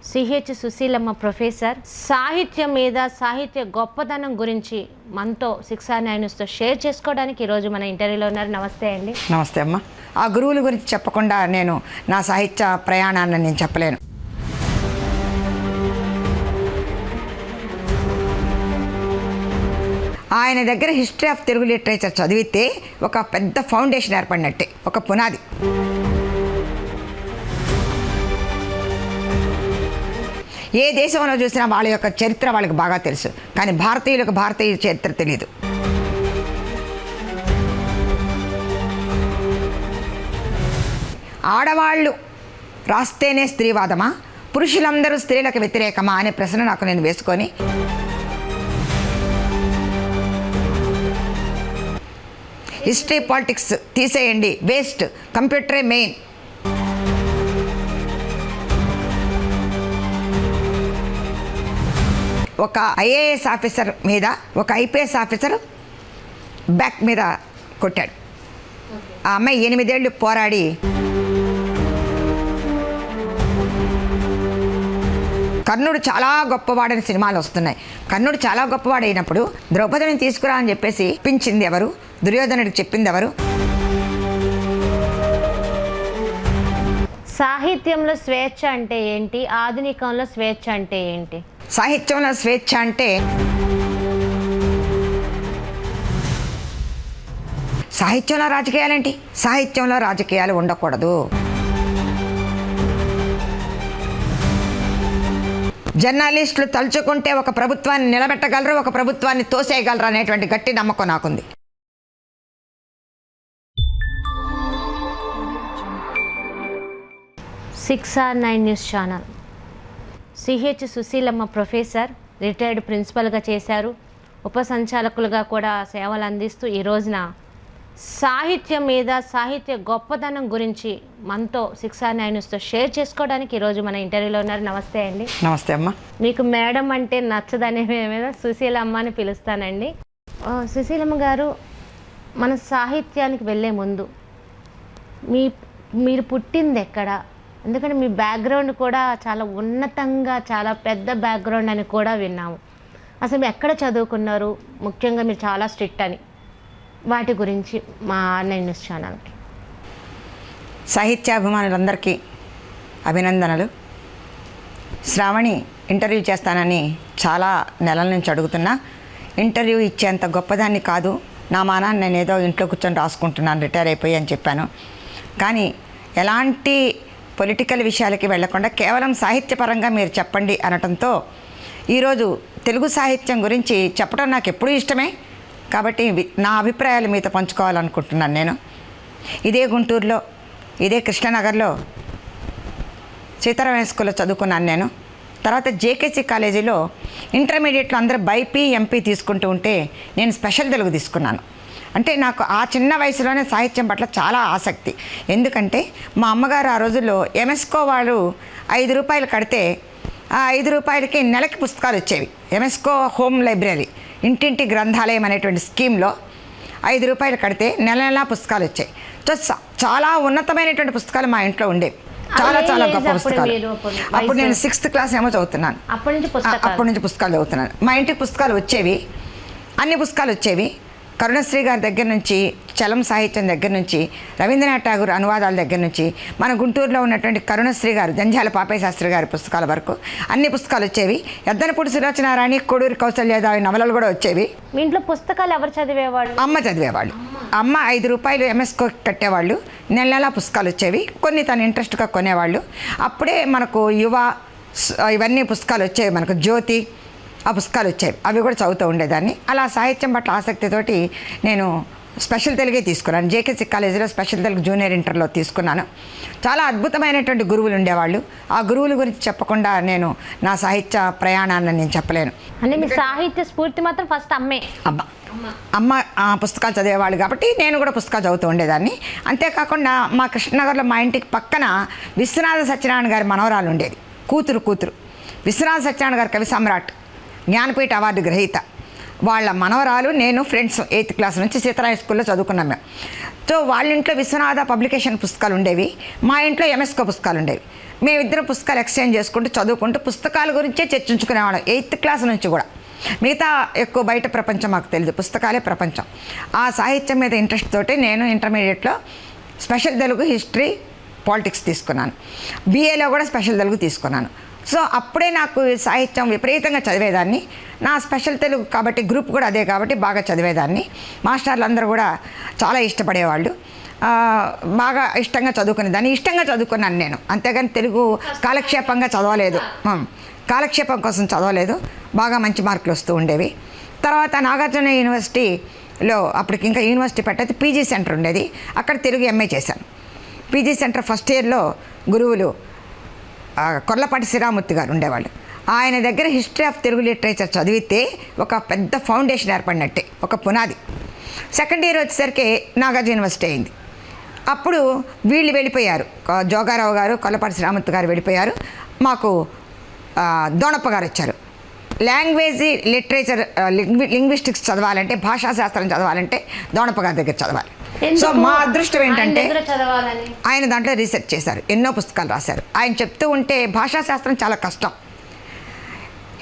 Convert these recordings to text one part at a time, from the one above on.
CH Sushilamma professor సాహిత్యం మీద సాహిత్య గొప్పదనం గురించి మనతో 6R9 న్యూస్తో షేర్ చేసుకోవడానికి ఈరోజు మన ఇంటర్వ్యూలో ఉన్నారు. నమస్తే అండి. నమస్తే అమ్మ. ఆ గురువుల గురించి చెప్పకుండా నేను నా సాహిత్య ప్రయాణాన్ని నేను చెప్పలేను. ఆయన దగ్గర హిస్టరీ ఆఫ్ తెలుగు లిటరేచర్ చదివితే ఒక పెద్ద ఫౌండేషన్ ఏర్పడినట్టే, ఒక పునాది. ఏ దేశంలో చూసినా వాళ్ళ యొక్క చరిత్ర వాళ్ళకి బాగా తెలుసు, కానీ భారతీయులకు భారతీయ చరిత్ర తెలియదు. ఆడవాళ్ళు రాస్తేనే స్త్రీవాదమా, పురుషులందరూ స్త్రీలకు వ్యతిరేకమా అనే ప్రశ్న నాకు నేను వేసుకొని హిస్టరీ పాలిటిక్స్ తీసేయండి, వేస్ట్, కంప్యూటరే మెయిన్. ఒక ఐఏఎస్ ఆఫీసర్ మీద ఒక ఐపీఎస్ ఆఫీసర్ బ్యాక్ మీద కొట్టాడు. ఆ అమ్మాయి 8 ఏళ్ళు పోరాడి కర్ణుడు చాలా గొప్పవాడని సినిమాలు వస్తున్నాయి. కర్ణుడు చాలా గొప్పవాడైనప్పుడు ద్రౌపదిని తీసుకురా అని చెప్పేసి పించింది ఎవరు? దుర్యోధనుడికి చెప్పింది ఎవరు? సాహిత్యంలో స్వేచ్ఛ అంటే ఏంటి, ఆధునికంలో స్వేచ్ఛ అంటే ఏంటి? సాహిత్యంలో స్వేచ్ఛ అంటే సాహిత్యంలో రాజకీయాలేంటి? సాహిత్యంలో రాజకీయాలు ఉండకూడదు. జర్నలిస్టులు తలుచుకుంటే ఒక ప్రభుత్వాన్ని నిలబెట్టగలరు, ఒక ప్రభుత్వాన్ని తోసేయగలరు అనేటువంటి గట్టి నమ్మకం నాకుంది. R9 news channel. CH Sushilamma professor retired ప్రిన్సిపల్గా చేశారు. ఉప సంచాలకులుగా కూడా సేవలు అందిస్తూ ఈ రోజున సాహిత్యం మీద సాహిత్య గొప్పదనం గురించి మనతో 6R9 న్యూస్తో షేర్ చేసుకోవడానికి ఈరోజు మన ఇంటర్వ్యూలో ఉన్నారు. నమస్తే అండి. నమస్తే అమ్మ. మీకు మేడం అంటే నచ్చదనే మీద సుశీలమ్మ అని పిలుస్తానండి. సుశీలమ్మ గారు, మన సాహిత్యానికి వెళ్ళే ముందు మీరు పుట్టింది ఎక్కడ? ఎందుకంటే మీ బ్యాక్గ్రౌండ్ కూడా చాలా ఉన్నతంగా, చాలా పెద్ద బ్యాక్గ్రౌండ్ అని కూడా విన్నాము. అసలు మీరు ఎక్కడ చదువుకున్నారు? ముఖ్యంగా మీరు చాలా స్ట్రిక్ట్ అని, వాటి గురించి మా R9 న్యూస్ ఛానల్కి. సాహిత్యాభిమానులందరికీ అభినందనలు. శ్రావణి ఇంటర్వ్యూ చేస్తానని చాలా నెలల నుంచి అడుగుతున్నా. ఇంటర్వ్యూ ఇచ్చేంత గొప్పదాన్ని కాదు, నా మానాన్ని నేను ఏదో ఇంట్లో కూర్చొని రాసుకుంటున్నాను, రిటైర్ అయిపోయి అని చెప్పాను. కానీ ఎలాంటి పొలిటికల్ విషయాలకి వెళ్లకుండా కేవలం సాహిత్యపరంగా మీరు చెప్పండి అనటంతో ఈరోజు తెలుగు సాహిత్యం గురించి చెప్పడం నాకు ఎప్పుడూ ఇష్టమే. కాబట్టి నా అభిప్రాయాలు మీతో పంచుకోవాలనుకుంటున్నాను. నేను ఇదే గుంటూరులో, ఇదే కృష్ణనగర్లో సీతారామ స్కూల్లో చదువుకున్నాను. నేను తర్వాత జేకేసీ కాలేజీలో ఇంటర్మీడియట్లో అందరూ బైపీ ఎంపీ తీసుకుంటూ ఉంటే నేను స్పెషల్ తెలుగు తీసుకున్నాను. అంటే నాకు ఆ చిన్న వయసులోనే సాహిత్యం పట్ల చాలా ఆసక్తి. ఎందుకంటే మా అమ్మగారు ఆ రోజుల్లో ఎంఎస్కో వాళ్ళు 5 రూపాయలు కడితే ఆ 5 రూపాయలకి నెలకి పుస్తకాలు వచ్చేవి. ఎంఎస్కో హోమ్ లైబ్రరీ, ఇంటింటి గ్రంథాలయం అనేటువంటి స్కీమ్లో 5 రూపాయలు కడితే నెల నెలా పుస్తకాలు వచ్చాయి. సో చాలా ఉన్నతమైనటువంటి పుస్తకాలు మా ఇంట్లో ఉండేవి, చాలా చాలా గొప్ప పుస్తకాలు. అప్పుడు నేను 6th క్లాస్ ఏమో చదువుతున్నాను. అప్పటి నుంచి పుస్తకాలు చదువుతున్నాను. మా ఇంటికి పుస్తకాలు వచ్చేవి, అన్ని పుస్తకాలు వచ్చేవి. కరుణశ్రీ గారి దగ్గర నుంచి, చలం సాహిత్యం దగ్గర నుంచి, రవీంద్రనాథ్ ఠాగూర్ అనువాదాల దగ్గర నుంచి, మన గుంటూరులో ఉన్నటువంటి కరుణశ్రీ గారు, జంధ్యాల పాపయ్య శాస్త్రి గారి పుస్తకాల వరకు అన్ని పుస్తకాలు వచ్చేవి. ఎద్దనపూడి సులోచనారాణి, కోడూరి కౌసల్యదేవి నవలలు కూడా వచ్చేవి. మీ ఇంట్లో పుస్తకాలు ఎవరు చదివేవాళ్ళు? అమ్మ చదివేవాళ్ళు. అమ్మ 5 రూపాయలు ఎంఎస్కో కట్టేవాళ్ళు, నెల నెలా పుస్తకాలు వచ్చేవి. కొన్ని తను ఇంట్రెస్ట్గా కొనేవాళ్ళు. అప్పుడే మనకు యువ ఇవన్నీ పుస్తకాలు వచ్చేవి, మనకు జ్యోతి ఆ పుస్తకాలు వచ్చేవి. అవి కూడా చదువుతూ ఉండేదాన్ని. అలా సాహిత్యం పట్ల ఆసక్తితోటి నేను స్పెషల్ తెలుగే తీసుకున్నాను. జేకేసీ కాలేజీలో స్పెషల్ తెలుగు జూనియర్ ఇంటర్లో తీసుకున్నాను. చాలా అద్భుతమైనటువంటి గురువులు ఉండేవాళ్ళు. ఆ గురువుల గురించి చెప్పకుండా నేను నా సాహిత్య ప్రయాణాన్ని నేను చెప్పలేను. అంటే మీ సాహిత్య స్ఫూర్తి మాత్రం ఫస్ట్ అమ్మ పుస్తకాలు చదివేవాళ్ళు కాబట్టి నేను కూడా పుస్తకాలు చదువుతూ ఉండేదాన్ని. అంతేకాకుండా మా కృష్ణనగర్లో మా ఇంటికి పక్కన విశ్వనాథ సత్యనారాయణ గారి మనవరాలు ఉండేది, కూతురు. విశ్వనాథ సత్యనారాయణ గారు కవి సమ్రాట్, జ్ఞానపీఠ అవార్డు గ్రహీత. వాళ్ళ మనవరాలు నేను ఫ్రెండ్స్ 8th క్లాస్ నుంచి సీతారామ స్కూల్లో చదువుకున్నాం మేము. సో వాళ్ళ ఇంట్లో విశ్వనాథ పబ్లికేషన్ పుస్తకాలు ఉండేవి, మా ఇంట్లో ఎంఎస్కో పుస్తకాలు ఉండేవి. మేమిద్దరం పుస్తకాలు ఎక్స్చేంజ్ చేసుకుంటూ చదువుకుంటూ పుస్తకాల గురించే చర్చించుకునేవాళ్ళం 8th క్లాస్ నుంచి కూడా. మిగతా ఎక్కువ బయట ప్రపంచం మాకు తెలియదు, పుస్తకాలే ప్రపంచం. ఆ సాహిత్యం మీద ఇంట్రెస్ట్ తోటి నేను ఇంటర్మీడియట్లో స్పెషల్ తెలుగు, హిస్టరీ, పాలిటిక్స్ తీసుకున్నాను. బీఏలో కూడా స్పెషల్ తెలుగు తీసుకున్నాను. సో అప్పుడే నాకు సాహిత్యం విపరీతంగా చదివేదాన్ని. నా స్పెషల్ తెలుగు కాబట్టి గ్రూప్ కూడా అదే కాబట్టి బాగా చదివేదాన్ని. మాస్టర్లు అందరూ కూడా చాలా ఇష్టపడేవాళ్ళు. బాగా ఇష్టంగా చదువుకునేదాన్ని, ఇష్టంగా చదువుకున్నాను నేను. అంతేగాని తెలుగు కాలక్షేపంగా చదవలేదు, కాలక్షేపం కోసం చదవలేదు. బాగా మంచి మార్కులు వస్తూ ఉండేవి. తర్వాత నాగార్జున యూనివర్సిటీలో అప్పటికి ఇంకా యూనివర్సిటీ పెట్టేది పీజీ సెంటర్ ఉండేది. అక్కడ తెలుగు ఎంఏ చేశాను. పీజీ సెంటర్ ఫస్ట్ ఇయర్లో గురువులు కొర్లపాటి శ్రీరామూర్తి గారు ఉండేవాళ్ళు. ఆయన దగ్గర హిస్టరీ ఆఫ్ తెలుగు లిటరేచర్ చదివితే ఒక పెద్ద ఫౌండేషన్ ఏర్పడినట్టే, ఒక పునాది. సెకండ్ ఇయర్ వచ్చేసరికి నాగార్జున యూనివర్సిటీ అయింది. అప్పుడు వీళ్ళు వెళ్ళిపోయారు, జోగారావు గారు, కొల్లపాటి శ్రీరామూర్తి గారు వెళ్ళిపోయారు. మాకు దోణప్ప గారు వచ్చారు. లాంగ్వేజ్ లిటరేచర్ లింగ్విస్టిక్స్ చదవాలంటే, భాషాశాస్త్రం చదవాలంటే దోణప్ప గారి దగ్గర చదవాలి. సో మా అదృష్టం ఏంటంటే ఆయన దాంట్లో రీసెర్చ్ చేశారు, ఎన్నో పుస్తకాలు రాశారు. ఆయన చెప్తూ ఉంటే భాషాశాస్త్రం చాలా కష్టం.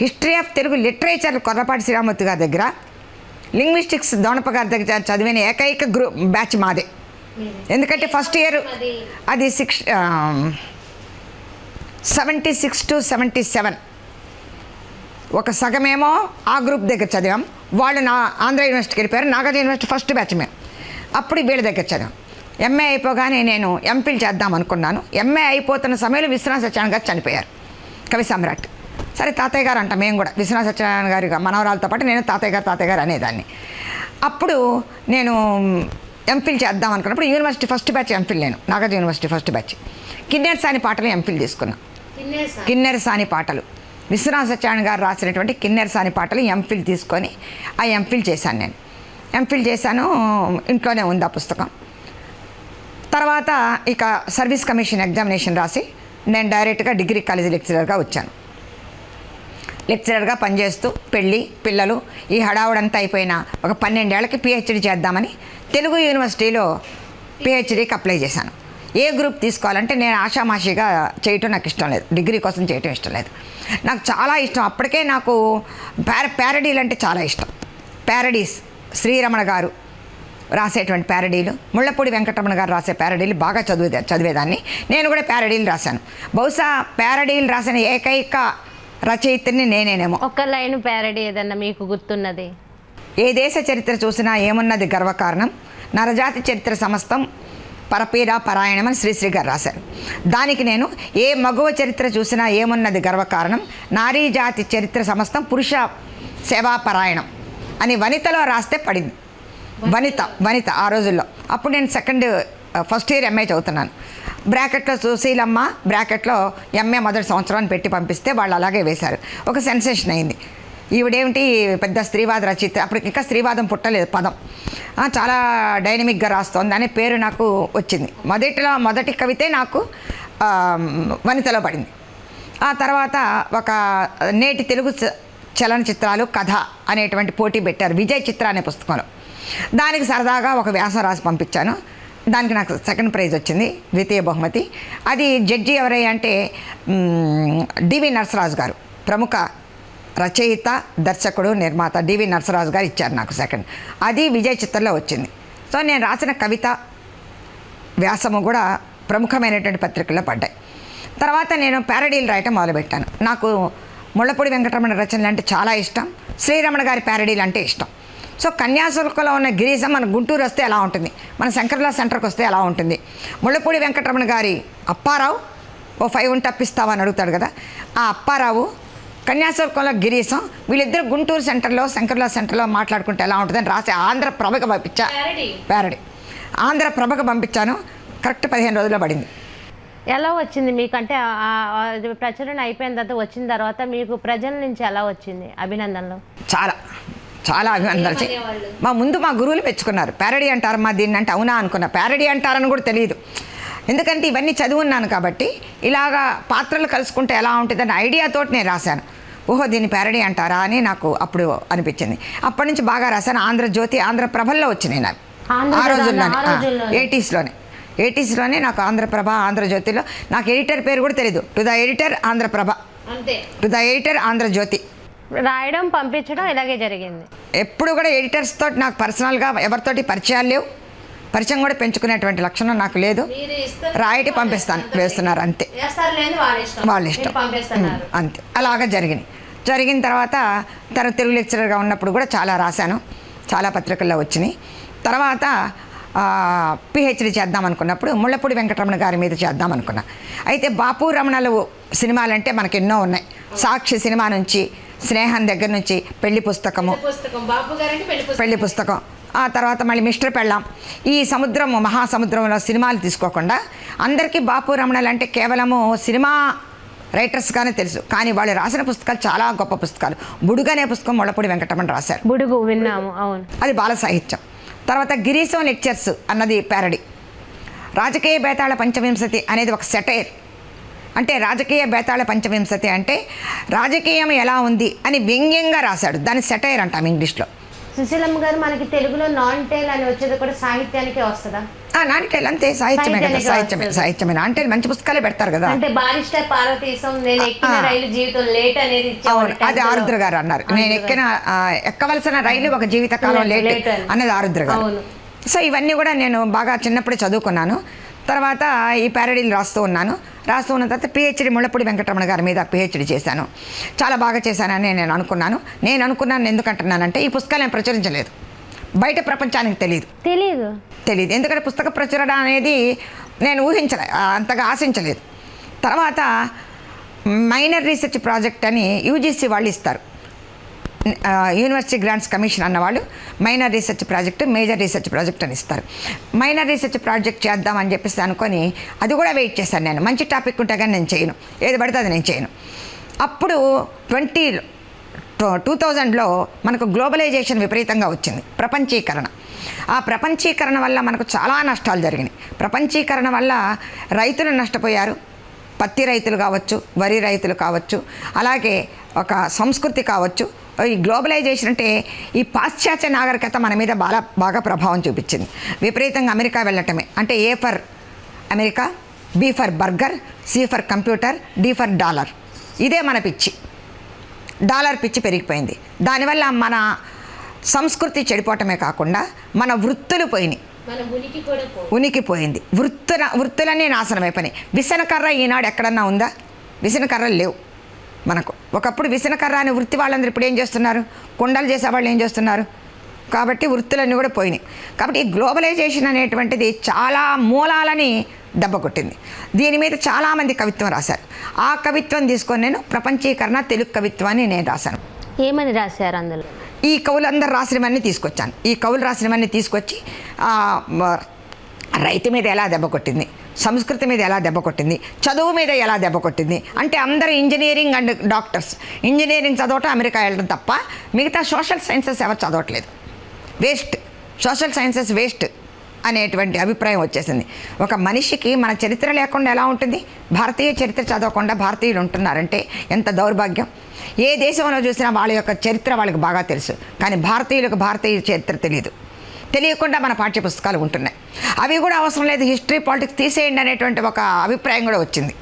History of Telugu literature Korrapati Sriramurthy గారి దగ్గర, లింగ్విస్టిక్స్ దోణప్ప గారి దగ్గర చదివిన ఏకైక బ్యాచ్ మాదే. ఎందుకంటే ఫస్ట్ ఇయర్ అది 76 to 77 ఒక సగమేమో ఆ గ్రూప్ దగ్గర చదివాం. వాళ్ళు ఆంధ్ర యూనివర్సిటీకి వెళ్ళిపోయారు. నాగార్జున యూనివర్సిటీ ఫస్ట్ బ్యాచ్ మేము. అప్పుడు వీళ్ళ దగ్గర చదివాం. ఎంఏ అయిపోగానే నేను ఎంఫిల్ చేద్దాం అనుకున్నాను. ఎంఏ అయిపోతున్న సమయంలో విశ్వనాథ సత్యనారాయణ గారు చనిపోయారు, కవి సమ్రాట్. సరే తాతయ్య గారు అంట, మేము కూడా విశ్వనాథ సత్యనారాయణ గారి మనవరాలతో పాటు నేను తాతయ్య గారు అనేదాన్ని. అప్పుడు నేను ఎంఫిల్ చేద్దాం అనుకున్నప్పుడు యూనివర్సిటీ ఫస్ట్ బ్యాచ్ ఎంఫిల్, నేను Nagarjuna university first batch Kinnerasani పాటలు ఎంఫిల్ తీసుకున్నాను. కిన్నెరసాని పాటలు విశ్వనాథ సత్యనారాయణ గారు రాసినటువంటి కిన్నెరసాని పాటలు ఎంఫిల్ తీసుకొని ఆ ఎంఫిల్ చేశాను. నేను ఎంఫిల్ చేశాను, ఇంట్లోనే ఉంది ఆ పుస్తకం. తర్వాత ఇక సర్వీస్ కమిషన్ ఎగ్జామినేషన్ రాసి నేను డైరెక్ట్గా డిగ్రీ కాలేజీ లెక్చరర్గా వచ్చాను. లెక్చరర్గా పనిచేస్తూ పెళ్ళి, పిల్లలు, ఈ హడావుడంతా అయిపోయిన ఒక 12 ఏళ్ళకి పిహెచ్డీ చేద్దామని తెలుగు యూనివర్సిటీలో పిహెచ్డీకి అప్లై చేశాను. ఏ గ్రూప్ తీసుకోవాలంటే నేను ఆషామాషిగా చేయటం నాకు ఇష్టం లేదు, డిగ్రీ కోసం చేయటం ఇష్టం లేదు. నాకు చాలా ఇష్టం, అప్పటికే నాకు ప్యారడీలు అంటే చాలా ఇష్టం. ప్యారడీస్ శ్రీరమణ గారు రాసేటువంటి ప్యారడీలు, ముళ్ళపూడి వెంకటరమణ గారు రాసే ప్యారడీలు బాగా చదివేదాన్ని. నేను కూడా ప్యారడీలు రాశాను. బహుశా ప్యారడీలు రాసిన ఏకైక రచయితని నేనేనేమో. ఒక లైన్ ప్యారడీ ఏదన్నా మీకు గుర్తున్నది? ఏ దేశ చరిత్ర చూసినా ఏమున్నది గర్వకారణం, నరజాతి చరిత్ర సమస్తం పరపీడా పరాయణం అని శ్రీశ్రీ గారు రాశారు. దానికి నేను ఏ మగువ చరిత్ర చూసినా ఏమున్నది గర్వకారణం, నారీ జాతి చరిత్ర సమస్తం పురుష సేవాపరాయణం అని వనితలో రాస్తే పడింది. వనిత ఆ రోజుల్లో. అప్పుడు నేను ఫస్ట్ ఇయర్ ఎంఏ చదువుతున్నాను. బ్రాకెట్లో సుశీలమ్మ, బ్రాకెట్లో ఎంఏ మొదటి సంవత్సరం అని పెట్టి పంపిస్తే వాళ్ళు అలాగే వేశారు. ఒక సెన్సేషన్ అయింది. ఈవిడేమిటి పెద్ద స్త్రీవాద రచయిత, అప్పటికి ఇంకా స్త్రీవాదం పుట్టలేదు పదం, చాలా డైనమిక్గా రాస్తోంది అనే పేరు నాకు వచ్చింది. మొదటి కవితే నాకు వనితలో పడింది. ఆ తర్వాత ఒక నేటి తెలుగు చలనచిత్రాలు కథ అనేటువంటి పోటీ పెట్టారు విజయ్ చిత్ర అనే పుస్తకంలో. దానికి సరదాగా ఒక వ్యాసం రాసి పంపించాను. దానికి నాకు సెకండ్ ప్రైజ్ వచ్చింది, ద్వితీయ బహుమతి. అది జడ్జి ఎవరై అంటే డివి నరసరాజు గారు, ప్రముఖ రచయిత, దర్శకుడు, నిర్మాత డివి నరసరాజు గారు ఇచ్చారు నాకు సెకండ్. అది విజయ్ చిత్రంలో వచ్చింది. సో నేను రాసిన కవిత వ్యాసము కూడా ప్రముఖమైనటువంటి పత్రికల్లో పడ్డాయి. తర్వాత నేను ప్యారడీలు రాయటం మొదలుపెట్టాను. నాకు ముళ్ళపూడి వెంకటరమణ రచనలు అంటే చాలా ఇష్టం, శ్రీరమణ గారి ప్యారడీలు అంటే ఇష్టం. సో కన్యాశుల్కలో ఉన్న గిరీశం మన గుంటూరు వస్తే ఎలా ఉంటుంది, మన శంకర్లా సెంటర్కి వస్తే ఎలా ఉంటుంది, ముళ్ళపూడి వెంకటరమణ గారి అప్పారావు ఓ 5 ఉంటే అప్పిస్తావని అడుగుతాడు కదా, ఆ అప్పారావు, కన్యాశుల్కంలో గిరీశం, వీళ్ళిద్దరు గుంటూరు సెంటర్లో శంకర్లా సెంటర్లో మాట్లాడుకుంటే ఎలా ఉంటుందని రాసి ఆంధ్రప్రభకు పంపించా. ప్యారడీ ఆంధ్రప్రభకు పంపించాను. కరెక్ట్ 15 రోజుల్లో పడింది. ఎలా వచ్చింది మీకంటే ప్రచురణ అయిపోయిన తర్వాత వచ్చిన తర్వాత మీకు ప్రజల నుంచి ఎలా వచ్చింది అభినందనలు? చాలా అభినందనలు. మా గురువులు మెచ్చుకున్నారు. ప్యారడీ అంటారమ్మా దీన్ని అంటే, అవునా అనుకున్నా. ప్యారడీ అంటారని కూడా తెలియదు, ఎందుకంటే ఇవన్నీ చదువున్నాను కాబట్టి. ఇలాగా పాత్రలు కలుసుకుంటే ఎలా ఉంటుందని ఐడియాతోటి నేను రాశాను. ఓహో దీన్ని ప్యారడీ అంటారా అని నాకు అప్పుడు అనిపించింది. అప్పటి నుంచి బాగా రాశాను. ఆంధ్రజ్యోతి, ఆంధ్రప్రభల్లో వచ్చినాయి నాకు ఆ రోజుల్లోనే, 80s లోనే. 80స్లోనే నాకు ఆంధ్రప్రభ, ఆంధ్రజ్యోతిలో నాకు ఎడిటర్ పేరు కూడా తెలియదు. టు ద ఎడిటర్ ఆంధ్రప్రభ, అంతే, టు ద ఎడిటర్ ఆంధ్రజ్యోతి. రాయడం పంపించడం ఇలాగే జరిగింది. ఎప్పుడు కూడా ఎడిటర్స్ తోటి నాకు పర్సనల్గా ఎవరితోటి పరిచయాలు లేవు. పరిచయం కూడా పెంచుకునేటువంటి లక్షణం నాకు లేదు. రాయటి పంపిస్తాను, వేస్తున్నారు అంతే, వాళ్ళ ఇష్టం అంతే. అలాగా జరిగిన తర్వాత తెలుగు లెక్చరర్గా ఉన్నప్పుడు కూడా చాలా రాశాను, చాలా పత్రికల్లో వచ్చినాయి. తర్వాత పిహెచ్డి చేద్దాం అనుకున్నప్పుడు ముళ్ళపూడి వెంకటరమణ గారి మీద చేద్దాం అనుకున్నా. అయితే బాపు రమణలు సినిమాలంటే మనకు ఎన్నో ఉన్నాయి. సాక్షి సినిమా నుంచి, స్నేహం దగ్గర నుంచి, పెళ్లి పుస్తకం, ఆ తర్వాత మళ్ళీ మిస్టర్ పెళ్ళాం, ఈ సముద్రం మహాసముద్రంలో సినిమాలు తీసుకోకుండా అందరికీ బాపు రమణలు అంటే కేవలము సినిమా రైటర్స్గానే తెలుసు. కానీ వాళ్ళు రాసిన పుస్తకాలు చాలా గొప్ప పుస్తకాలు. బుడుగు అనే పుస్తకం ముళ్ళపూడి వెంకటరమణ రాశారు. బుడుగు విన్నాము, అవును, అది బాల సాహిత్యం. తర్వాత గిరీశం లెక్చర్స్ అన్నది ప్యారడీ. రాజకీయ బేతాళ పంచవింశతి అనేది ఒక సెటైర్. అంటే రాజకీయ బేతాళ పంచవింశతి అంటే రాజకీయం ఎలా ఉంది అని వ్యంగ్యంగా రాశాడు. దాన్ని సెటైర్ అంటాం ఇంగ్లీష్లో. సుశీలమ్మ గారు, మనకి తెలుగులో నాన్ టేల్ అని వచ్చేది కూడా సాహిత్యానికే వస్తుందా? నాన్ టేల్ అంతే, సాహిత్యమే కదా, సాహిత్యమే. నాన్ టేల్ మంచి పుస్తకాలే పెడతారు కదా. అంటే బారిస్టర్ పార్వతీశం, నేను ఎక్కిన రైలు జీవితం లేట్ అనేది అది ఆరుద్ర గారు అన్నారు. నేను ఎక్కవలసిన రైలు ఒక జీవితకాలం లేట్ అనేది ఆరుద్ర గారు. సో ఇవన్నీ కూడా నేను బాగా చిన్నప్పుడే చదువుకున్నాను. తర్వాత ఈ ప్యారడీలు రాస్తూ ఉన్న తర్వాత పిహెచ్డి ముళ్ళపూడి వెంకటరమణ గారి మీద పిహెచ్డి చేశాను. చాలా బాగా చేశానని నేను అనుకున్నాను. ఎందుకంటున్నానంటే ఈ పుస్తకాలు నేను ప్రచురించలేదు, బయట ప్రపంచానికి తెలియదు. ఎందుకంటే పుస్తక ప్రచురణ అనేది నేను అంతగా ఆశించలేదు. తర్వాత మైనర్ రీసెర్చ్ ప్రాజెక్ట్ అని యూజీసీ వాళ్ళు ఇస్తారు. యూనివర్సిటీ గ్రాంట్స్ కమిషన్ అన్నవాళ్ళు minor research project, major research project అని ఇస్తారు. మైనర్ రీసెర్చ్ ప్రాజెక్ట్ చేద్దామని చెప్పేసి అనుకొని అది కూడా వెయిట్ చేశాను. నేను మంచి టాపిక్ ఉంటే కానీ నేను చేయను, ఏది పడితే అది నేను చేయను. అప్పుడు 2000లో మనకు గ్లోబలైజేషన్ విపరీతంగా వచ్చింది, ప్రపంచీకరణ. ఆ ప్రపంచీకరణ వల్ల మనకు చాలా నష్టాలు జరిగినాయి. ప్రపంచీకరణ వల్ల రైతులు నష్టపోయారు. పత్తి రైతులు కావచ్చు, వరి రైతులు కావచ్చు, అలాగే ఒక సంస్కృతి కావచ్చు. ఈ గ్లోబలైజేషన్ అంటే ఈ పాశ్చాత్య నాగరికత మన మీద బాగా ప్రభావం చూపించింది. విపరీతంగా అమెరికా వెళ్ళటమే. అంటే A for America, B for burger, C for computer, D for dollar. ఇదే మన పిచ్చి. డాలర్ పిచ్చి పెరిగిపోయింది. దానివల్ల మన సంస్కృతి చెడిపోవటమే కాకుండా మన వృత్తులు పోయినాయి, ఉనికి పోయింది. వృత్తులన్నీ నాశనం అయిపోయినాయి. విసనకర్ర ఈనాడు ఎక్కడన్నా ఉందా? విసనకర్రలు లేవు మనకు. ఒకప్పుడు విసనకర్ర అనే వృత్తి వాళ్ళందరూ ఇప్పుడు ఏం చేస్తున్నారు? కుండలు చేసేవాళ్ళు ఏం చేస్తున్నారు? కాబట్టి వృత్తులన్నీ కూడా పోయినాయి. కాబట్టి ఈ గ్లోబలైజేషన్ అనేటువంటిది చాలా మూలాలని దెబ్బ కొట్టింది. దీని మీద చాలామంది కవిత్వం రాశారు. ఆ కవిత్వం తీసుకొని నేను ప్రపంచీకరణ తెలుగు కవిత్వాన్ని నేను రాశాను. ఏమని రాశారు అందులో? ఈ కవులందరూ రాసినవన్నీ తీసుకొచ్చాను. ఈ కవులు రాసినవన్నీ తీసుకొచ్చి రైతు మీద ఎలా దెబ్బ కొట్టింది, సంస్కృతి మీద ఎలా దెబ్బ కొట్టింది, చదువు మీద ఎలా దెబ్బ కొట్టింది. అంటే అందరూ ఇంజనీరింగ్ అండ్ డాక్టర్స్, ఇంజనీరింగ్ చదవటం, అమెరికా వెళ్ళడం తప్ప మిగతా సోషల్ సైన్సెస్ ఎవరు చదవట్లేదు. వేస్ట్, సోషల్ సైన్సెస్ వేస్ట్ అనేటువంటి అభిప్రాయం వచ్చేసింది. ఒక మనిషికి మన చరిత్ర లేకుండా ఎలా ఉంటుంది? భారతీయ చరిత్ర చదవకుండా భారతీయులు ఉంటున్నారంటే ఎంత దౌర్భాగ్యం. ఏ దేశంలో చూసినా వాళ్ళ యొక్క చరిత్ర వాళ్ళకి బాగా తెలుసు, కానీ భారతీయులకు భారతీయ చరిత్ర తెలియకుండా మన పాఠ్యపుస్తకాలు ఉంటున్నాయి. అవి కూడా అవసరం లేదు, హిస్టరీ పాలిటిక్స్ తీసేయండి అనేటువంటి ఒక అభిప్రాయం కూడా వచ్చింది.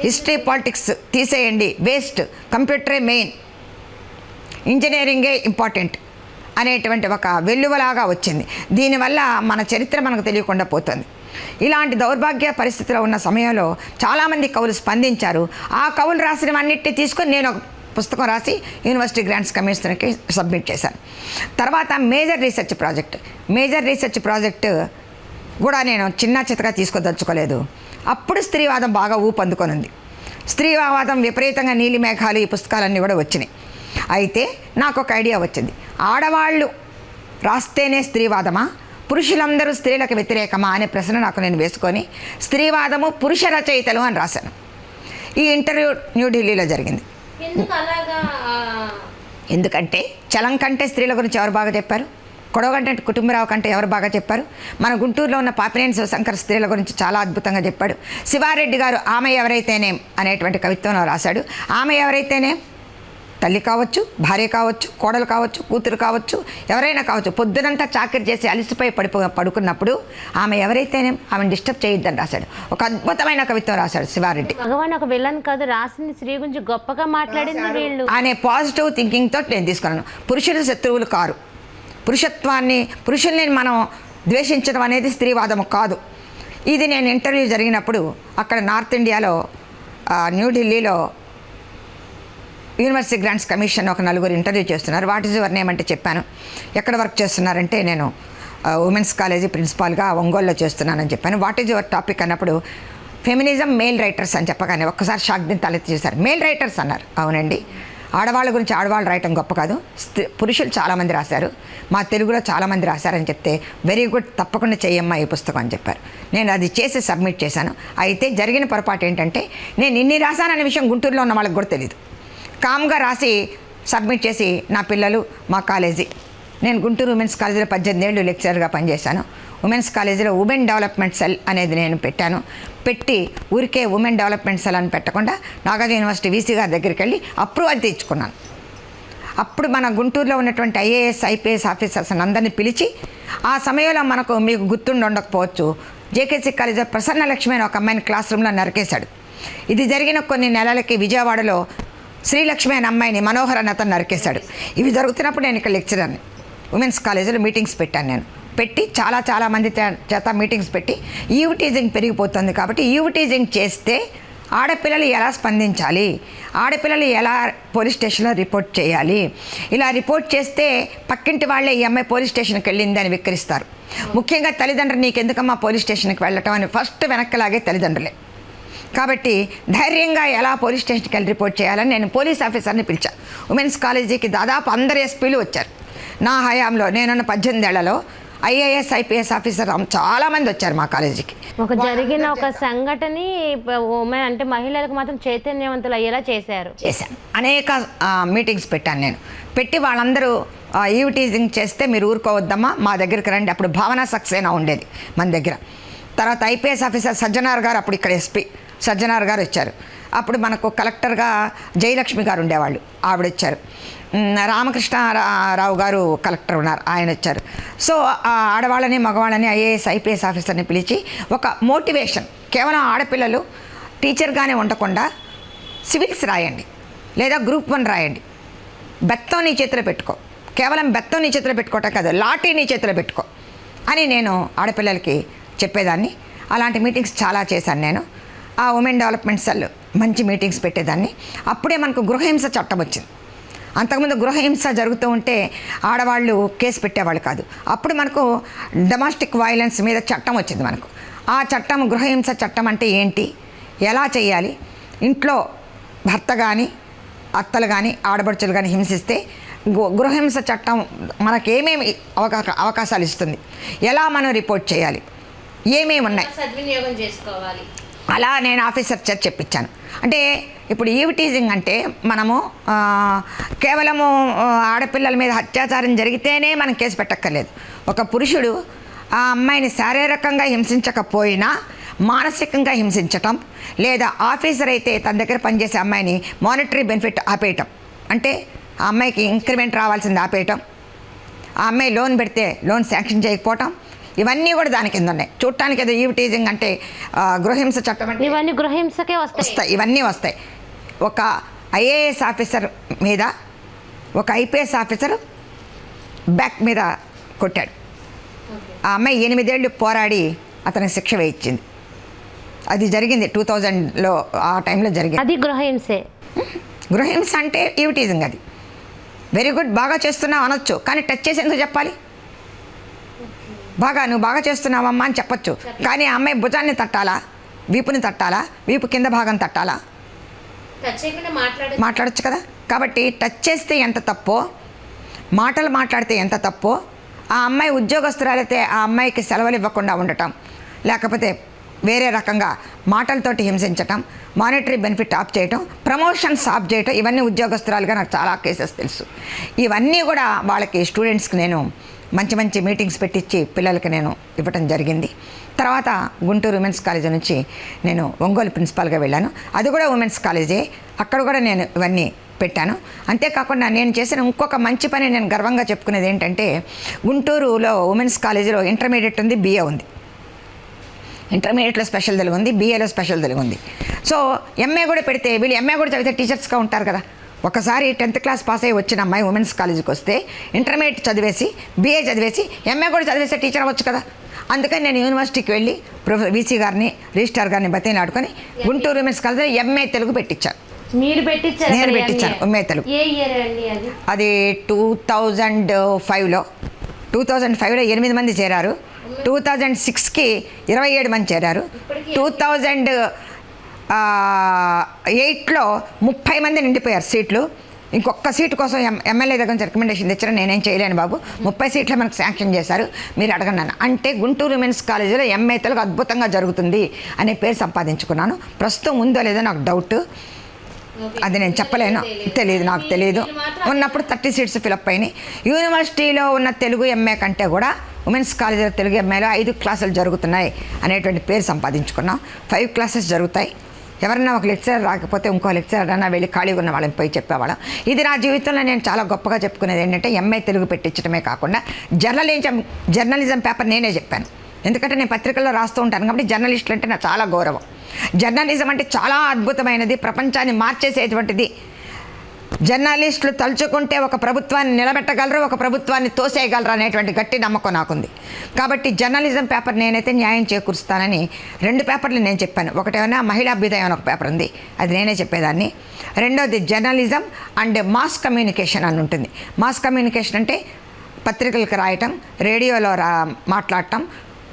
హిస్టరీ పాలిటిక్స్ తీసేయండి, వేస్ట్, కంప్యూటరే మెయిన్, ఇంజనీరింగే ఇంపార్టెంట్ అనేటువంటి ఒక వెల్లువలాగా వచ్చింది. దీనివల్ల మన చరిత్ర మనకు తెలియకుండా పోతుంది. ఇలాంటి దౌర్భాగ్య పరిస్థితిలో ఉన్న సమయంలో చాలామంది కవులు స్పందించారు. ఆ కవులు రాసినవన్నిటిని తీసుకొని నేను ఒక పుస్తకం రాసి యూనివర్సిటీ గ్రాంట్స్ కమిషన్కి సబ్మిట్ చేశాను. తర్వాత మేజర్ రీసెర్చ్ ప్రాజెక్ట్ కూడా నేను చిన్న చితగా తీసుకోదలుచుకోలేదు. అప్పుడు స్త్రీవాదం బాగా ఊపందుకొనింది. స్త్రీవాదం విపరీతంగా నీలి మేఘాలు ఈ పుస్తకాలన్నీ కూడా వచ్చినాయి. అయితే నాకు ఒక ఐడియా వచ్చింది. ఆడవాళ్ళు రాస్తేనే స్త్రీవాదమా, పురుషులందరూ స్త్రీలకు వ్యతిరేకమా అనే ప్రశ్న నాకు నేను వేసుకొని స్త్రీవాదము పురుష రచయితలు అని రాశాను. ఈ ఇంటర్వ్యూ న్యూఢిల్లీలో జరిగింది. ఎందుకంటే చలం కంటే స్త్రీల గురించి ఎవరు బాగా చెప్పారు? కొడవ కంటే కుటుంబరావు కంటే ఎవరు బాగా చెప్పారు? మన గుంటూరులో ఉన్న పాపినేని శివశంకర్ స్త్రీల గురించి చాలా అద్భుతంగా చెప్పాడు. శివారెడ్డి గారు ఆమె ఎవరైతేనేం అనేటువంటి కవిత్వంలో రాశాడు. ఆమె ఎవరైతేనేం తల్లి కావచ్చు, భార్య కావచ్చు, కోడలు కావచ్చు, కూతురు కావచ్చు, ఎవరైనా కావచ్చు, పొద్దునంతా చాకరీ చేసి అలసిపోయి పడుకున్నప్పుడు ఆమె ఎవరైతే ఆమెను డిస్టర్బ్ చేయొద్దని రాశాడు. ఒక అద్భుతమైన కవిత్వం రాశాడు శివారెడ్డి. భగవాన్ ఒక విలన్ కాదు, రాసింది స్త్రీ గురించి గొప్పగా మాట్లాడింది వీళ్ళు అనే పాజిటివ్ థింకింగ్తో నేను తీసుకున్నాను. పురుషులు శత్రువులు కారు. పురుషుల్ని మనం ద్వేషించడం అనేది స్త్రీవాదము కాదు. ఇది నేను ఇంటర్వ్యూ జరిగినప్పుడు అక్కడ నార్త్ ఇండియాలో న్యూఢిల్లీలో యూనివర్సిటీ గ్రాంట్స్ కమిషన్ ఒక నలుగురు ఇంటర్వ్యూ చేస్తున్నారు. వాట్ ఈజ్ యువర్ నేమ్ అంటే చెప్పాను. ఎక్కడ వర్క్ చేస్తున్నారంటే నేను ఉమెన్స్ కాలేజీ ప్రిన్సిపాల్గా ఒంగోలులో చేస్తున్నానని చెప్పాను. వాట్ ఈజ్ యువర్ టాపిక్ అన్నప్పుడు ఫెమినిజం మేల్ రైటర్స్ అని చెప్పగానే ఒక్కసారి షాక్ దీన్ని తలెత్తి చేశారు. మేల్ రైటర్స్ అన్నారు. అవునండి, ఆడవాళ్ళ గురించి ఆడవాళ్ళు రాయటం గొప్ప కాదు, పురుషులు చాలామంది రాశారు, మా తెలుగులో చాలామంది రాశారని చెప్తే వెరీ గుడ్, తప్పకుండా చెయ్యమ్మా ఈ పుస్తకం అని చెప్పారు. నేను అది చేసి సబ్మిట్ చేశాను. అయితే జరిగిన పొరపాటు ఏంటంటే నేను ఇన్ని రాశాననే విషయం గుంటూరులో ఉన్న వాళ్ళకి కూడా తెలియదు. కామ్గా రాసి సబ్మిట్ చేసి నా పిల్లలు మా కాలేజీ, నేను గుంటూరు ఉమెన్స్ కాలేజీలో 18 ఏళ్ళు లెక్చరర్గా పనిచేశాను. ఉమెన్స్ కాలేజీలో ఉమెన్ డెవలప్మెంట్ సెల్ అనేది నేను పెట్టి ఊరికే ఉమెన్ డెవలప్మెంట్ సెల్ అని పెట్టకుండా నాగార్జున యూనివర్సిటీ వీసీ గారి దగ్గరికి వెళ్ళి అప్రూవల్ తెచ్చుకున్నాను. అప్పుడు మన గుంటూరులో ఉన్నటువంటి ఐఏఎస్ ఐపీఎస్ ఆఫీసర్స్ అందరినీ పిలిచి, ఆ సమయంలో మీకు గుర్తుండి ఉండకపోవచ్చు, జేకేసీ కాలేజీలో ప్రసన్న లక్ష్మి అని ఒక అమ్మాయిని క్లాస్ రూమ్లో నరికేశాడు. ఇది జరిగిన కొన్ని నెలలకి విజయవాడలో శ్రీలక్ష్మి అనే అమ్మాయిని మనోహర్ అని అతను నరికేశాడు. ఇవి జరుగుతున్నప్పుడు నేను ఇక్కడ లెక్చరర్ని ఉమెన్స్ కాలేజీలో మీటింగ్స్ పెట్టాను. నేను చాలా మంది చేత మీటింగ్స్ పెట్టి ఈవ్ టీజింగ్ పెరిగిపోతుంది కాబట్టి ఈవ్ టీజింగ్ చేస్తే ఆడపిల్లలు ఎలా స్పందించాలి, ఆడపిల్లలు ఎలా పోలీస్ స్టేషన్లో రిపోర్ట్ చేయాలి, ఇలా రిపోర్ట్ చేస్తే పక్కింటి వాళ్ళే ఈ అమ్మాయి పోలీస్ స్టేషన్కి వెళ్ళింది అని విక్రిస్తారు. ముఖ్యంగా తల్లిదండ్రులు నీకెందుకమ్మా పోలీస్ స్టేషన్కి వెళ్ళటం అని ఫస్ట్ వెనక్కలాగే తల్లిదండ్రులే. కాబట్టి ధైర్యంగా ఎలా పోలీస్ స్టేషన్కి వెళ్ళి రిపోర్ట్ చేయాలని నేను పోలీస్ ఆఫీసర్ని పిలిచాను. ఉమెన్స్ కాలేజీకి దాదాపు అందరు ఎస్పీలు వచ్చారు. నా హయాంలో నేనున్న 18 ఏళ్లలో ఐఏఎస్ ఐపీఎస్ ఆఫీసర్ చాలామంది వచ్చారు మా కాలేజీకి. జరిగిన ఒక సంఘటనని ఉమెన్ అంటే మహిళలకు మాత్రం చైతన్యవంతులు అయ్యేలా చేశాను. అనేక మీటింగ్స్ పెట్టాను నేను. పెట్టి వాళ్ళందరూ ఈవ్ టీజింగ్ చేస్తే మీరు ఊరుకోవద్దమ్మా, మా దగ్గరికి రండి. అప్పుడు భావన సక్సేనా ఉండేది మన దగ్గర. తర్వాత ఐపీఎస్ ఆఫీసర్ సజ్జనార్ గారు, అప్పుడు ఇక్కడ ఎస్పీ సజ్జనార్ గారు వచ్చారు. అప్పుడు మనకు కలెక్టర్గా జయలక్ష్మి గారు ఉండేవాళ్ళు, ఆవిడ వచ్చారు. రామకృష్ణారావు గారు కలెక్టర్ ఉన్నారు, ఆయన వచ్చారు. సో ఆడవాళ్ళని మగవాళ్ళని ఐఏఎస్ ఐపీఎస్ ఆఫీసర్ని పిలిచి ఒక మోటివేషన్, కేవలం ఆడపిల్లలు టీచర్గానే ఉండకుండా సివిల్స్ రాయండి లేదా గ్రూప్ 1 రాయండి, బెత్తం నీ చేతిలో పెట్టుకో, కేవలం బెత్తం నీ చేతిలో పెట్టుకోవటం కాదు, లాఠీ నీ చేతిలో పెట్టుకో అని నేను ఆడపిల్లలకి చెప్పేదాన్ని. అలాంటి మీటింగ్స్ చాలా చేశాను నేను. ఆ ఉమెన్ డెవలప్మెంట్ సెల్ మంచి మీటింగ్స్ పెట్టేదాన్ని. అప్పుడే మనకు గృహహింస చట్టం వచ్చింది. అంతకుముందు గృహహింస జరుగుతూ ఉంటే ఆడవాళ్ళు కేసు పెట్టేవాళ్ళు కాదు. అప్పుడు మనకు డొమెస్టిక్ వైలెన్స్ మీద చట్టం వచ్చింది మనకు. ఆ చట్టం, గృహహింస చట్టం అంటే ఏంటి, ఎలా చేయాలి, ఇంట్లో భర్త కానీ అత్తలు కానీ ఆడపడుచులు కానీ హింసిస్తే గృహహింస చట్టం మనకేమేమి అవకాశాలు ఇస్తుంది, ఎలా మనం రిపోర్ట్ చేయాలి, ఏమేమి ఉన్నాయి, సద్వినియోగం చేసుకోవాలి. అలా నేను ఆఫీసర్ చేత చెప్పించాను. అంటే ఇప్పుడు ఈవ్ టీజింగ్ అంటే మనము కేవలము ఆడపిల్లల మీద అత్యాచారం జరిగితేనే మనం కేసు పెట్టక్కర్లేదు. ఒక పురుషుడు ఆ అమ్మాయిని శారీరకంగా హింసించకపోయినా మానసికంగా హింసించటం, లేదా ఆఫీసర్ అయితే తన దగ్గర పనిచేసే అమ్మాయిని మానిటరీ బెనిఫిట్ ఆపేయటం, అంటే ఆ అమ్మాయికి ఇంక్రిమెంట్ రావాల్సింది ఆపేయటం, ఆ అమ్మాయి లోన్ పెడితే లోన్ శాంక్షన్ చేయకపోవటం, ఇవన్నీ కూడా దాని కింద ఉన్నాయి. చూడటానికి ఏదో ఈవ్ టీజింగ్ అంటే గృహహింస చట్టం అంటే ఇవన్నీ గృహహింసకే వస్తాయి, ఇవన్నీ వస్తాయి. ఒక ఐఏఎస్ ఆఫీసర్ మీద ఒక ఐపీఎస్ ఆఫీసర్ బ్యాక్ మీద కొట్టాడు. ఆ అమ్మాయి 8 ఏళ్ళు పోరాడి అతనికి శిక్ష వేయించింది. అది జరిగింది 2000లో, ఆ టైంలో జరిగింది. అది గృహహింసే. గృహహింస అంటే ఈవ్ టీజింగ్. అది వెరీ గుడ్, బాగా చేస్తున్నావు అనొచ్చు, కానీ టచ్ చేసి ఎందుకు చెప్పాలి? నువ్వు బాగా చేస్తున్నావమ్మా అని చెప్పొచ్చు, కానీ ఆ అమ్మాయి భుజాన్ని తట్టాలా, వీపుని తట్టాలా, వీపు కింద భాగం తట్టాలా, మాట్లాడచ్చు కదా. కాబట్టి టచ్ చేస్తే ఎంత తప్పో, మాటలు మాట్లాడితే ఎంత తప్పో, ఆ అమ్మాయి ఉద్యోగస్తురాలైతే ఆ అమ్మాయికి సెలవులు ఇవ్వకుండా ఉండటం, లేకపోతే వేరే రకంగా మాటలతోటి హింసించటం, మానిటరీ బెనిఫిట్ ఆఫ్ చేయటం, ప్రమోషన్స్ ఆఫ్ చేయటం, ఇవన్నీ ఉద్యోగస్తురాలుగా నాకు చాలా కేసెస్ తెలుసు. ఇవన్నీ కూడా వాళ్ళకి స్టూడెంట్స్కి నేను మంచి మీటింగ్స్ పెట్టించి పిల్లలకి నేను ఇవ్వటం జరిగింది. తర్వాత గుంటూరు ఉమెన్స్ కాలేజీ నుంచి నేను ఒంగోలు ప్రిన్సిపాల్గా వెళ్ళాను. అది కూడా ఉమెన్స్ కాలేజే. అక్కడ కూడా నేను ఇవన్నీ పెట్టాను. అంతేకాకుండా నేను చేసిన ఇంకొక మంచి పని నేను గర్వంగా చెప్పుకునేది ఏంటంటే, గుంటూరులో ఉమెన్స్ కాలేజీలో ఇంటర్మీడియట్ ఉంది, బిఏ ఉంది. ఇంటర్మీడియట్లో స్పెషల్ తెలుగు ఉంది, బిఏలో స్పెషల్ తెలుగు ఉంది. సో ఎంఏ కూడా పెడితే వీళ్ళు ఎంఏ కూడా చదివితే టీచర్స్గా ఉంటారు కదా. ఒకసారి 10th క్లాస్ పాస్ అయ్యి వచ్చిన అమ్మాయి ఉమెన్స్ కాలేజీకి వస్తే ఇంటర్మీడియట్ చదివేసి బిఏ చదివేసి ఎంఏ కూడా చదివేస్తే టీచర్ అవ్వచ్చు కదా. అందుకని నేను యూనివర్సిటీకి వెళ్ళి వీసీ గారిని, రిజిస్ట్రార్ గారిని బతిలాడుకొని గుంటూరు ఉమెన్స్ కాలేజీలో ఎంఏ తెలుగు పెట్టించాను. మీరు పెట్టించారు? నేను పెట్టించాను ఎంఏ తెలుగు. ఏ ఇయర్ అండి అది? అది 2005లో 8 మంది చేరారు. 2006కి 27 మంది చేరారు. 2008లో 30 మంది నిండిపోయారు సీట్లు. ఇంకొక సీటు కోసం ఎమ్మెల్యే దగ్గర నుంచి రికమెండేషన్ తెచ్చారు. నేనేం చేయలేను బాబు, 30 సీట్లు మనకు శాంక్షన్ చేశారు, మీరు అడగండి అన్న. అంటే గుంటూరు ఉమెన్స్ కాలేజీలో ఎంఏ తెలుగు అద్భుతంగా జరుగుతుంది అనే పేరు సంపాదించుకున్నాను. ప్రస్తుతం ఉందో లేదో నాకు డౌట్, అది నేను చెప్పలేను, తెలియదు, నాకు తెలియదు. ఉన్నప్పుడు 30 సీట్స్ ఫిలప్ అయినాయి. యూనివర్సిటీలో ఉన్న తెలుగు ఎంఏ కంటే కూడా ఉమెన్స్ కాలేజీలో తెలుగు ఎంఏలో 5 క్లాసులు జరుగుతున్నాయి అనేటువంటి పేరు సంపాదించుకున్నాం. 5 క్లాసెస్ జరుగుతాయి. ఎవరన్నా ఒక లెక్చరర్ రాకపోతే ఇంకో లెక్చరర్ అన్నా వెళ్ళి ఖాళీగా ఉన్న వాళ్ళని పోయి చెప్పేవాళ్ళం. ఇది నా జీవితంలో నేను చాలా గొప్పగా చెప్పుకునేది ఏంటంటే, ఎంఏ తెలుగు పెట్టించడమే కాకుండా జర్నలిజం పేపర్ నేనే చెప్పాను. ఎందుకంటే నేను పత్రికల్లో రాస్తూ ఉంటాను కాబట్టి జర్నలిస్టులు అంటే నాకు చాలా గౌరవం. జర్నలిజం అంటే చాలా అద్భుతమైనది, ప్రపంచాన్ని మార్చేసేటువంటిది. జర్నలిస్టులు తలుచుకుంటే ఒక ప్రభుత్వాన్ని నిలబెట్టగలరు, ఒక ప్రభుత్వాన్ని తోసేయగలరు అనేటువంటి గట్టి నమ్మకం నాకుంది. కాబట్టి జర్నలిజం పేపర్ నేనైతే న్యాయం చేకూరుస్తానని 2 పేపర్లు నేను చెప్పాను. ఒకటేమైనా మహిళా అభ్యుదయం అని ఒక పేపర్ ఉంది, అది నేనే చెప్పేదాన్ని. రెండోది జర్నలిజం అండ్ మాస్ కమ్యూనికేషన్ అని ఉంటుంది. మాస్ కమ్యూనికేషన్ అంటే పత్రికలకు రాయటం, రేడియోలో మాట్లాడటం,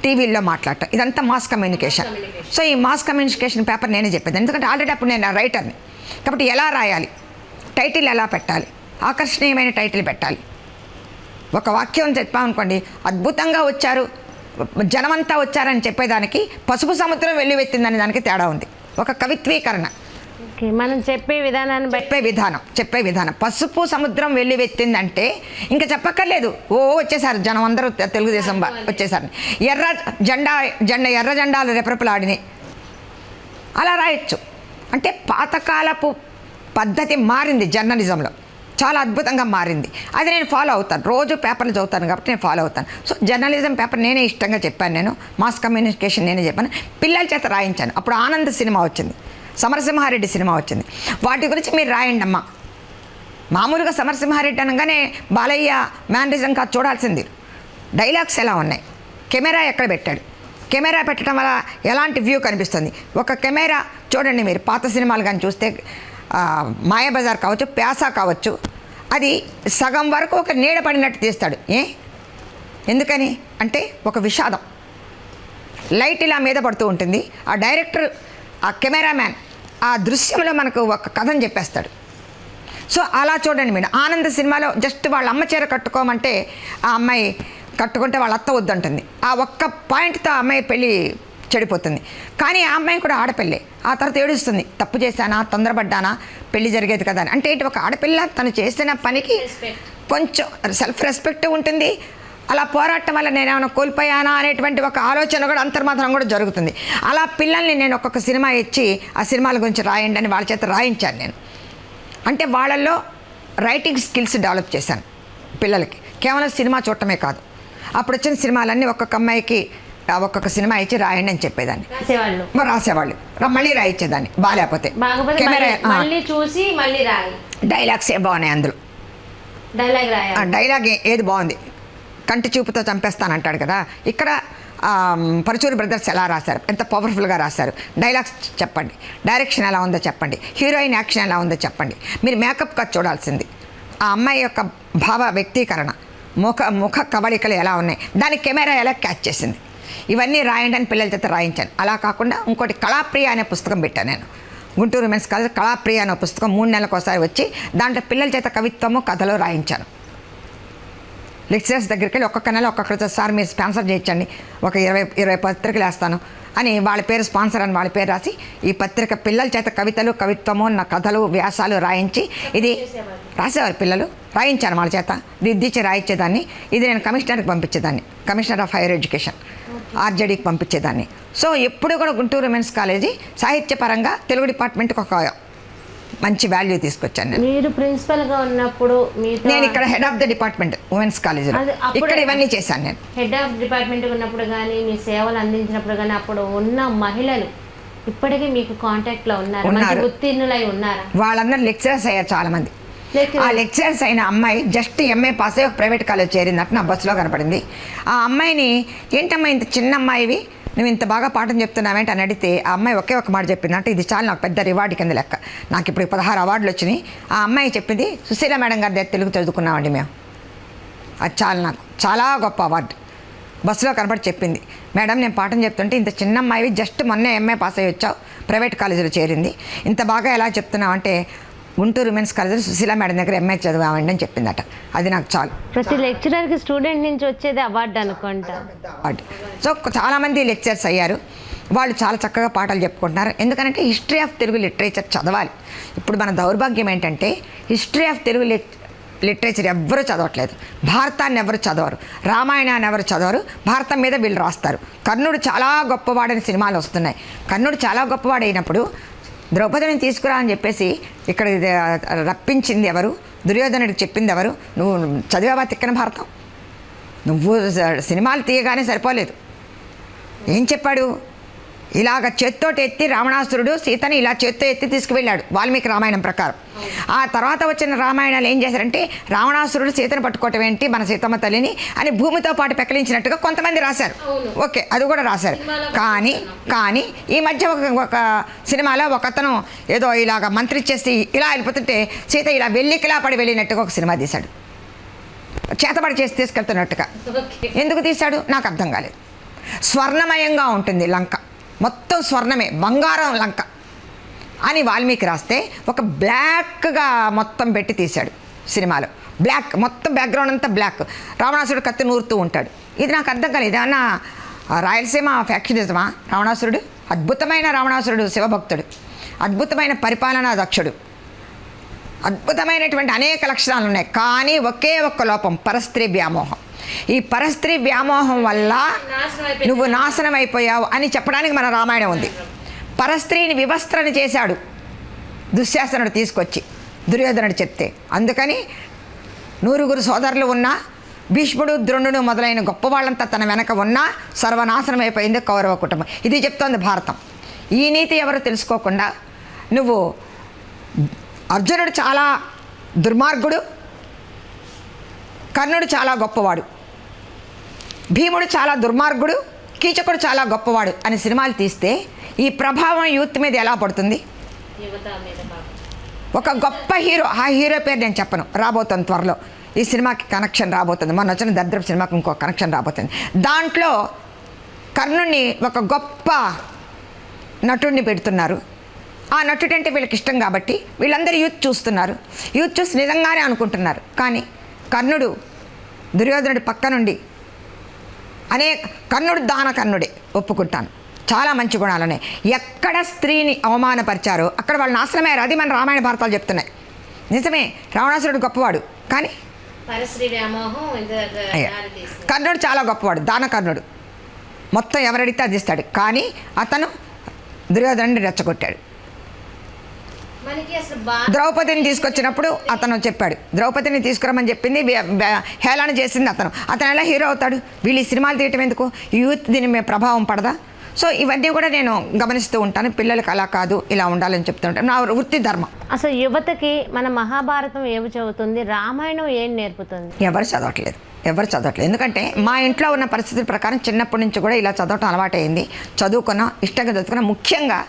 టీవీల్లో మాట్లాడటం, ఇదంతా మాస్ కమ్యూనికేషన్. సో ఈ మాస్ కమ్యూనికేషన్ పేపర్ నేనే చెప్పేది. ఎందుకంటే ఆల్రెడీ అప్పుడు నేను రైటర్ని కాబట్టి ఎలా రాయాలి, టైటిల్ ఎలా పెట్టాలి, ఆకర్షణీయమైన టైటిల్ పెట్టాలి. ఒక వాక్యం చెప్పామనుకోండి, అద్భుతంగా వచ్చారు, జనమంతా వచ్చారని చెప్పేదానికి పసుపు సముద్రం వెల్లువెత్తిందని దానికి తేడా ఉంది. ఒక కవిత్వీకరణ, మనం చెప్పే విధానాన్ని చెప్పే విధానం. పసుపు సముద్రం వెల్లువెత్తిందంటే ఇంకా చెప్పక్కర్లేదు, వచ్చేసారు జనం అందరూ, తెలుగుదేశం వచ్చేసారు. ఎర్ర జెండాలు రెపరెపలాడినాయి, అలా రాయొచ్చు. అంటే పాతకాలపు పద్ధతి మారింది, జర్నలిజంలో చాలా అద్భుతంగా మారింది. అది నేను ఫాలో అవుతాను, రోజు పేపర్లు చదువుతాను కాబట్టి నేను ఫాలో అవుతాను. సో జర్నలిజం పేపర్ నేనే ఇష్టంగా చెప్పాను. నేను మాస్ కమ్యూనికేషన్ నేనే చెప్పాను, పిల్లల చేత రాయించాను. అప్పుడు ఆనంద్ సినిమా వచ్చింది, సమరసింహారెడ్డి సినిమా వచ్చింది, వాటి గురించి మీరు రాయండి అమ్మా. మామూలుగా సమరసింహారెడ్డి అనగానే బాలయ్య మ్యానరిజం కాదు చూడాల్సింది, డైలాగ్స్ ఎలా ఉన్నాయి, కెమెరా ఎక్కడ పెట్టాడు, కెమెరా పెట్టడం వల్ల ఎలాంటి వ్యూ కనిపిస్తుంది. ఒక కెమెరా చూడండి, మీరు పాత సినిమాలు కానీ చూస్తే మాయాబజార్ కావచ్చు, ప్యాసా కావచ్చు, అది సగం వరకు ఒక నీడ పడినట్టు తీస్తాడు. ఎందుకని అంటే ఒక విషాదం, లైట్ ఇలా మీద పడుతూ ఉంటుంది. ఆ డైరెక్టర్, ఆ కెమెరామ్యాన్ ఆ దృశ్యంలో మనకు ఒక కథను చెప్పేస్తాడు. సో అలా చూడండి మీరు. ఆనంద్ సినిమాలో జస్ట్ వాళ్ళ అమ్మ చీర కట్టుకోమంటే ఆ అమ్మాయి కట్టుకుంటే వాళ్ళ అత్త వద్దంటుంది. ఆ ఒక్క పాయింట్తో ఆ అమ్మాయి పెళ్ళి చెడిపోతుంది. కానీ ఆ అమ్మాయి కూడా ఆడపిల్లే. ఆ తర్వాత ఏడుస్తుంది, తప్పు చేశానా, తొందరపడ్డానా, పెళ్లి జరిగేది కదా అని. అంటే ఏంటి, ఒక ఆడపిల్ల తను చేసిన పనికి కొంచెం సెల్ఫ్ రెస్పెక్ట్ ఉంటుంది. అలా పోరాటం వల్ల నేనేమైనా కోల్పోయానా అనేటువంటి ఒక ఆలోచన కూడా అంతర్మాత్రం కూడా జరుగుతుంది. అలా పిల్లల్ని నేను ఒక్కొక్క సినిమా ఇచ్చి ఆ సినిమాల గురించి రాయండి అని వాళ్ళ చేత రాయించాను నేను. అంటే వాళ్ళల్లో రైటింగ్ స్కిల్స్ డెవలప్ చేశాను పిల్లలకి. కేవలం సినిమా చూడటమే కాదు, అప్పుడు వచ్చిన సినిమాలన్నీ ఒక్కొక్క అమ్మాయికి ఒక్కొక్క సినిమా ఇచ్చి రాయండి అని చెప్పేదాన్ని. రాసేవాళ్ళు మళ్ళీ రాయించేదాన్ని, బాగాలేకపోతే కెమెరా చూసి మళ్ళీ రాయి. డైలాగ్స్ ఏ బాగున్నాయి అందులో, డైలాగ్ ఏది బాగుంది, కంటి చూపుతో చంపేస్తానంటాడు కదా. ఇక్కడ పరుచూరి బ్రదర్స్ ఎలా రాశారు, ఎంత పవర్ఫుల్గా రాశారు, డైలాగ్స్ చెప్పండి, డైరెక్షన్ ఎలా ఉందో చెప్పండి, హీరోయిన్ యాక్షన్ ఎలా ఉందో చెప్పండి. మీరు మేకప్ కట్ చూడాల్సింది, ఆ అమ్మాయి యొక్క భావ వ్యక్తీకరణ, ముఖ కవళికలు ఎలా ఉన్నాయి, దానికి కెమెరా ఎలా క్యాచ్ చేసింది, ఇవన్నీ రాయండి అని పిల్లల చేత రాయించాను. అలా కాకుండా ఇంకోటి కళాప్రియ అనే పుస్తకం పెట్టాను నేను. గుంటూరు ఉమెన్స్ కాలేజ్ కళాప్రియ అనే పుస్తకం 3 నెలలకు ఒకసారి వచ్చి దాంట్లో పిల్లల చేత కవిత్వము, కథలు రాయించాను. లెక్చరర్స్ దగ్గరికి వెళ్ళి ఒక్కొక్క నెల ఒక్కొక్కరితో, సార్ మీరు స్పాన్సర్ చేయించండి, ఒక 20 పత్రికలు వేస్తాను అని వాళ్ళ పేరు స్పాన్సర్ అని వాళ్ళ పేరు రాసి ఈ పత్రిక పిల్లల చేత కవితలు, కవిత్వము, నా కథలు, వ్యాసాలు రాయించి ఇది రాసేవారు పిల్లలు, రాయించాను వాళ్ళ చేత, దిద్దిచ్చి రాయించేదాన్ని. ఇది నేను కమిషనర్కి పంపించేదాన్ని, కమిషనర్ ఆఫ్ హైయర్ ఎడ్యుకేషన్ ఆర్జేడీకి పంపించేదాన్ని. సో ఎప్పుడు కూడా గుంటూరు ఉమెన్స్ కాలేజీ సాహిత్యపరంగా తెలుగు డిపార్ట్మెంట్కి ఒక మంచి వాల్యూ తీసుకొచ్చాను నేను. మీరు ప్రిన్సిపల్గా ఉన్నప్పుడు నేను ఇక్కడ head of the department women's కాలేజీలో ఇక్కడ ఇవన్నీ చేశాను నేను. హెడ్ ఆఫ్ డిపార్ట్మెంట్ ఉన్నప్పుడు కానీ మీ సేవలు అందించినప్పుడు కానీ అప్పుడు ఉన్న మహిళలు ఇప్పటికీ మీకు కాంటాక్ట్లో ఉన్నారు, మంచి ఉత్తీర్ణులై ఉన్నారా? వాళ్ళందరూ లెక్చరర్స్ అయ్యారు చాలామంది. ఆ లెక్చరర్స్ అయిన అమ్మాయి జస్ట్ ఎంఏ పాస్ అయ్యి ఒక ప్రైవేట్ కాలేజ్ చేరిందట నా బస్సులో కనపడింది. ఆ అమ్మాయిని ఏంటమ్మా ఇంత చిన్న అమ్మాయివి నువ్వు ఇంత బాగా పాఠం చెప్తున్నావేంటి అని అడిగితే ఆ అమ్మాయి ఒకే ఒక మాట చెప్పింది, అంటే ఇది చాలా నాకు పెద్ద రివార్డు కింద లెక్క. నాకు ఇప్పుడు 16 అవార్డులు వచ్చినాయి. ఆ అమ్మాయి చెప్పింది, సుశీల మేడం గారి దగ్గర తెలుగు చదువుకున్నామండి మేము. అది చాలా నాకు చాలా గొప్ప అవార్డు. బస్సులో కనపడి చెప్పింది, మేడం నేను పాఠం చెప్తుంటే ఇంత చిన్న అమ్మాయివి జస్ట్ మొన్నే ఎంఏ పాస్ అయ్యి వచ్చావు, ప్రైవేట్ కాలేజీలో చేరింది, ఇంత బాగా ఎలా చెప్తున్నావు అంటే గుంటూరు ఉమెన్స్ కాలేజీలో సుశీల మేడం దగ్గర ఎంఏ చదివామండి అని చెప్పిందట. అది నాకు చాలు. ప్రతి లెక్చరర్కి స్టూడెంట్ నుంచి వచ్చేది అవార్డు అనుకుంటా. అవార్డు. సో చాలామంది లెక్చర్స్ అయ్యారు, వాళ్ళు చాలా చక్కగా పాఠాలు చెప్పుకుంటున్నారు. ఎందుకంటే హిస్టరీ ఆఫ్ తెలుగు లిటరేచర్ చదవాలి. ఇప్పుడు మన దౌర్భాగ్యం ఏంటంటే హిస్టరీ ఆఫ్ తెలుగు లిటరేచర్ ఎవ్వరూ చదవట్లేదు. భారతాన్ని ఎవరు చదవరు, రామాయణాన్ని ఎవరు చదవరు, భారతం మీద వీళ్ళు రాస్తారు. కర్ణుడు చాలా గొప్పవాడని సినిమాలు వస్తున్నాయి. కర్ణుడు చాలా గొప్పవాడైనప్పుడు ద్రౌపదిని తీసుకురా అని చెప్పేసి ఇక్కడ రప్పించింది ఎవరు, దుర్యోధనుడికి చెప్పింది ఎవరు? నువ్వు చదివావా తిక్కన భారతం? నువ్వు సినిమాలు తీయగానే సరిపోలేదు. ఏం చెప్పాడు? ఇలాగ చేత్తోటి ఎత్తి రావణాసురుడు సీతని ఇలా చేత్తో ఎత్తి తీసుకువెళ్ళాడు వాల్మీకి రామాయణం ప్రకారం. ఆ తర్వాత వచ్చిన రామాయణాలు ఏం చేశారంటే రావణాసురుడు సీతను పట్టుకోవటం ఏంటి మన సీతమ్మ తల్లిని అని భూమితో పాటు పెకలించినట్టుగా కొంతమంది రాశారు. ఓకే, అది కూడా రాశారు. కానీ ఈ మధ్య ఒక సినిమాలో ఒకతను ఏదో ఇలాగ మంత్రి చేసి ఇలా వెళ్ళిపోతుంటే సీత ఇలా వెల్లికిలా పడి వెళ్ళినట్టుగా ఒక సినిమా తీశాడు, చేతబడి చేసి తీసుకెళ్తున్నట్టుగా. ఎందుకు తీశాడు నాకు అర్థం కాలేదు. స్వర్ణమయంగా ఉంటుంది లంక, మొత్తం స్వర్ణమే, బంగారం లంక అని వాల్మీకి రాస్తే ఒక బ్లాక్గా మొత్తం పెట్టి తీశాడు సినిమాలో. బ్లాక్ మొత్తం బ్యాక్గ్రౌండ్ అంతా బ్లాక్, రావణాసురుడు కత్తి నూరుతూ ఉంటాడు. ఇది నాకు అర్థం కాలేదు. ఏమన్నా రాయలసీమ ఫ్యాక్షనిజమా? రావణాసురుడు అద్భుతమైన రావణాసురుడు శివభక్తుడు, అద్భుతమైన పరిపాలనా దక్షుడు, అద్భుతమైనటువంటి అనేక లక్షణాలు ఉన్నాయి. కానీ ఒకే ఒక్క లోపం, పరస్త్రీ వ్యామోహం. ఈ పరస్త్రీ వ్యామోహం వల్ల నువ్వు నాశనం అయిపోయావు అని చెప్పడానికి మన రామాయణం ఉంది. పరస్త్రీని వివస్త్రని చేశాడు దుశ్శాసనుడు తీసుకొచ్చి, దుర్యోధనుడు చెప్తే. అందుకని 100 సోదరులు ఉన్నా, భీష్ముడు ద్రోణుడు మొదలైన గొప్పవాళ్ళంతా తన వెనక ఉన్నా సర్వనాశనం అయిపోయింది కౌరవ కుటుంబం. ఇది చెప్తోంది భారతం. ఈ నీతి ఎవరు తెలుసుకోకుండా నువ్వు అర్జునుడు చాలా దుర్మార్గుడు, కర్ణుడు చాలా గొప్పవాడు, భీముడు చాలా దుర్మార్గుడు, కీచకుడు చాలా గొప్పవాడు అని సినిమాలు తీస్తే ఈ ప్రభావం యూత్ మీద ఎలా పడుతుంది? ఒక గొప్ప హీరో, ఆ హీరో పేరు నేను చెప్పను, రాబోతుంది త్వరలో. ఈ సినిమాకి కనెక్షన్ రాబోతుంది, మొన్న వచ్చిన దరిద్రపు సినిమాకి ఇంకో కనెక్షన్ రాబోతుంది. దాంట్లో కర్ణుడిని ఒక గొప్ప నటుడిని పెడుతున్నారు. ఆ నటుడు అంటే వీళ్ళకి ఇష్టం కాబట్టి వీళ్ళందరూ యూత్ చూస్తున్నారు. యూత్ చూసి నిజంగానే అనుకుంటున్నారు. కానీ కర్ణుడు దుర్యోధనుడి పక్క నుండి కర్ణుడు దాన కర్ణుడే, ఒప్పుకుంటాను, చాలా మంచి గుణాలనే. ఎక్కడ స్త్రీని అవమానపరిచారో అక్కడ వాళ్ళు నాశనమయ్యారు. అది మన రామాయణ భారతాలు చెప్తున్నాయి. నిజమే, రావణాసురుడు గొప్పవాడు, కానీ కర్ణుడు చాలా గొప్పవాడు, దాన కర్ణుడు మొత్తం ఎవరడితే అది ఇస్తాడు. కానీ అతను దుర్యోధనుడిని రెచ్చగొట్టాడు. ద్రౌపదిని తీసుకొచ్చినప్పుడు అతను చెప్పాడు, ద్రౌపదిని తీసుకురమ్మని చెప్పింది, హేళన చేసింది అతను. అతను ఎలా హీరో అవుతాడు? వీళ్ళు ఈ సినిమాలు తీయటం ఎందుకు? యూత్ దీని మీద ప్రభావం పడదా? సో ఇవన్నీ కూడా నేను గమనిస్తూ ఉంటాను. పిల్లలకు అలా కాదు, ఇలా ఉండాలని చెప్తుంటాను, నా వృత్తి ధర్మం. అసలు యువతకి మన మహాభారతం ఏమి చదువుతుంది, రామాయణం ఏం నేర్పుతుంది? ఎవరు చదవట్లేదు. ఎందుకంటే మా ఇంట్లో ఉన్న పరిస్థితుల ప్రకారం చిన్నప్పటి నుంచి కూడా ఇలా చదవటం అలవాటైంది. చదువుకున్నాం, ఇష్టంగా చదువుకున్నాం. ముఖ్యంగా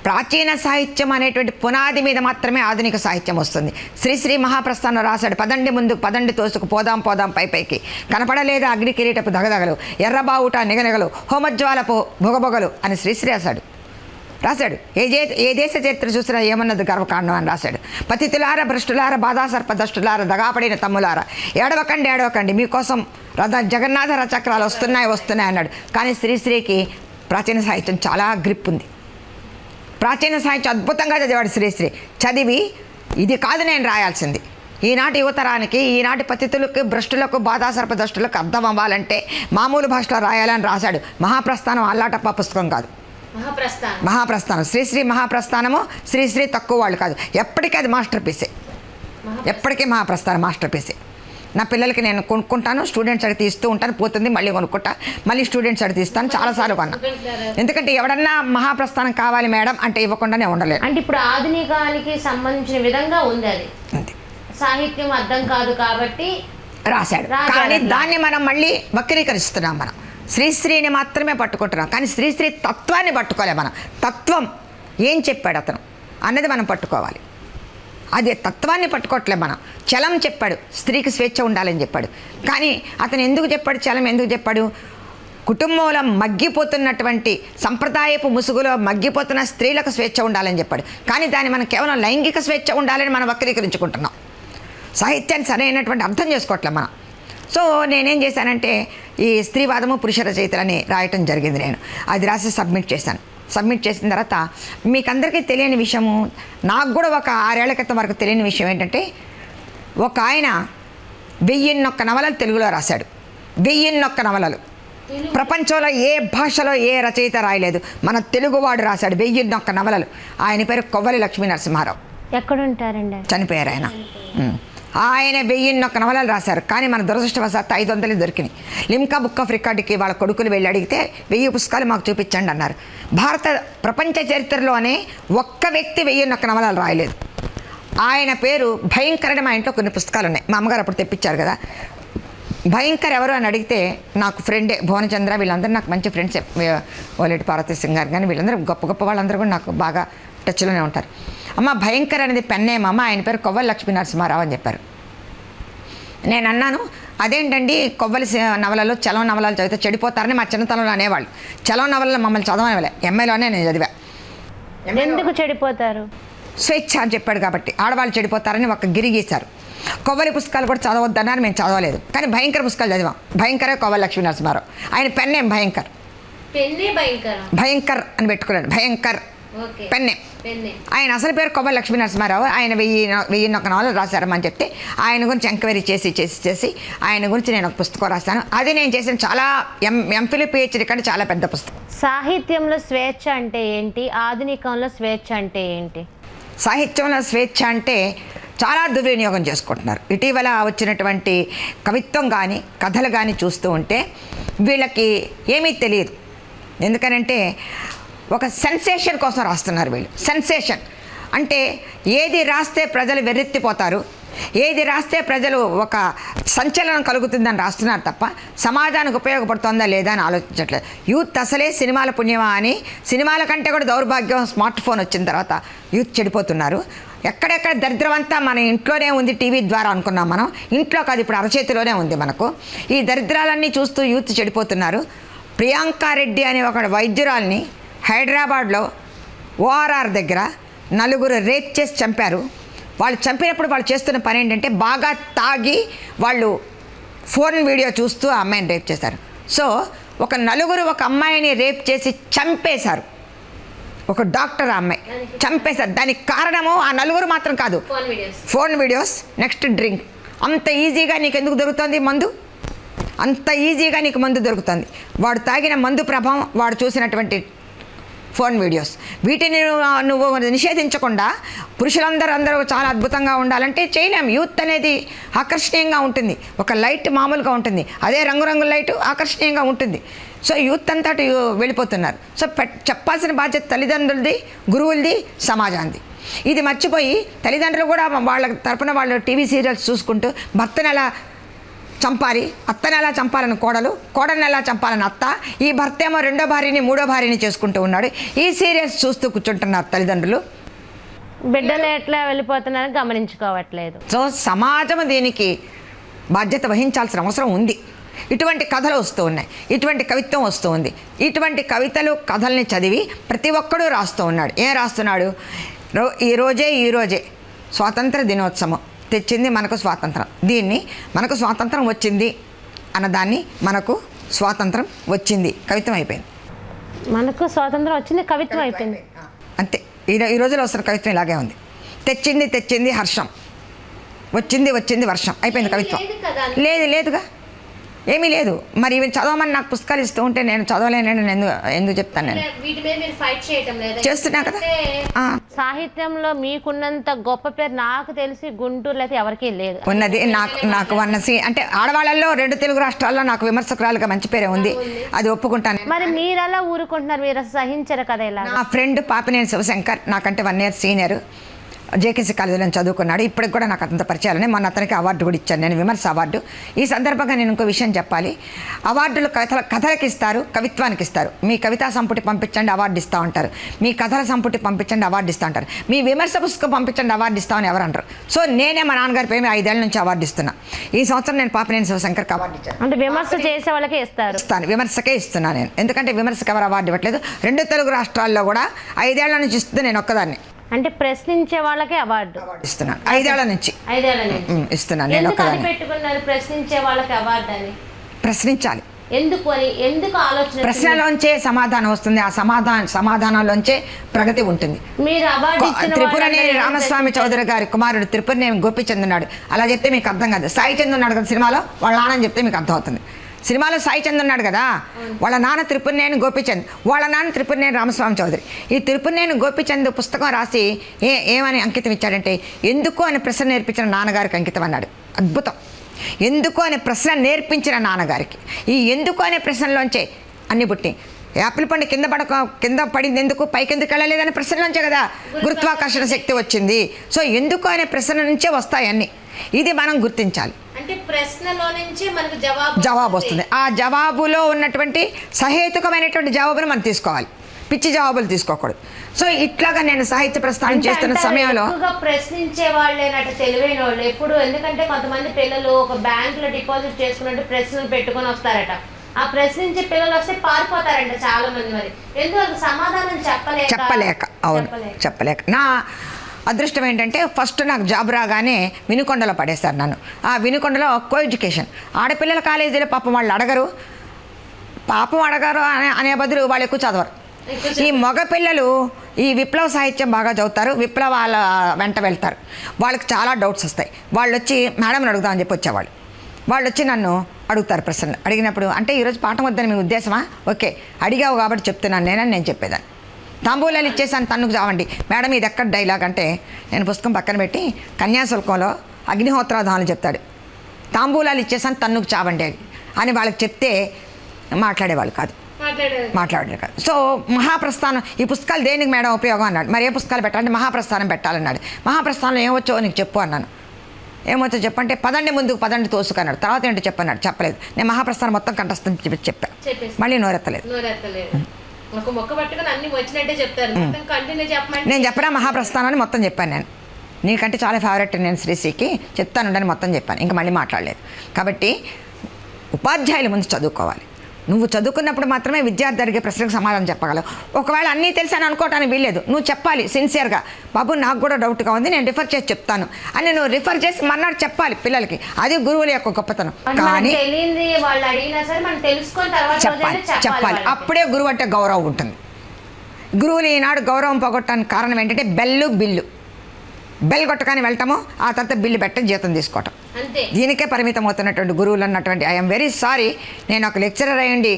ప్రాచీన సాహిత్యం అనేటువంటి పునాది మీద మాత్రమే ఆధునిక సాహిత్యం వస్తుంది. శ్రీశ్రీ మహాప్రస్థానం రాశాడు, పదండి ముందుకు పదండి తోసుకు పోదాం పోదాం పైపైకి, కనపడలేదా అగ్ని కిరీటపు దగదగలు, ఎర్రబావుట నిగనగలు, హోమజ్వాలపు భొగబొగలు అని శ్రీశ్రీ రాశాడు. ఏ దేశ చరిత్ర చూసినా ఏమన్నది గర్వకాండం అని రాశాడు. పతితులార భ్రష్టులార బాధాసర్ప దష్టులార దగాపడిన తమ్ములార ఏడవకండి మీకోసం జగన్నాథ రచక్రాలు వస్తున్నాయి అన్నాడు. కానీ శ్రీశ్రీకి ప్రాచీన సాహిత్యం చాలా గ్రిప్ ఉంది. ప్రాచీన సాహిత్యం అద్భుతంగా చదివాడు శ్రీశ్రీ. చదివి ఇది కాదు నేను రాయాల్సింది, ఈనాటి యువతరానికి, ఈనాటి పతితులకు భ్రష్టులకు బాధాసర్ప దష్టులకు అర్థం అవ్వాలంటే మామూలు భాషలో రాయాలని రాశాడు. మహాప్రస్థానం అల్లాటప్ప పుస్తకం కాదు, మహాప్రస్థానం శ్రీశ్రీ మహాప్రస్థానము శ్రీశ్రీ తక్కువ వాళ్ళు కాదు, ఎప్పటికీ అది మాస్టర్ పీసే, ఎప్పటికీ మహాప్రస్థానం మాస్టర్ పీసే. నా పిల్లలకి నేను కొనుక్కుంటాను, స్టూడెంట్స్ అడిగి తీస్తూ ఉంటాను, పోతుంది మళ్ళీ కొనుక్కుంటా, మళ్ళీ స్టూడెంట్స్ అడిగి తీస్తాను, చాలాసార్లు కొన్నా. ఎందుకంటే ఎవడన్నా మహాప్రస్థానం కావాలి మేడం అంటే ఇవ్వకుండానే ఉండలేదు. అంటే ఇప్పుడు ఆధునికానికి సంబంధించిన విధంగా ఉంది అది, సాహిత్యం అర్థం కాదు కాబట్టి రాశాడు. కానీ దాన్ని మనం మళ్ళీ వక్రీకరిస్తున్నాం. మనం శ్రీశ్రీని మాత్రమే పట్టుకుంటున్నాం, కానీ శ్రీశ్రీ తత్వాన్ని పట్టుకోలే. మనం తత్వం ఏం చెప్పాడు అతను అన్నది మనం పట్టుకోవాలి. అదే తత్వాన్ని పట్టుకోవట్లే మనం. చలం చెప్పాడు, స్త్రీకి స్వేచ్ఛ ఉండాలని చెప్పాడు. కానీ అతను ఎందుకు చెప్పాడు, చలం ఎందుకు చెప్పాడు? కుటుంబంలో మగ్గిపోతున్నటువంటి సంప్రదాయపు ముసుగులో మగ్గిపోతున్న స్త్రీలకు స్వేచ్ఛ ఉండాలని చెప్పాడు. కానీ దాన్ని మనం కేవలం లైంగిక స్వేచ్ఛ ఉండాలని మనం వక్రీకరించుకుంటున్నాం. సాహిత్యాన్ని సరైనటువంటి అర్థం చేసుకోవట్లే మనం. సో నేనేం చేశానంటే ఈ స్త్రీవాదము పురుష రచయితలని రాయటం జరిగింది. నేను అది రాసి సబ్మిట్ చేశాను. సబ్మిట్ చేసిన తర్వాత మీకందరికీ తెలియని విషయము, నాకు కూడా ఒక 6 ఏళ్ల క్రితం వరకు తెలియని విషయం ఏంటంటే, ఒక ఆయన 1001 నవలలు తెలుగులో రాశాడు. 1001 నవలలు. ప్రపంచంలో ఏ భాషలో ఏ రచయిత రాయలేదు, మన తెలుగువాడు రాశాడు 1001 నవలలు. ఆయన పేరు కొవ్వలి లక్ష్మీ నరసింహారావు. ఎక్కడుంటారండి? చనిపోయారు ఆయన. ఆయన 1001 నవలలు రాశారు. కానీ మన దురదృష్టవశాత్తు 500 దొరికినాయి. లిమ్కా బుక్ ఆఫ్ రికార్డుకి వాళ్ళ కొడుకులు వెళ్ళి అడిగితే 1000 పుస్తకాలు మాకు చూపించండి అన్నారు. ప్రపంచ చరిత్రలోనే ఒక్క వ్యక్తి 1001 నవలలు రాయలేదు. ఆయన పేరు భయంకర్. మా ఇంట్లో కొన్ని పుస్తకాలు ఉన్నాయి, మా అమ్మగారు అప్పుడు తెప్పించారు కదా. భయంకర్ ఎవరు అని అడిగితే నాకు ఫ్రెండే, భువనచంద్ర, వీళ్ళందరూ నాకు మంచి ఫ్రెండ్స్. ఓలేటి పార్వతీ సింగ్ గారు కానీ వీళ్ళందరూ గొప్ప గొప్ప వాళ్ళందరూ కూడా నాకు బాగా టచ్లోనే ఉంటారు. అమ్మ భయంకర్ అనేది పెన్నేమమ్మ, ఆయన పేరు కొవ్వలి లక్ష్మీ నరసింహారావు అని చెప్పారు. నేను అన్నాను, అదేంటండి కొవ్వలి నవలలు చలం నవలలు చదివితే చెడిపోతారని మా చిన్నతనంలో అనేవాళ్ళు. చలం నవలలో మమ్మల్ని చదవనివ్వలే, ఎంఏలోనే నేను చదివా. ఎందుకు చెడిపోతారు? స్వేచ్ఛ అని చెప్పాడు కాబట్టి ఆడవాళ్ళు చెడిపోతారని ఒక గిరి గీశారు. కొవ్వలి పుస్తకాలు కూడా చదవద్దన్నారు, మేము చదవలేదు. కానీ భయంకర పుస్తకాలు చదివాం. భయంకరే కొవ్వలి లక్ష్మీ నరసింహారావు. ఆయన పెన్నేం భయంకర్, భయంకర్ అని పెట్టుకున్నాడు. భయంకర్ పెన్నే. ఆయన అసలు పేరు కొవ్వలి లక్ష్మీ నరసింహారావు. ఆయన 1001 నవలలు రాశారని చెప్తే ఆయన గురించి ఎంక్వైరీ చేసి ఆయన గురించి నేను ఒక పుస్తకం రాశాను. అది నేను చేసిన చాలా ఎంఫిల్ పిహెచ్డి కంటే చాలా పెద్ద పుస్తకం. సాహిత్యంలో స్వేచ్ఛ అంటే ఏంటి, ఆధునికంలో స్వేచ్ఛ అంటే ఏంటి? సాహిత్యంలో స్వేచ్ఛ అంటే చాలా దుర్వినియోగం చేసుకుంటున్నారు. ఇటీవల వచ్చినటువంటి కవిత్వం కానీ కథలు కానీ చూస్తూ ఉంటే వీళ్ళకి ఏమీ తెలియదు. ఎందుకనంటే ఒక సెన్సేషన్ కోసం రాస్తున్నారు వీళ్ళు. సెన్సేషన్ అంటే ఏది రాస్తే ప్రజలు వెర్రెత్తిపోతారు, ఏది రాస్తే ప్రజలు ఒక సంచలనం కలుగుతుందని రాస్తున్నారు తప్ప సమాజానికి ఉపయోగపడుతుందా లేదా అని ఆలోచించట్లేదు. యూత్ అసలే సినిమాల పుణ్యమా అని, సినిమాల కంటే కూడా దౌర్భాగ్యం స్మార్ట్ ఫోన్ వచ్చిన తర్వాత యూత్ చెడిపోతున్నారు. ఎక్కడెక్కడ దరిద్రం అంతా మన ఇంట్లోనే ఉంది, టీవీ ద్వారా అనుకున్నాం మనం. ఇంట్లో కాదు, ఇప్పుడు అరచేతిలోనే ఉంది మనకు. ఈ దరిద్రాలన్నీ చూస్తూ యూత్ చెడిపోతున్నారు. ప్రియాంకారెడ్డి అనే ఒక వైద్యురాల్ని హైదరాబాద్లో ఓఆర్ఆర్ దగ్గర 4 రేప్ చేసి చంపారు. వాళ్ళు చంపినప్పుడు వాళ్ళు చేస్తున్న పని ఏంటంటే బాగా తాగి వాళ్ళు ఫోన్ వీడియో చూస్తూ ఆ అమ్మాయిని రేప్ చేశారు. సో ఒక 4 ఒక అమ్మాయిని రేప్ చేసి చంపేశారు. ఒక డాక్టర్ ఆ అమ్మాయి చంపేశారు. దానికి కారణము ఆ 4 మాత్రం కాదు, ఫోన్ వీడియోస్, నెక్స్ట్ డ్రింక్. అంత ఈజీగా నీకు ఎందుకు దొరుకుతుంది మందు? అంత ఈజీగా నీకు మందు దొరుకుతుంది. వాడు తాగిన మందు ప్రభావం, వాడు చూసినటువంటి ఫోన్ వీడియోస్. వీటిని నువ్వు నిషేధించకుండా అందరూ చాలా అద్భుతంగా ఉండాలంటే చేయలేం. యూత్ అనేది ఆకర్షణీయంగా ఉంటుంది. ఒక లైట్ మామూలుగా ఉంటుంది, అదే రంగురంగుల లైట్ ఆకర్షణీయంగా ఉంటుంది. సో యూత్ అంతా వెళ్ళిపోతున్నారు. సో చెప్పాల్సిన బాధ్యత తల్లిదండ్రులది, గురువులది, సమాజానికి. ఇది మర్చిపోయి తల్లిదండ్రులు కూడా వాళ్ళ తరపున వాళ్ళు టీవీ సీరియల్స్ చూసుకుంటూ భర్తను ఎలా చంపాలి, అత్తని ఎలా చంపాలని కోడని ఎలా చంపాలని అత్త, ఈ భర్త ఏమో 2వ భార్యని 3వ భార్యని చేసుకుంటూ ఉన్నాడు. ఈ సీరియల్స్ చూస్తూ కూర్చుంటున్నారు తల్లిదండ్రులు. బిడ్డలు ఎట్లా వెళ్ళిపోతున్నారని గమనించుకోవట్లేదు. సో సమాజం దీనికి బాధ్యత వహించాల్సిన అవసరం ఉంది. ఇటువంటి కథలు వస్తూ ఉన్నాయి, ఇటువంటి కవిత్వం వస్తూ ఉంది. ఇటువంటి కవితలు కథల్ని చదివి ప్రతి ఒక్కడూ రాస్తూ ఉన్నాడు. ఏం రాస్తున్నాడు? ఈరోజే స్వాతంత్ర దినోత్సవం తెచ్చింది మనకు స్వాతంత్రం. దీన్ని మనకు స్వాతంత్రం వచ్చింది అన్నదాన్ని మనకు స్వాతంత్రం వచ్చింది కవిత్వం అయిపోయింది. మనకు స్వాతంత్రం వచ్చింది కవిత్వం అయిపోయింది అంతే. ఈ రోజులో వస్తున్న కవిత్వం ఇలాగే ఉంది. తెచ్చింది హర్షం, వచ్చింది వర్షం, అయిపోయింది కవిత్వం. లేదుగా. ఏమీ లేదు. మరి ఇవి చదవమని నాకు పుస్తకాలు ఇస్తూ ఉంటే నేను చదవలేనని నేను ఎందుకు చెప్తాను? నేను వీటి మీద మీరు ఫైట్ చేయటం లేదా? చేస్తున్నా కదా. సాహిత్యంలో మీకున్నంత గొప్ప పేరు నాకు తెలిసి గుంటూరులో అయితే ఎవరికీ లేదు. ఉన్నది నాకు వన్నసి అంటే ఆడవాళ్ళల్లో 2 తెలుగు రాష్ట్రాల్లో నాకు విమర్శకురాలుగా మంచి పేరే ఉంది, అది ఒప్పుకుంటాను. మరి మీరు ఎలా ఊరుకుంటున్నారు? మీరు సహించరు కదా ఇలా? నా ఫ్రెండ్ పాపినేని శివశంకర్ నాకంటే 1 year సీనియర్, జేకేసీ కాలేజీలో చదువుకున్నాడు. ఇప్పటికి కూడా నాకు అంత పరిచయాలని, మొన్న అతనికి అవార్డు కూడా ఇచ్చాను నేను, విమర్శ అవార్డు. ఈ సందర్భంగా నేను ఇంకో విషయం చెప్పాలి. అవార్డులు కథలకు ఇస్తారు, కవిత్వానికి ఇస్తారు. మీ కవితా సంపుటి పంపించండి అవార్డు ఇస్తూ ఉంటారు, మీ కథల సంపుటి పంపించండి అవార్డు ఇస్తూ ఉంటారు, మీ విమర్శ పుస్తకం పంపించండి అవార్డు ఇస్తామని ఎవరు అంటారు. సో నేనే మా నాన్నగారి పేరు 5 ఏళ్ల నుంచి అవార్డు ఇస్తున్నా. ఈ సంవత్సరం నేను పాపినేని శివశంకర్కి అవార్డు ఇచ్చాను. అంటే విమర్శ చేసే వాళ్ళకే ఇస్తాను, విమర్శకే ఇస్తున్నాను నేను. ఎందుకంటే విమర్శకు ఎవరు అవార్డు ఇవ్వట్లేదు. 2 తెలుగు రాష్ట్రాల్లో కూడా 5 ఏళ్ల నుంచి ఇస్తుంది నేను ఒక్కదాన్ని. అంటే ప్రశ్నించే వాళ్ళకే అవార్డు ఇస్తున్నాను 5 ఏళ్ల నుంచి ఇస్తున్నాను నేను ఒక్కదాన్ని. పెట్టుకున్నారు ప్రశ్నించే వాళ్ళకి అవార్డు అని? ప్రశ్నించాలి. ఎందుకు ఆలోచన? ప్రశ్నలోంచే సమాధానం వస్తుంది, ఆ సమాధానాల్లోంచే ప్రగతి ఉంటుంది. మీరు అవార్డు త్రిపురనేని రామస్వామి చౌదరి గారి కుమారుడు త్రిపురనేని గోపిచంద్ ఉన్నాడు. అలా చెప్తే మీకు అర్థం కాదు. సాయి చంద్ ఉన్నాడు కదా సినిమాలో, వాళ్ళ నాన్నని చెప్తే మీకు అర్థం అవుతుంది. సినిమాలో సాయి చంద్ ఉన్నాడు కదా, వాళ్ళ నాన్న త్రిపురనేని గోపిచంద్, వాళ్ళ నాన్న త్రిపురనేని రామస్వామి చౌదరి. ఈ త్రిపురనేని గోపిచంద్ పుస్తకం రాసి ఏమని అంకితం ఇచ్చాడంటే, ఎందుకు అని ప్రశ్న నేర్పించిన నాన్నగారికి అంకితం అన్నాడు. అద్భుతం. ఎందుకు అనే ప్రశ్న నేర్పించిన నాన్నగారికి. ఈ ఎందుకు అనే ప్రశ్నలోంచే అన్ని పుట్టి, యాపిల్ పండు కింద పడింది ఎందుకు, పైకెందుకు వెళ్ళలేదనే ప్రశ్నలోంచే కదా గురుత్వాకర్షణ శక్తి వచ్చింది. సో ఎందుకు అనే ప్రశ్న నుంచే వస్తాయి అన్నీ. ఇది మనం గుర్తించాలి. అంటే ప్రశ్నలో నుంచి మనకు జవాబు వస్తుంది. ఆ జవాబులో ఉన్నటువంటి సహేతుకమైనటువంటి జవాబును మనం తీసుకోవాలి, పిచ్చి జవాబులు తీసుకోకూడదు. సో ఇట్లాగా నేను సాహిత్య ప్రస్థానం చేస్తున్న సమయంలో ప్రశ్నించే వాళ్ళేనట తెలివైన వాళ్ళు ఎప్పుడు. ఎందుకంటే కొంతమంది పిల్లలు ఒక బ్యాంకులో డిపాజిట్ చేసుకున్నట్టు ప్రశ్నలు పెట్టుకొని వస్తారట. ఆ ప్రశ్నించే పిల్లలు వస్తే పారిపోతారంట చాలా మంది. మరి ఎందుకు సమాధానం చెప్పలేక నా అదృష్టం ఏంటంటే, ఫస్ట్ నాకు జాబ్ రాగానే వినుకొండలో పడేస్తారు నన్ను. ఆ వినుకొండలో కో ఎడ్యుకేషన్, ఆడపిల్లల కాలేజీలో పాపం వాళ్ళు అడగరు అనే బదులు వాళ్ళు ఎక్కువ చదవరు. ఈ మగపిల్లలు ఈ విప్లవ సాహిత్యం బాగా చదువుతారు, విప్లవాల వెంట వెళ్తారు. వాళ్ళకి చాలా డౌట్స్ వస్తాయి. వాళ్ళు వచ్చి మేడంని అడుగుదామని చెప్పి వచ్చేవాళ్ళు. వాళ్ళు వచ్చి నన్ను అడుగుతారు ప్రశ్నలు. అడిగినప్పుడు అంటే ఈరోజు పాఠం వద్దని మీ ఉద్దేశమా? ఓకే, అడిగావు కాబట్టి చెప్తున్నాను నేను చెప్పేదాన్ని. తాంబూలాలు ఇచ్చేసాను తన్నుకు చావండి. మేడం ఇది ఎక్కడ డైలాగ్ అంటే, నేను పుస్తకం పక్కన పెట్టి కన్యాశుల్కంలో అగ్నిహోత్రాధానాలు చెప్తాడు, తాంబూలాలు ఇచ్చేసాను తన్నుకు చావండి అని వాళ్ళకి చెప్తే మాట్లాడేవాళ్ళు కాదు. సో మహాప్రస్థానం, ఈ పుస్తకాలు దేనికి మేడం ఉపయోగం అన్నాడు. మరి ఏ పుస్తకాలు పెట్టాలంటే మహాప్రస్థానం పెట్టాలన్నాడు. మహాప్రస్థానంలో ఏమొచ్చో నీకు చెప్పు అన్నాను. ఏమొచ్చో చెప్పంటే పదండి తోసుకన్నాడు. తర్వాత ఏంటో చెప్పన్నాడు. చెప్పలేదు. నేను మహాప్రస్థానం మొత్తం కంఠస్థం చెప్పా, మళ్ళీ నోరెత్తలేదు. నేను చెప్పిన మహాప్రస్థానాన్ని మొత్తం చెప్పాను. నేను నీకంటే చాలా ఫేవరెట్ నేను శ్రీశ్రీకి చెప్తానుండని మొత్తం చెప్పాను. ఇంకా మళ్ళీ మాట్లాడలేదు. కాబట్టి ఉపాధ్యాయుల ముందు చదువుకోవాలి. నువ్వు చదువుకున్నప్పుడు మాత్రమే విద్యార్థి అడిగే ప్రశ్నకు సమాధానం చెప్పగలవు. ఒకవేళ అన్నీ తెలిసాను అనుకోవటానికి వీల్లేదు. నువ్వు చెప్పాలి సిన్సియర్గా, బాబు నాకు కూడా డౌట్గా ఉంది, నేను రిఫర్ చేసి చెప్తాను అని నువ్వు రిఫర్ చేసి మన్నాడు చెప్పాలి పిల్లలకి. అది గురువుల యొక్క గొప్పతనం. కానీ చెప్పాలి. అప్పుడే గురువు అంటే గౌరవం ఉంటుంది. గురువులు ఈనాడు గౌరవం పోగొట్టడానికి కారణం ఏంటంటే బెల్ కొట్టగానే వెళ్ళటము, ఆ తర్వాత బిల్లు పెట్టడం, జీతం తీసుకోవటం. దీనికే పరిమితం అవుతున్నటువంటి గురువులు అన్నటువంటి ఐఎమ్ వెరీ సారీ. నేను ఒక లెక్చరర్ అయ్యండి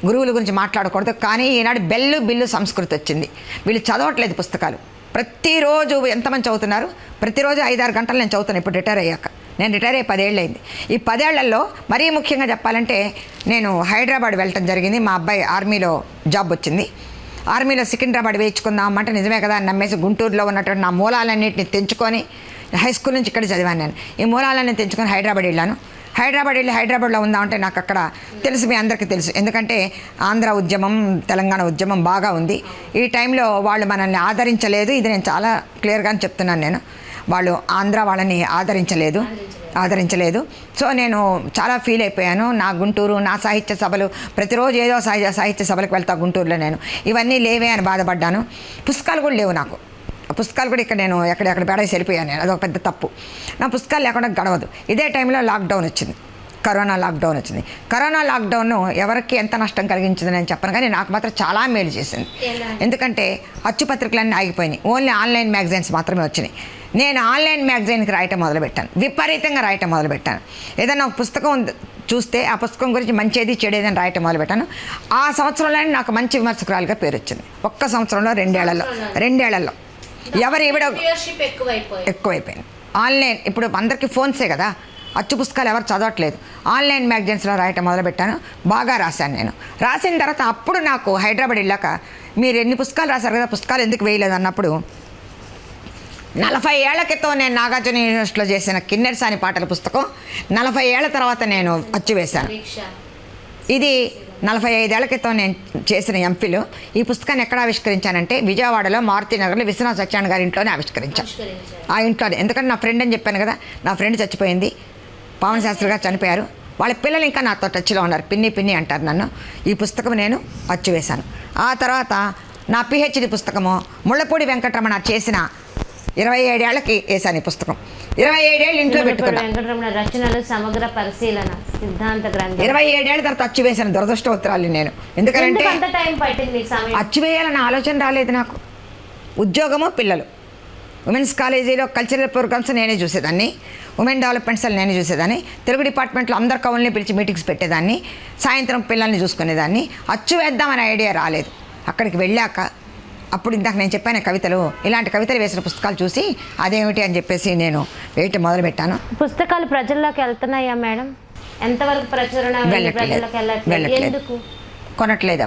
గురువుల గురించి మాట్లాడకూడదు. కానీ ఈనాడు బిల్లు సంస్కృతి వచ్చింది. వీళ్ళు చదవట్లేదు పుస్తకాలు. ప్రతిరోజు ఎంతమంది చదువుతున్నారు? ప్రతిరోజు 5-6 గంటలు నేను చదువుతాను. ఇప్పుడు రిటైర్ అయ్యాక, నేను రిటైర్ అయ్యి 10 ఏళ్ళు అయింది. ఈ 10 ఏళ్లలో మరీ ముఖ్యంగా చెప్పాలంటే నేను హైదరాబాద్ వెళ్ళటం జరిగింది. మా అబ్బాయి ఆర్మీలో జాబ్ వచ్చింది. ఆర్మీలో సికింద్రాబాద్ వేయించుకుందాం అంటే నిజమే కదా అని నమ్మేసి గుంటూరులో ఉన్నటువంటి నా మూలాలన్నింటినీ తెంచుకొని, హై స్కూల్ నుంచి ఇక్కడ చదివాను నేను. ఈ మూలాలన్నీ తెంచుకొని హైదరాబాద్ వెళ్ళాను. హైదరాబాద్లో ఉందామంటే నాకు అక్కడ తెలుసు, మీ అందరికీ తెలుసు. ఎందుకంటే ఆంధ్ర ఉద్యమం, తెలంగాణ ఉద్యమం బాగా ఉంది. ఈ టైంలో వాళ్ళు మనల్ని ఆదరించలేదు. ఇది నేను చాలా క్లియర్గానే చెప్తున్నాను. నేను వాళ్ళు ఆంధ్ర వాళ్ళని ఆదరించలేదు. సో నేను చాలా ఫీల్ అయిపోయాను. నా గుంటూరు, నా సాహిత్య సభలు, ప్రతిరోజు ఏదో సాహిత్య సభలకు వెళ్తా గుంటూరులో. నేను ఇవన్నీ లేవే అని బాధపడ్డాను. పుస్తకాలు కూడా లేవు నాకు. పుస్తకాలు కూడా ఇక్కడ నేను ఎక్కడెక్కడ బేడేసి వెళ్ళిపోయాను నేను. అదొక పెద్ద తప్పు. నా పుస్తకాలు లేకుండా గడవదు. ఇదే టైంలో లాక్డౌన్ వచ్చింది. కరోనా లాక్డౌన్ ఎవరికి ఎంత నష్టం కలిగించింది నేను చెప్పను, కానీ నాకు మాత్రం చాలా మేలు చేసింది. ఎందుకంటే అచ్చుపత్రికలన్నీ ఆగిపోయినాయి. ఓన్లీ ఆన్లైన్ మ్యాగజైన్స్ మాత్రమే వచ్చినాయి. నేను ఆన్లైన్ మ్యాగజైన్కి రాయటం మొదలుపెట్టాను. విపరీతంగా రాయటం మొదలుపెట్టాను. ఏదైనా ఒక పుస్తకం చూస్తే ఆ పుస్తకం గురించి మంచిది చెడేదని రాయటం మొదలుపెట్టాను. ఆ సంవత్సరంలోనే నాకు మంచి విమర్శకురాలుగా పేరు వచ్చింది. ఒక్క సంవత్సరంలో రెండేళ్లలో ఎవరు ఈవిడ ఎక్కువైపోయింది. ఆన్లైన్ ఇప్పుడు అందరికీ ఫోన్సే కదా, అచ్చు పుస్తకాలు ఎవరు చదవట్లేదు. ఆన్లైన్ మ్యాగజైన్స్లో రాయటం మొదలుపెట్టాను. బాగా రాశాను. నేను రాసిన తర్వాత అప్పుడు నాకు హైదరాబాద్ వెళ్ళాక మీరు ఎన్ని పుస్తకాలు రాశారు కదా, పుస్తకాలు ఎందుకు వేయలేదు అన్నప్పుడు 40 ఏళ్ల క్రితం నేను నాగార్జున యూనివర్సిటీలో చేసిన కిన్నెరసాని పాటల పుస్తకం 40 ఏళ్ల తర్వాత నేను అచ్చు వేశాను. ఇది 45 ఏళ్ల క్రితం నేను చేసిన ఎంఫిల్. ఈ పుస్తకాన్ని ఎక్కడ ఆవిష్కరించానంటే విజయవాడలో మారుతినగర్లో విశ్వనాథ్ సత్యనారాయణ గారి ఇంట్లోనే ఆవిష్కరించాను. ఆ ఇంట్లోనే, ఎందుకంటే నా ఫ్రెండ్ అని చెప్పాను కదా, నా ఫ్రెండ్ చచ్చిపోయింది, పవన్ శాస్త్రి గారు చనిపోయారు. వాళ్ళ పిల్లలు ఇంకా నాతో టచ్లో ఉన్నారు, పిన్ని అంటారు నన్ను. ఈ పుస్తకం నేను అచ్చు వేశాను. ఆ తర్వాత నా పిహెచ్డి పుస్తకము ముళ్ళపూడి వెంకటరమణ చేసిన 27 ఏళ్ళకి వేశాను ఈ పుస్తకం. 27 ఏళ్ళు ఇంట్లో పెట్టుకున్నాను. వెంకటరమణ రచనలు సమగ్ర పరిశీలన సిద్ధాంత గ్రంథం. 27 ఏళ్ళ తర్వాత అచ్చు వేశాను. దురదృష్టవత్తరాలు నేను. ఎందుకంటే అచ్చు వేయాలన్న ఆలోచన రాలేదు నాకు. ఉద్యోగము, పిల్లలు. ఉమెన్స్ కాలేజీలో కల్చరల్ ప్రోగ్రామ్స్ నేనే చూసేదాన్ని, ఉమెన్ డెవలప్మెంట్స్ నేనే చూసేదాన్ని, తెలుగు డిపార్ట్మెంట్లో అందరు కవుల్ని పిలిచి మీటింగ్స్ పెట్టేదాన్ని, సాయంత్రం పిల్లల్ని చూసుకునేదాన్ని. అచ్చు వేద్దామనే ఐడియా రాలేదు. అక్కడికి వెళ్ళాక అప్పుడు ఇందాక నేను చెప్పాను కవితలు, ఇలాంటి కవితలు వేసిన పుస్తకాలు చూసి అదేమిటి అని చెప్పేసి నేను వేయటం మొదలుపెట్టాను. పుస్తకాలు ప్రజల్లోకి వెళ్తున్నాయా మేడం? ఎంతవరకు ప్రచురణ? వెళ్ళట్లేదు, కొనట్లేదు,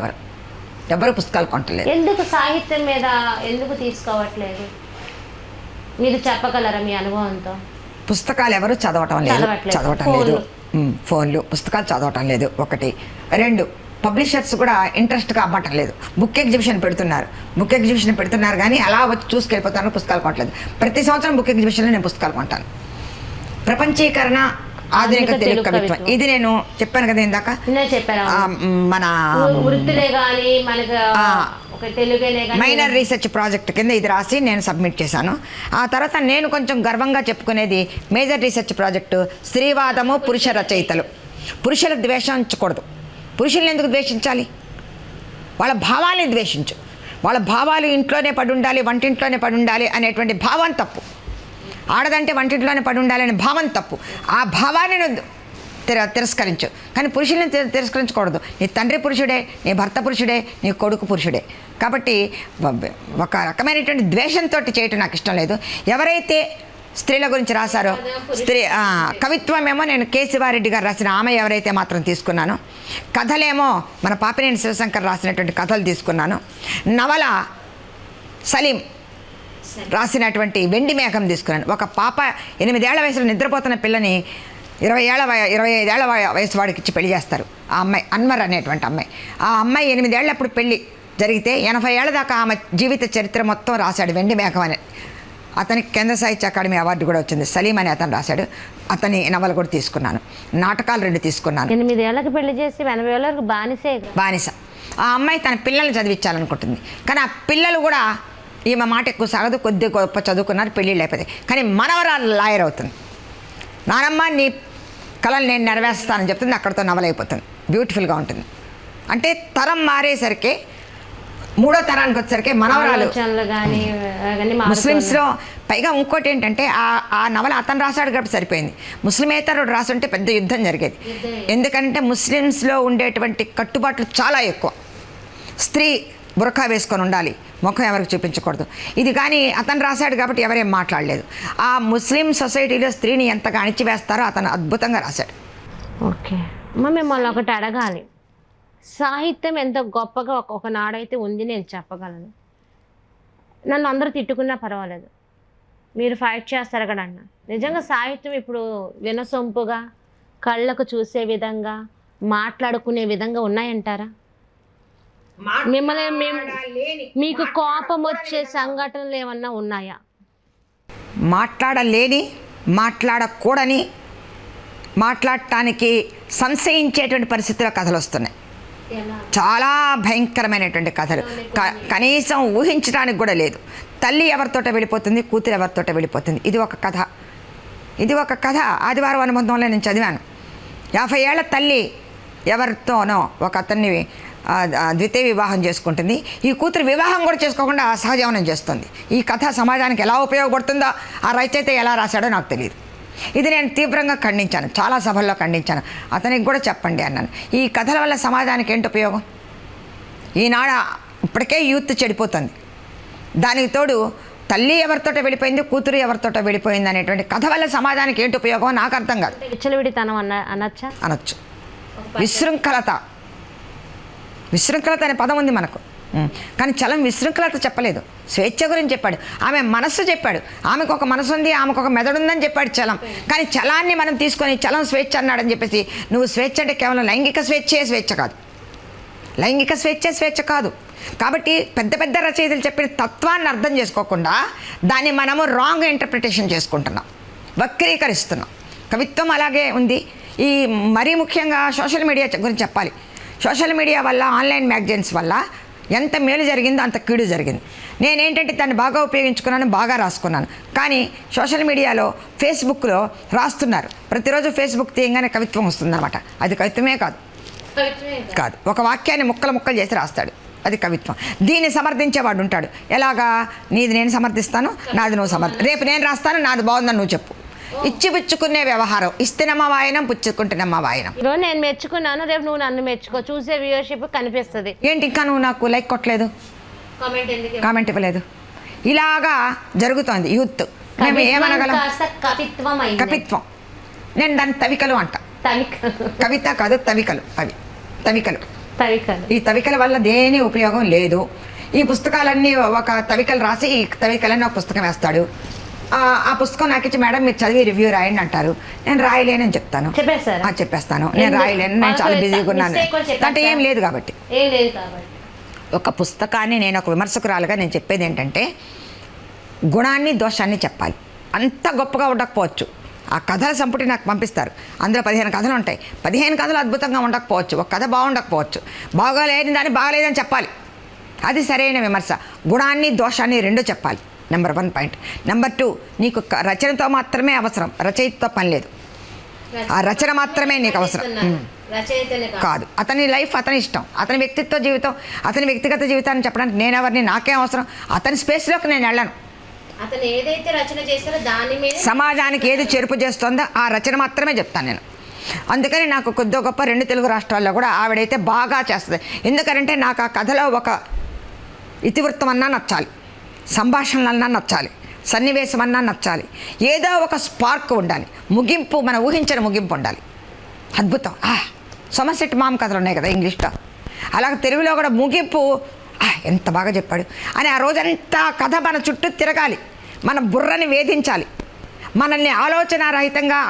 ఎవరు పుస్తకాలు కొనట్లేదు. ఎందుకు సాహిత్యం మీద ఎందుకు తీసుకోవట్లేదు? మీరు చెప్పగలరా మీ అనుభవంతో? పుస్తకాలు ఎవరు చదవటం లేదు. ఫోన్లు, పుస్తకాలు చదవటం లేదు. 1, 2 పబ్లిషర్స్ కూడా ఇంట్రెస్ట్గా అవ్వటం లేదు. బుక్ ఎగ్జిబిషన్ పెడుతున్నారు కానీ అలా వచ్చి చూసుకెళ్ళిపోతాను, పుస్తకాలు కొనట్లేదు. ప్రతి సంవత్సరం బుక్ ఎగ్జిబిషన్లో నేను పుస్తకాలు కొంటాను. ప్రపంచీకరణ, ఆధునిక తెలుగు కవిత్వం, ఇది నేను చెప్పాను కదా ఇందాక. మన మైనర్ రీసెర్చ్ ప్రాజెక్ట్ కింద ఇది రాసి నేను సబ్మిట్ చేశాను. ఆ తర్వాత నేను కొంచెం గర్వంగా చెప్పుకునేది మేజర్ రీసెర్చ్ ప్రాజెక్టు స్త్రీవాదము, పురుష రచయితలు. పురుషుల ద్వేషించకూడదు. పురుషుల్ని ఎందుకు ద్వేషించాలి? వాళ్ళ భావాల్ని ద్వేషించు. వాళ్ళ భావాలు ఇంట్లోనే పడి ఉండాలి, వంటింట్లోనే పడి ఉండాలి అనేటువంటి భావం తప్పు. ఆడదంటే వంటింట్లోనే పడి ఉండాలి అనే భావం తప్పు. ఆ భావాన్ని తిరస్కరించు, కానీ పురుషుల్ని తిరస్కరించకూడదు. నీ తండ్రి పురుషుడే, నీ భర్త పురుషుడే, నీ కొడుకు పురుషుడే. కాబట్టి ఒక రకమైనటువంటి ద్వేషంతో చేయటం నాకు ఇష్టం లేదు. ఎవరైతే స్త్రీల గురించి రాశారో, కవిత్వం ఏమో నేను కె శివారెడ్డి గారు రాసిన ఆమె ఎవరైతే మాత్రం తీసుకున్నాను. కథలేమో మన పాపినేని శివశంకర్ రాసినటువంటి కథలు తీసుకున్నాను. నవల సలీం రాసినటువంటి వెండి మేఘం తీసుకున్నాను. ఒక పాప 8 ఏళ్ల వయసులో నిద్రపోతున్న పిల్లని 25 ఏళ్ల వయసు వాడికి ఇచ్చి పెళ్లి చేస్తారు. ఆ అమ్మాయి అన్వర్ అనేటువంటి అమ్మాయి. ఆ అమ్మాయి 8 ఏళ్ళప్పుడు పెళ్లి జరిగితే 80 ఏళ్ల దాకా ఆమె జీవిత చరిత్ర మొత్తం రాశాడు వెండి మేఘం అని. అతనికి కేంద్ర సాహిత్య అకాడమీ అవార్డు కూడా వచ్చింది. సలీం అని అతను రాశాడు. అతని నవలు కూడా తీసుకున్నాను. నాటకాలు 2 తీసుకున్నాను. 8 ఏళ్ళకి పెళ్లి చేసి 80 ఏళ్ళకి బానిస. ఆ అమ్మాయి తన పిల్లల్ని చదివించాలనుకుంటుంది, కానీ ఆ పిల్లలు కూడా ఈమె మాట ఎక్కువ సాగదు, కొద్ది గొప్ప చదువుకున్నారు, పెళ్ళిళ్ళు అయిపోతాయి. కానీ మనవరాలు లాయర్ అవుతుంది. నానమ్మ నీ కళలు నేను నెరవేరుస్తానని చెప్తుంది. అక్కడితో నవల అయిపోతుంది. బ్యూటిఫుల్గా ఉంటుంది. అంటే తరం మారేసరికి 3వ తరానికి వచ్చేసరికి మనవరాలు ముస్లిమ్స్లో. పైగా ఇంకోటి ఏంటంటే ఆ నవల అతను రాశాడు కాబట్టి సరిపోయింది. ముస్లిమేతరుడు రాసుంటే పెద్ద యుద్ధం జరిగేది. ఎందుకంటే ముస్లిమ్స్లో ఉండేటువంటి కట్టుబాట్లు చాలా ఎక్కువ. స్త్రీ బురఖా వేసుకొని ఉండాలి, ముఖం ఎవరికి చూపించకూడదు. ఇది కానీ అతను రాశాడు కాబట్టి ఎవరేం మాట్లాడలేదు. ఆ ముస్లిం సొసైటీలో స్త్రీని ఎంతగా అణిచివేస్తారో అతను అద్భుతంగా రాశాడు. ఓకే మిమ్మల్ని ఒకటి అడగాలి. సాహిత్యం ఎంత గొప్పగా ఒకనాడైతే ఉంది నేను చెప్పగలను. నన్ను అందరూ తిట్టుకున్నా పర్వాలేదు, మీరు ఫైట్ చేస్తారు కదా అన్న. నిజంగా సాహిత్యం ఇప్పుడు వినసొంపుగా, కళ్ళకు చూసే విధంగా, మాట్లాడుకునే విధంగా ఉన్నాయంటారా? మిమ్మల్ని మీకు కోపం వచ్చే సంఘటనలు ఏమన్నా ఉన్నాయా? మాట్లాడలేని, మాట్లాడకూడని, మాట్లాడటానికి సంశయించేటువంటి పరిస్థితుల్లో కథలు వస్తున్నాయి. చాలా భయంకరమైనటువంటి కథలు. కనీసం ఊహించడానికి కూడా లేదు. తల్లి ఎవరితోట వెళ్ళిపోతుంది, కూతురు ఎవరితోట వెళ్ళిపోతుంది. ఇది ఒక కథ. ఆదివారం అనుబంధంలో నేను చదివాను. 50 ఏళ్ల తల్లి ఎవరితోనో ఒక అతన్ని ద్వితీయ వివాహం చేసుకుంటుంది. ఈ కూతురు వివాహం కూడా చేసుకోకుండా సహజీవనం చేస్తుంది. ఈ కథ సమాజానికి ఎలా ఉపయోగపడుతుందో ఆ రచయిత ఎలా రాశాడో నాకు తెలియదు. ఇది నేను తీవ్రంగా ఖండించాను, చాలా సభల్లో ఖండించాను. అతనికి కూడా చెప్పండి అన్నాను. ఈ కథల వల్ల సమాజానికి ఏంటి ఉపయోగం? ఈనాడు ఇప్పటికే యూత్ చెడిపోతుంది. దానికి తోడు తల్లి ఎవరితోటో వెళ్ళిపోయింది, కూతురు ఎవరితోటో వెళ్ళిపోయింది అనేటువంటి కథ వల్ల సమాజానికి ఏంటి ఉపయోగం నాకు అర్థం కాదు. విచ్చలవిడితనం అనొచ్చా? అనొచ్చు. విశృంఖలత అనే పదం ఉంది మనకు, కానీ చలం విశృంఖలత చెప్పలేదు. స్వేచ్ఛ గురించి చెప్పాడు. ఆమె మనస్సు చెప్పాడు. ఆమెకు ఒక మనసు ఉంది, ఆమెకు ఒక మెదడు ఉందని చెప్పాడు చలం. కానీ చలాన్ని మనం తీసుకొని చలం స్వేచ్ఛ అన్నాడని చెప్పేసి నువ్వు స్వేచ్ఛ అంటే కేవలం లైంగిక స్వేచ్ఛ కాదు. లైంగిక స్వేచ్ఛ కాదు. కాబట్టి పెద్ద పెద్ద రచయితలు చెప్పిన తత్వాన్ని అర్థం చేసుకోకుండా దాన్ని మనము రాంగ్ ఇంటర్ప్రిటేషన్ చేసుకుంటున్నాం, వక్రీకరిస్తున్నాం. కవిత్వం అలాగే ఉంది. ఈ మరీ ముఖ్యంగా సోషల్ మీడియా గురించి చెప్పాలి. సోషల్ మీడియా వల్ల, ఆన్లైన్ మ్యాగజైన్స్ వల్ల ఎంత మేలు జరిగిందో అంత కీడు జరిగింది. నేనేంటంటే దాన్ని బాగా ఉపయోగించుకున్నాను, బాగా రాసుకున్నాను. కానీ సోషల్ మీడియాలో, ఫేస్బుక్లో రాస్తున్నారు. ప్రతిరోజు ఫేస్బుక్ తీయంగానే కవిత్వం వస్తుందన్నమాట. అది కవిత్వమే కాదు. ఒక వాక్యాన్ని ముక్కలు చేసి రాస్తాడు, అది కవిత్వం. దీన్ని సమర్థించేవాడు ఉంటాడు. ఎలాగా? నీది నేను సమర్థిస్తాను, నాది నువ్వు రేపు నేను రాస్తాను, నాది బాగుందని నువ్వు చెప్పు. ఇచ్చిపుచ్చుకునే వ్యవహారం. ఇస్తేనమ్మ వాయనం, పుచ్చుకుంటేనమ్మ వాయనం. ఈరోజు నేను మెచ్చుకున్నాను, రేపు నువ్వు నన్ను మెచ్చుకో. చూసే వ్యూవర్షిప్ కనిపిస్తుంది. ఏంటి ఇంకా నువ్వు నాకు లైక్ కొట్టలేదు, కామెంట్ ఇవ్వలేదు? ఇలాగా జరుగుతోంది యూత్. మేము ఏమనగలం? కవిత్వం. నేను దాన్ని తవికలు అంట. కవిత కాదు, తవికలు. అవి తవికలు. ఈ తవికల వల్ల దేని ఉపయోగం లేదు. ఈ పుస్తకాలన్నీ ఒక తవికలు రాసి ఈ తవికలన్నీ ఒక పుస్తకం వేస్తాడు. ఆ పుస్తకం నాకు ఇచ్చి, మేడం మీరు చదివి రివ్యూ రాయండి అంటారు. నేను రాయలేనని చెప్తాను. చెప్పేస్తాను నేను రాయలేను, నేను చాలా బిజీగా ఉన్నాను అంటే ఏం లేదు కాబట్టి. ఒక పుస్తకాన్ని నేను ఒక విమర్శకురాలుగా నేను చెప్పేది ఏంటంటే, గుణాన్ని దోషాన్ని చెప్పాలి. అంత గొప్పగా ఉండకపోవచ్చు. ఆ కథల సంపుటి నాకు పంపిస్తారు, అందులో 15 కథలు ఉంటాయి. 15 కథలు అద్భుతంగా ఉండకపోవచ్చు, ఒక కథ బాగుండకపోవచ్చు. బాగోలేని దాన్ని బాగలేదని చెప్పాలి. అది సరైన విమర్శ. గుణాన్ని దోషాన్ని రెండు చెప్పాలి. Number 1 point. నెంబర్ 2, నీకు రచనతో మాత్రమే అవసరం, రచయితతో పని లేదు. ఆ రచన మాత్రమే నీకు అవసరం కాదు. అతని లైఫ్ అతని ఇష్టం, అతని వ్యక్తిత్వ జీవితం, అతని వ్యక్తిగత జీవితాన్ని చెప్పడానికి నేనెవరిని, నాకేం అవసరం? అతని స్పేస్లోకి నేను వెళ్ళను. అతను ఏదైతే రచన చేస్తారో దాని మీద సమాజానికి ఏది చెరుపు చేస్తుందో ఆ రచన మాత్రమే చెప్తాను నేను. అందుకని నాకు కొద్దిగా గొప్ప 2 తెలుగు రాష్ట్రాల్లో కూడా ఆవిడైతే బాగా చేస్తుంది. ఎందుకంటే నాకు ఆ కథలో ఒక ఇతివృత్తం అన్నా నచ్చాలి, సంభాషణలన్నా నచ్చాలి, సన్నివేశం అన్నా నచ్చాలి, ఏదో ఒక స్పార్క్ ఉండాలి, ముగింపు, మనం ఊహించిన ముగింపు ఉండాలి. అద్భుతం. సోమర్సెట్ మామ్ కథలు ఉన్నాయి కదా ఇంగ్లీష్లో, అలాగే తెలుగులో కూడా ముగింపు ఎంత బాగా చెప్పాడు అని ఆ రోజంతా కథ మన చుట్టూ తిరగాలి, మన బుర్రని వేధించాలి, మనల్ని ఆలోచనారహితంగా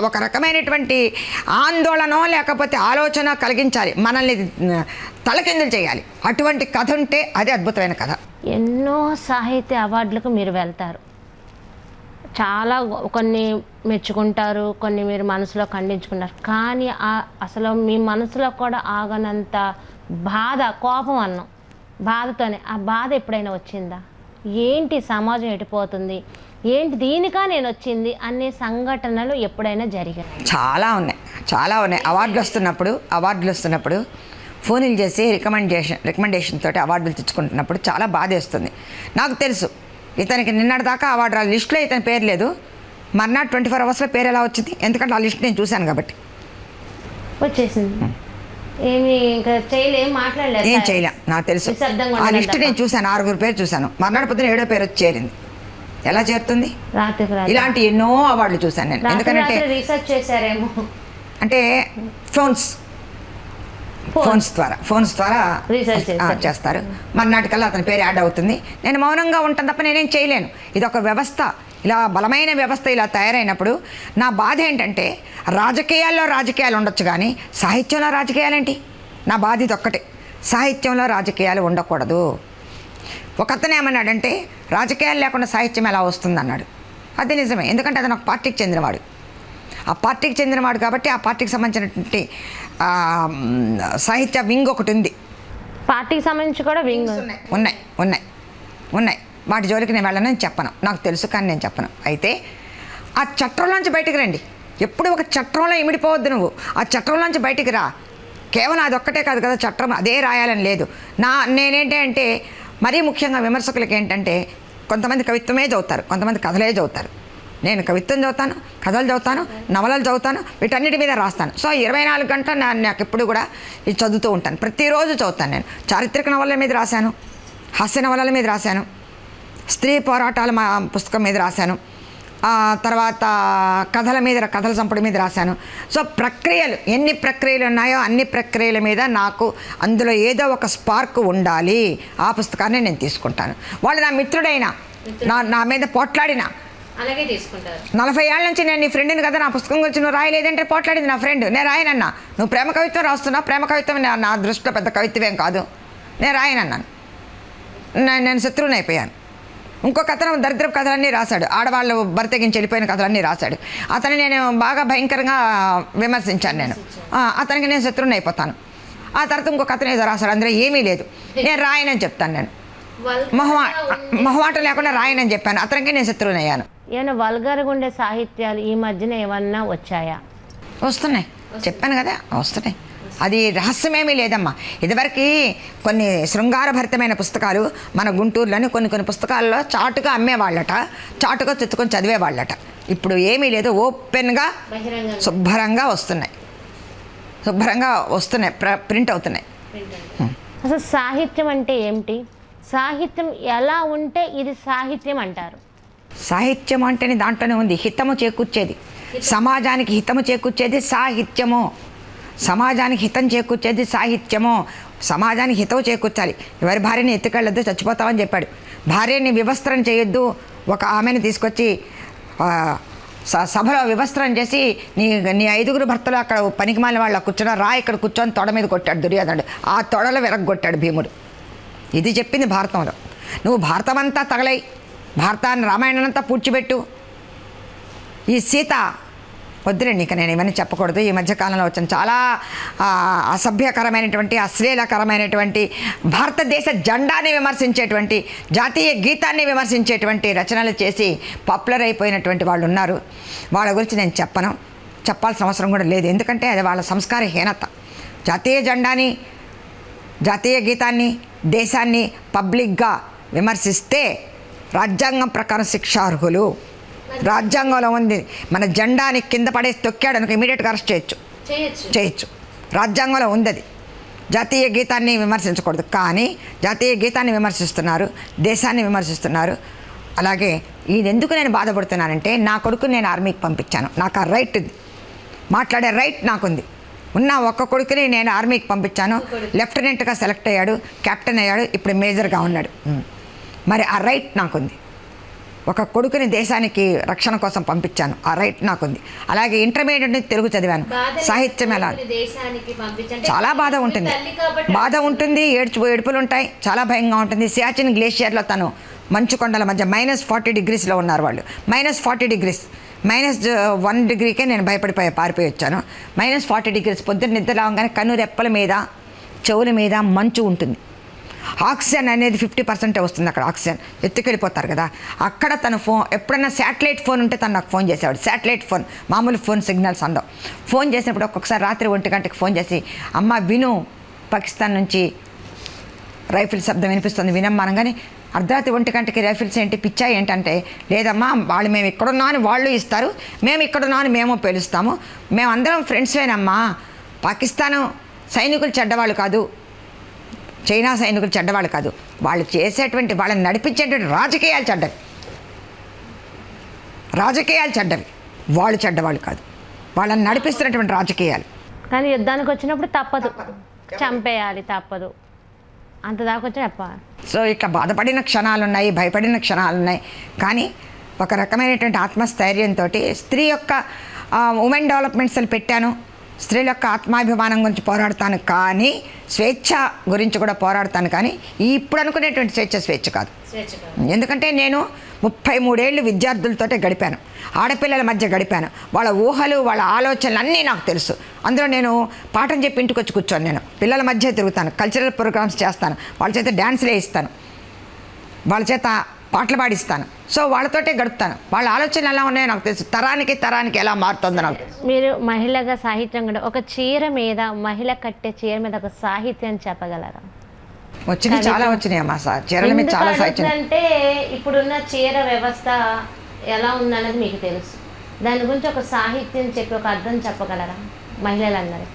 ఒక రకమైనటువంటి ఆందోళన లేకపోతే ఆలోచన కలిగించాలి, మనల్ని తలకిందులు చేయాలి. అటువంటి కథ ఉంటే అది అద్భుతమైన కథ. ఎన్నో సాహిత్య అవార్డులకు మీరు వెళ్తారు, చాలా కొన్ని మెచ్చుకుంటారు, కొన్ని మీరు మనసులో ఖండించుకుంటారు. కానీ అసలు మీ మనసులో కూడా ఆగనంత బాధ, కోపం అన్నాం, బాధతోనే ఆ బాధ ఎప్పుడైనా వచ్చిందా? ఏంటి సమాజం ఎటుపోతుంది, ఏంటి దీనికా నేను వచ్చింది అనే సంఘటనలు ఎప్పుడైనా జరిగాయి? చాలా ఉన్నాయి. అవార్డులు వస్తున్నప్పుడు ఫోన్లు చేసి రికమెండేషన్ తోటి అవార్డులు తెచ్చుకుంటున్నప్పుడు చాలా బాధ వేస్తుంది. నాకు తెలుసు ఇతనికి నిన్నటిదాకా అవార్డు లిస్టులో ఇతని పేరు లేదు, మర్నాడు 24 అవర్స్లో పేరు ఎలా వచ్చింది? ఎందుకంటే ఆ లిస్ట్ నేను చూశాను కాబట్టి. వచ్చేసింది. ఏం చేయలే, నాకు తెలుసు. ఆ లిస్ట్ నేను చూశాను, 6 పేరు చూశాను. మర్నాడు పొద్దున 7వ పేరు వచ్చి చేరింది. ఎలా చేరుతుంది? ఇలాంటి ఎన్నో అవార్డులు చూశాను నేను. ఎందుకంటే రీసెర్చ్ చేశారేమో, అంటే ఫోన్స్ ద్వారా చేస్తారు. మర్నాటికల్లా అతని పేరు యాడ్ అవుతుంది. నేను మౌనంగా ఉంటాను తప్ప నేనేం చేయలేను. ఇది ఒక వ్యవస్థ, ఇలా బలమైన వ్యవస్థ ఇలా తయారైనప్పుడు నా బాధ ఏంటంటే, రాజకీయాలు ఉండొచ్చు కానీ సాహిత్యంలో రాజకీయాలేంటి? నా బాధ ఇది ఒక్కటే, సాహిత్యంలో రాజకీయాలు ఉండకూడదు. ఒకతనే ఏమన్నాడంటే, రాజకీయాలు లేకుండా సాహిత్యం ఎలా వస్తుంది అన్నాడు. అది నిజమే, ఎందుకంటే అతను ఒక పార్టీకి చెందినవాడు. ఆ పార్టీకి చెందినవాడు కాబట్టి ఆ పార్టీకి సంబంధించినటువంటి సాహిత్య వింగ్ ఒకటి ఉంది. పార్టీకి సంబంధించి కూడా వింగ్ ఉన్నాయి. వాటి జోలికి నేను వెళ్ళనని చెప్పను, నాకు తెలుసు కానీ నేను చెప్పను. అయితే ఆ చట్టంలోంచి బయటికి రండి. ఎప్పుడు ఒక చట్టంలో ఇమిడిపోవద్దు నువ్వు. ఆ చట్టంలోంచి బయటికి రా. కేవలం అదొక్కటే కాదు కదా చట్టం అదే రాయాలని లేదు. నేనేంటి అంటే మరీ ముఖ్యంగా విమర్శకులకి ఏంటంటే కొంతమంది కవిత్వమే చదువుతారు, కొంతమంది కథలే చదువుతారు. నేను కవిత్వం చదువుతాను, కథలు చదువుతాను, నవలలు చదువుతాను, వీటన్నిటి మీద రాస్తాను. సో 24 గంటలు నాకు ఎప్పుడు కూడా ఇది చదువుతూ ఉంటాను, ప్రతిరోజు చదువుతాను. నేను చారిత్రక నవలల మీద రాశాను, హాస్య నవలల మీద రాశాను, స్త్రీ పోరాటాల పుస్తకం మీద రాశాను, తర్వాత కథల మీద కథల సంపుడి మీద రాశాను. సో ప్రక్రియలు ఎన్ని ప్రక్రియలు ఉన్నాయో అన్ని ప్రక్రియల మీద నాకు అందులో ఏదో ఒక స్పార్క్ ఉండాలి, ఆ పుస్తకాన్ని నేను తీసుకుంటాను. వాళ్ళు నా మిత్రుడైనా నా మీద పోట్లాడినా అలాగే తీసుకుంటారు. 40 ఏళ్ళ నుంచి నేను నీ ఫ్రెండ్ని కదా, నా పుస్తకం గురించి నువ్వు రాయలేదంటే పోట్లాడింది నా ఫ్రెండ్. నేను రాయనన్నా, నువ్వు ప్రేమ కవిత్వం రాస్తున్నావు, ప్రేమ కవిత్వం నా దృష్టిలో పెద్ద కవిత్వం కాదు, నేను రాయనన్నాను. నేను శత్రువుని అయిపోయాను. ఇంకో కథనం దరిద్రపు కథలన్నీ రాశాడు, ఆడవాళ్ళు బరితెగించి వెళ్ళిపోయిన కథలన్నీ రాశాడు. అతన్ని నేను బాగా భయంకరంగా విమర్శించాను. నేను అతనికి నేను శత్రువుని అయిపోతాను. ఆ తర్వాత ఇంకో కథను ఏదో రాశాడు, అందులో ఏమీ లేదు, నేను రాయనని చెప్తాను. నేను మొహమాటం లేకుండా రాయనని చెప్పాను, అతనికి నేను శత్రువుని అయ్యాను. ఏమైనా వల్గర్గా ఉండే సాహిత్యాలు ఈ మధ్యన ఏమన్నా వచ్చాయా? వస్తున్నాయి, చెప్పాను కదా వస్తున్నాయి. అది రహస్యమేమీ లేదమ్మా. ఇదివరకు కొన్ని శృంగారభరితమైన పుస్తకాలు మన గుంటూరులోని కొన్ని పుస్తకాల్లో చాటుగా అమ్మేవాళ్ళట, చాటుగా తెచ్చుకొని చదివేవాళ్ళట. ఇప్పుడు ఏమీ లేదు, ఓపెన్గా శుభ్రంగా వస్తున్నాయి, ప్రింట్ అవుతున్నాయి. అసలు సాహిత్యం అంటే ఏమిటి? సాహిత్యం ఎలా ఉంటే ఇది సాహిత్యం అంటారు? సాహిత్యం అంటేనే దాంట్లోనే ఉంది హితము చేకూర్చేది, సమాజానికి హితము చేకూర్చేది సాహిత్యము, సమాజానికి హితం చేకూర్చేది సాహిత్యము. సమాజానికి హితవు చేకూర్చాలి. ఎవరి భార్యని ఎత్తుకెళ్ళొద్దు, చచ్చిపోతామని చెప్పాడు. భార్యని వివస్త్రం చేయొద్దు, ఒక ఆమెను తీసుకొచ్చి సభలో వివస్త్రం చేసి నీ 5 భర్తలు అక్కడ పనికిమాలిన వాళ్ళు కూర్చున్నా, రా ఇక్కడ కూర్చొని తొడ మీద కొట్టాడు దుర్యోధనుడు, ఆ తొడలో విరగొట్టాడు భీముడు. ఇది చెప్పింది భారతంలో. నువ్వు భారతం అంతా తగలై, భారతాన్ని రామాయణంతా పూడ్చిపెట్టు. ఈ సీత వద్దులేండి, ఇక నేను ఏమైనా చెప్పకూడదు. ఈ మధ్యకాలంలో వచ్చిన చాలా అసభ్యకరమైనటువంటి, అశ్లీలకరమైనటువంటి, భారతదేశ జెండాని విమర్శించేటువంటి, జాతీయ గీతాన్ని విమర్శించేటువంటి రచనలు చేసి పాపులర్ అయిపోయినటువంటి వాళ్ళు ఉన్నారు. వాళ్ళ గురించి నేను చెప్పాల్సిన అవసరం కూడా లేదు, ఎందుకంటే అది వాళ్ళ సంస్కారహీనత. జాతీయ జెండాని, జాతీయ గీతాన్ని, దేశాన్ని పబ్లిక్గా విమర్శిస్తే రాజ్యాంగం ప్రకారం శిక్షార్హులు. రాజ్యాంగంలో ఉంది, మన జెండాని కింద పడేసి తొక్కాడు అనుకో ఇమీడియట్గా అరెస్ట్ చేయొచ్చు. రాజ్యాంగంలో ఉంది అది. జాతీయ గీతాన్ని విమర్శించకూడదు, కానీ జాతీయ గీతాన్ని విమర్శిస్తున్నారు, దేశాన్ని విమర్శిస్తున్నారు. అలాగే ఇది ఎందుకు నేను బాధపడుతున్నానంటే, నా కొడుకుని నేను ఆర్మీకి పంపించాను, నాకు ఆ రైట్ ఉంది, మాట్లాడే రైట్ నాకుంది. ఉన్న ఒక్క కొడుకుని నేను ఆర్మీకి పంపించాను, లెఫ్టినెంట్గా సెలెక్ట్ అయ్యాడు, కెప్టెన్ అయ్యాడు, ఇప్పుడు మేజర్గా ఉన్నాడు. మరి ఆ రైట్ నాకుంది. ఒక కొడుకుని దేశానికి రక్షణ కోసం పంపించాను, ఆ రైట్ నాకుంది. అలాగే ఇంటర్మీడియట్ తెలుగు చదివాను, సాహిత్యం ఎలా చాలా బాధ ఉంటుంది, ఏడుపులు ఉంటాయి, చాలా భయంగా ఉంటుంది. సియాచిన్ గ్లేషియర్లో తను మంచు కొండల మధ్య -40 degreesలో ఉన్నారు వాళ్ళు. -40 degrees, -1 degree నేను పారిపోయి వచ్చాను. -40 degrees, పొద్దున్న నిద్ర రాగానే కన్ను రెప్పల మీద, చెవుల మీద మంచు ఉంటుంది. ఆక్సిజన్ అనేది 50% వస్తుంది అక్కడ, ఆక్సిజన్ ఎత్తుకెళ్ళిపోతారు కదా. అక్కడ తను ఎప్పుడన్నా శాటిలైట్ ఫోన్ ఉంటే తను నాకు ఫోన్ చేసేవాడు. శాటిలైట్ ఫోన్, మామూలు ఫోన్ సిగ్నల్స్ అందం. ఫోన్ చేసినప్పుడు ఒక్కొక్కసారి రాత్రి 1 గంటకి ఫోన్ చేసి, అమ్మ విను, పాకిస్తాన్ నుంచి రైఫిల్ శబ్దం వినిపిస్తుంది వినమ్మా అనగానే, అర్ధరాత్రి 1 గంటకి రైఫిల్స్ ఏంటి పిచ్చా ఏంటంటే, లేదమ్మా వాళ్ళు మేము ఇక్కడున్నా అని వాళ్ళు ఇస్తారు, మేము ఇక్కడున్నా అని మేము పిలుస్తాము, మేమందరం ఫ్రెండ్స్వేనమ్మా, పాకిస్తాను సైనికులు చెడ్డవాళ్ళు కాదు, చైనా సైనికులు చెడ్డవాళ్ళు కాదు, వాళ్ళు చేసేటువంటి, వాళ్ళని నడిపించేటువంటి రాజకీయాలు చెడ్డవి, వాళ్ళు చెడ్డవాళ్ళు కాదు, వాళ్ళని నడిపిస్తున్నటువంటి రాజకీయాలు. కానీ యుద్ధానికి వచ్చినప్పుడు తప్పదు, చంపేయాలి, తప్పదు, అంత దాకా వచ్చి చెప్పాలి. సో ఇట్లా బాధపడిన క్షణాలు ఉన్నాయి, భయపడిన క్షణాలు ఉన్నాయి. కానీ ఒక రకమైనటువంటి ఆత్మస్థైర్యంతో స్త్రీ యొక్క ఉమెన్ డెవలప్మెంట్స్ పెట్టాను, స్త్రీల యొక్క ఆత్మాభిమానం గురించి పోరాడతాను, కానీ స్వేచ్ఛ గురించి కూడా పోరాడతాను. కానీ ఇప్పుడు అనుకునేటువంటి స్వేచ్ఛ కాదు. ఎందుకంటే నేను 33 ఏళ్ళు విద్యార్థులతోటే గడిపాను, ఆడపిల్లల మధ్య గడిపాను. వాళ్ళ ఊహలు, వాళ్ళ ఆలోచనలు అన్నీ నాకు తెలుసు. అందులో నేను పాఠం చెప్పి ఇంటికి వచ్చి కూర్చోను, నేను పిల్లల మధ్య తిరుగుతాను, కల్చరల్ ప్రోగ్రామ్స్ చేస్తాను, వాళ్ళ చేత డ్యాన్స్లు వేయిస్తాను, వాళ్ళ చేత పాటలు పాడిస్తాను. సో వాళ్ళతోటే గడుపుతాను. వాళ్ళ ఆలోచనలు ఎలా ఉన్నాయో నాకు తెలుసు, తరానికి ఎలా మారుతుందో నాకు తెలుసు. మీరు మహిళగా సాహిత్యం కూడా ఒక చీర మీద, మహిళ కట్టే చీర మీద ఒక సాహిత్యం చెప్పగలరా? వచ్చినాయి, చాలా వచ్చినాయి అమ్మా. చీరల మీద చాలా సాహిత్యం. అంటే ఇప్పుడున్న చీర వ్యవస్థ ఎలా ఉందన్నది మీకు తెలుసు, దాని గురించి ఒక సాహిత్యం చెప్పి ఒక అర్థం చెప్పగలరా మహిళలందరూ?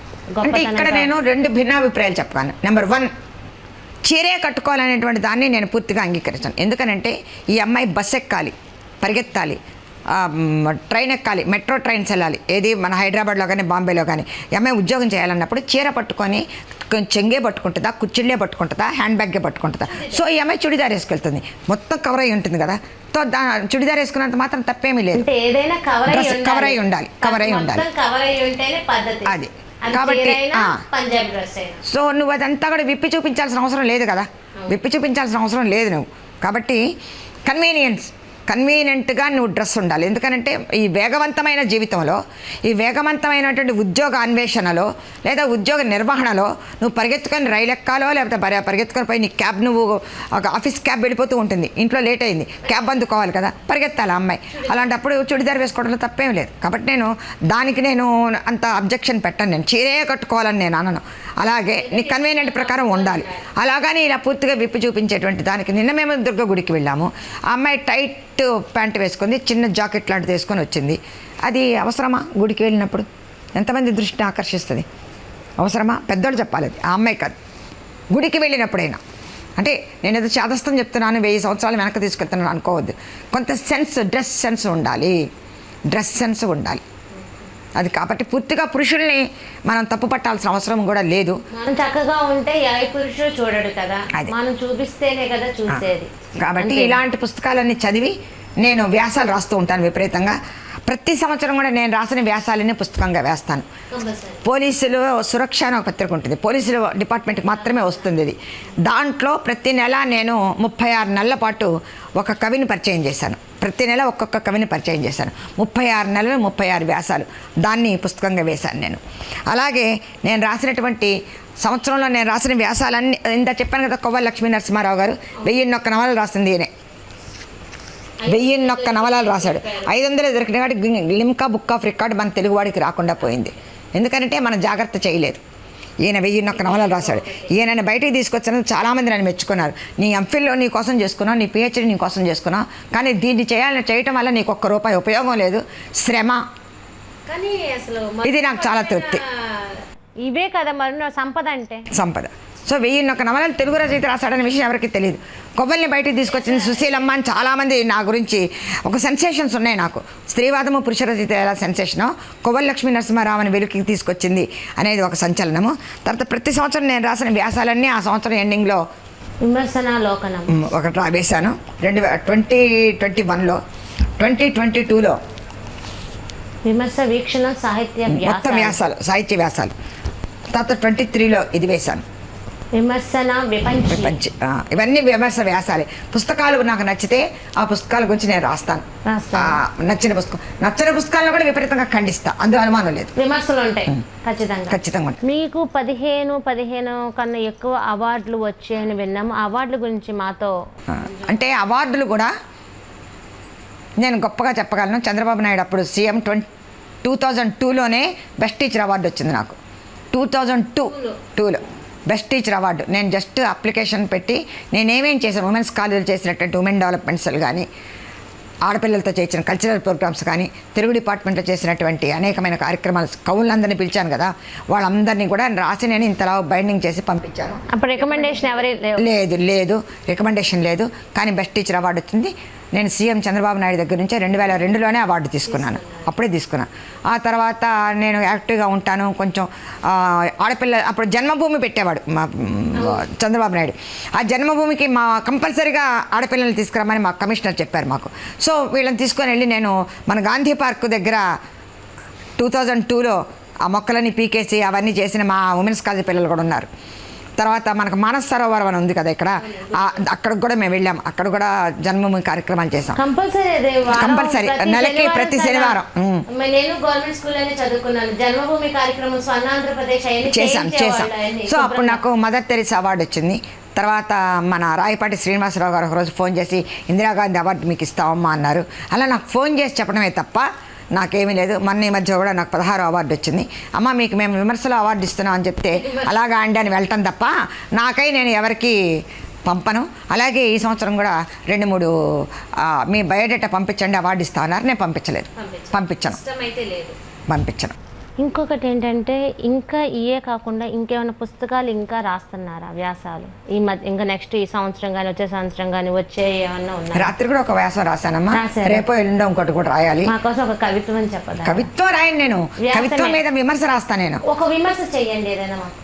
అంటే ఇక్కడ నేను 2 భిన్నాభిప్రాయాలు చెప్పాను. నెంబర్ 1, చీరే కట్టుకోవాలనేటువంటి దాన్ని నేను పూర్తిగా అంగీకరించాను. ఎందుకనంటే ఈ అమ్మాయి బస్ ఎక్కాలి, పరిగెత్తాలి, ట్రైన్ ఎక్కాలి, మెట్రో ట్రైన్స్ వెళ్ళాలి, ఏది మన హైదరాబాద్లో కానీ బాంబేలో కానీ. ఈ అమ్మాయి ఉద్యోగం చేయాలన్నప్పుడు చీర పట్టుకొని చెంగే పట్టుకుంటుందా, కుచ్చిళ్ళే పట్టుకుంటుందా, హ్యాండ్ బ్యాగే పట్టుకుంటుందా. సో ఈ అమ్మాయి చుడిదార్ వేసుకెళ్తుంది, మొత్తం కవర్ అయి ఉంటుంది కదా. సో చుడిదార్ వేసుకున్నంత మాత్రం తప్పేమీ లేదు. కవర్ అయి ఉండాలి, కవర్ అయి ఉండాలి. అది కాబట్టి సో నువ్వు అదంతా కూడా విప్పి చూపించాల్సిన అవసరం లేదు కదా, విప్పి చూపించాల్సిన అవసరం లేదు నువ్వు. కాబట్టి కన్వీనియంట్గా నువ్వు డ్రెస్ ఉండాలి. ఎందుకనంటే ఈ వేగవంతమైన జీవితంలో, ఈ వేగవంతమైనటువంటి ఉద్యోగ అన్వేషణలో లేదా ఉద్యోగ నిర్వహణలో నువ్వు పరిగెత్తుకొని రైలు ఎక్కాలో లేకపోతే పరిగెత్తుకొని పోయి నీ క్యాబ్, నువ్వు ఒక ఆఫీస్ క్యాబ్ వెళ్ళిపోతూ ఉంటుంది, ఇంట్లో లేట్ అయింది, క్యాబ్ అందుకోవాలి కదా, పరిగెత్తాలి ఆ అమ్మాయి. అలాంటప్పుడు చుడిదార్ వేసుకోవడంలో తప్పేం లేదు. కాబట్టి దానికి నేను అంత అబ్జెక్షన్ పెట్టను. నేను చీరే కట్టుకోవాలని నేను అనను. అలాగే నీ కన్వీనియంట్ ప్రకారం ఉండాలి. అలాగని ఇలా పూర్తిగా విప్పి చూపించేటువంటి దానికి. నిన్న మేము దుర్గ గుడికి వెళ్ళాము, ఆ అమ్మాయి టైట్ ప్యాంట్ వేసుకుంది, చిన్న జాకెట్ లాంటిది వేసుకొని వచ్చింది. అది అవసరమా? గుడికి వెళ్ళినప్పుడు ఎంతమంది దృష్టిని ఆకర్షిస్తుంది? అవసరమా? పెద్దోళ్ళు చెప్పాలి, అది ఆ అమ్మాయి కాదు. గుడికి వెళ్ళినప్పుడైనా, అంటే నేను ఏదో చాదస్తం చెప్తున్నాను, 1000 సంవత్సరాలు వెనక్కి తీసుకెళ్తున్నాను అనుకోవద్దు. కొంత డ్రెస్ సెన్స్ ఉండాలి. అది కాబట్టి పూర్తిగా పురుషుల్ని మనం తప్పు పట్టాల్సిన అవసరం కూడా లేదు. మనం చక్కగా ఉంటే ఏ పురుషుడు చూడడు కదా, మనం చూపిస్తేనే కదా చూసేది. కాబట్టి ఇలాంటి పుస్తకాలన్నీ చదివి నేను వ్యాసాలు రాస్తూ ఉంటాను విపరీతంగా. ప్రతి సంవత్సరం కూడా నేను రాసిన వ్యాసాలన్నీ పుస్తకంగా వేస్తాను. పోలీసులు సురక్ష అని ఒక పత్రిక ఉంటుంది, పోలీసుల డిపార్ట్మెంట్కి మాత్రమే వస్తుంది ఇది. దాంట్లో ప్రతి నెల నేను 36 నెలల పాటు ఒక కవిని పరిచయం చేశాను. ప్రతి నెల ఒక్కొక్క కవిని పరిచయం చేశాను. 36 నెలలు 36 వ్యాసాలు, దాన్ని పుస్తకంగా వేశాను నేను. అలాగే నేను రాసినటువంటి సంవత్సరంలో నేను రాసిన వ్యాసాలన్నీ ఇంత చెప్పాను కదా. కొవ్వల లక్ష్మీ నరసింహారావు గారు 1001 నవలలు రాసింది ఈయనే. 1001 నవలలు రాశాడు. 500 దొరికిన వాడికి లిమ్కా బుక్ ఆఫ్ రికార్డ్ మన తెలుగువాడికి రాకుండా పోయింది. ఎందుకంటే మనం జాగ్రత్త చేయలేదు. ఈయన 1001 నవలలు రాశాడు. ఈయనని బయటికి తీసుకొచ్చినందుకు చాలామంది నన్ను మెచ్చుకున్నారు. నీ ఎంఫిల్లో నీ కోసం చేసుకున్నావు, నీ పిహెచ్డీ నీ కోసం చేసుకున్నావు, కానీ దీన్ని చేయటం వల్ల నీకు ₹1 ఉపయోగం లేదు, శ్రమ. కానీ అసలు ఇది నాకు చాలా తృప్తి. ఇవే కదా మరి సంపద. సో 1001 నవలలు తెలుగు రచయిత రాశాడనే విషయం ఎవరికి తెలియదు. కొవ్వల్ని బయటికి తీసుకొచ్చింది సుశీలమ్మ అని చాలామంది నా గురించి ఒక సెన్సేషన్స్ ఉన్నాయి నాకు. స్త్రీవాదము పురుష రచయిత ఎలా సెన్సేషనో కొవ్వల లక్ష్మీ నరసింహారావు అని వెలుగుకి తీసుకొచ్చింది అనేది ఒక సంచలనము. తర్వాత ప్రతి సంవత్సరం నేను రాసిన వ్యాసాలన్నీ ఆ సంవత్సరం ఎండింగ్లో ఒకటి వేశాను. 2021లో, 2022లో విమర్శ వీక్షణ మొత్తం వ్యాసాలు, సాహిత్య వ్యాసాలు. తర్వాత 23లో ఇది వేశాను, విమర్శన విపంచి. ఇవన్నీ విమర్శ వ్యాసాలే. పుస్తకాలు నాకు నచ్చితే ఆ పుస్తకాల గురించి నేను రాస్తాను. నచ్చిన పుస్తకాలను కూడా విపరీతంగా ఖండిస్తా, అందులో అనుమానం లేదు. విమర్శలు ఉంటాయి ఖచ్చితంగా. మీకు 15 కన్నా ఎక్కువ అవార్డులు వచ్చాయని విన్నాము. అవార్డుల గురించి మాతో అంటే అవార్డులు కూడా నేను గొప్పగా చెప్పగలను. చంద్రబాబు నాయుడు అప్పుడు సీఎం 2002లోనే బెస్ట్ టీచర్ అవార్డు వచ్చింది నాకు. 2002లో బెస్ట్ టీచర్ అవార్డు. నేను జస్ట్ అప్లికేషన్ పెట్టి నేనేమేం చేశాను, ఉమెన్స్ కాలేజీలు చేసినటువంటి ఉమెన్ డెవలప్మెంట్స్లు కానీ, ఆడపిల్లలతో చేసిన కల్చరల్ ప్రోగ్రామ్స్ కానీ, తెలుగు డిపార్ట్మెంట్లో చేసినటువంటి అనేకమైన కార్యక్రమాలు, కవులందరినీ పిలిచాను కదా, వాళ్ళందరినీ కూడా రాసి నేను ఇంతలా బైండింగ్ చేసి పంపించాను. అప్పుడు రికమెండేషన్ లేదు రికమెండేషన్ లేదు. కానీ బెస్ట్ టీచర్ అవార్డు వచ్చింది. నేను సీఎం చంద్రబాబు నాయుడు దగ్గర నుంచే 2002లోనే అవార్డు తీసుకున్నాను. అప్పుడే తీసుకున్నాను. ఆ తర్వాత నేను యాక్టివ్గా ఉంటాను కొంచెం. ఆడపిల్ల అప్పుడు జన్మభూమి పెట్టేవాడు మా చంద్రబాబు నాయుడు. ఆ జన్మభూమికి మా కంపల్సరీగా ఆడపిల్లల్ని తీసుకురమ్మని మా కమిషనర్ చెప్పారు మాకు. సో వీళ్ళని తీసుకొని వెళ్ళి నేను మన గాంధీ పార్క్ దగ్గర 2002లో ఆ మొక్కలని పీకేసి అవన్నీ చేసిన మా ఉమెన్స్ కాలేజ్ పిల్లలు కూడా ఉన్నారు. తర్వాత మనకు మానస సరోవరం అని ఉంది కదా ఇక్కడ, అక్కడికి కూడా మేము వెళ్ళాం. అక్కడ కూడా జన్మభూమి కార్యక్రమాలు చేసాం. కంపల్సరీ నెలకి ప్రతి శనివారం. నేను గవర్నమెంట్ స్కూల్లోనే చదువుకున్నాను. జన్మభూమి కార్యక్రమం స్వర్ణాంధ్రప్రదేశ్ చేసాం. సో అప్పుడు నాకు మదర్ తెరీసా అవార్డు వచ్చింది. తర్వాత మన రాయపాటి శ్రీనివాసరావు గారు ఒకరోజు ఫోన్ చేసి ఇందిరాగాంధీ అవార్డు మీకు ఇస్తామమ్మా అన్నారు. అలా నాకు ఫోన్ చేసి చెప్పడమే తప్ప నాకేమీ లేదు. మొన్న ఈ మధ్య కూడా నాకు 16 అవార్డు వచ్చింది. అమ్మ మీకు మేము విమర్శలో అవార్డు ఇస్తున్నాం అని చెప్తే అలాగా అండి అని వెళ్ళటం తప్ప నాకై నేను ఎవరికి పంపను. అలాగే ఈ సంవత్సరం కూడా 2-3 మీ బయోడేటా పంపించండి అవార్డు ఇస్తా అన్నారు. నేను పంపించను. ఇంకొకటి ఏంటంటే ఇంకా ఇయే కాకుండా ఇంకేమైనా పుస్తకాలు ఇంకా రాస్తున్నారా వ్యాసాలు ఈ మధ్య? ఇంకా నెక్స్ట్ ఈ సంవత్సరం కానీ వచ్చే సంవత్సరం కానీ వచ్చే ఏమన్నా ఉన్నాయి? రాత్రి కూడా ఒక వ్యాసం రాశానమ్మా. రేపో ఎల్లుండో ఇంకోటి కూడా రాయాలి. మా కోసం ఒక కవిత్వం అని చెప్పదా? కవిత్వం రాయను నేను, కవిత్వం మీద విమర్శ రాస్తాను నేను. ఒక విమర్శ చెయ్యండి ఏదైనా మాకు.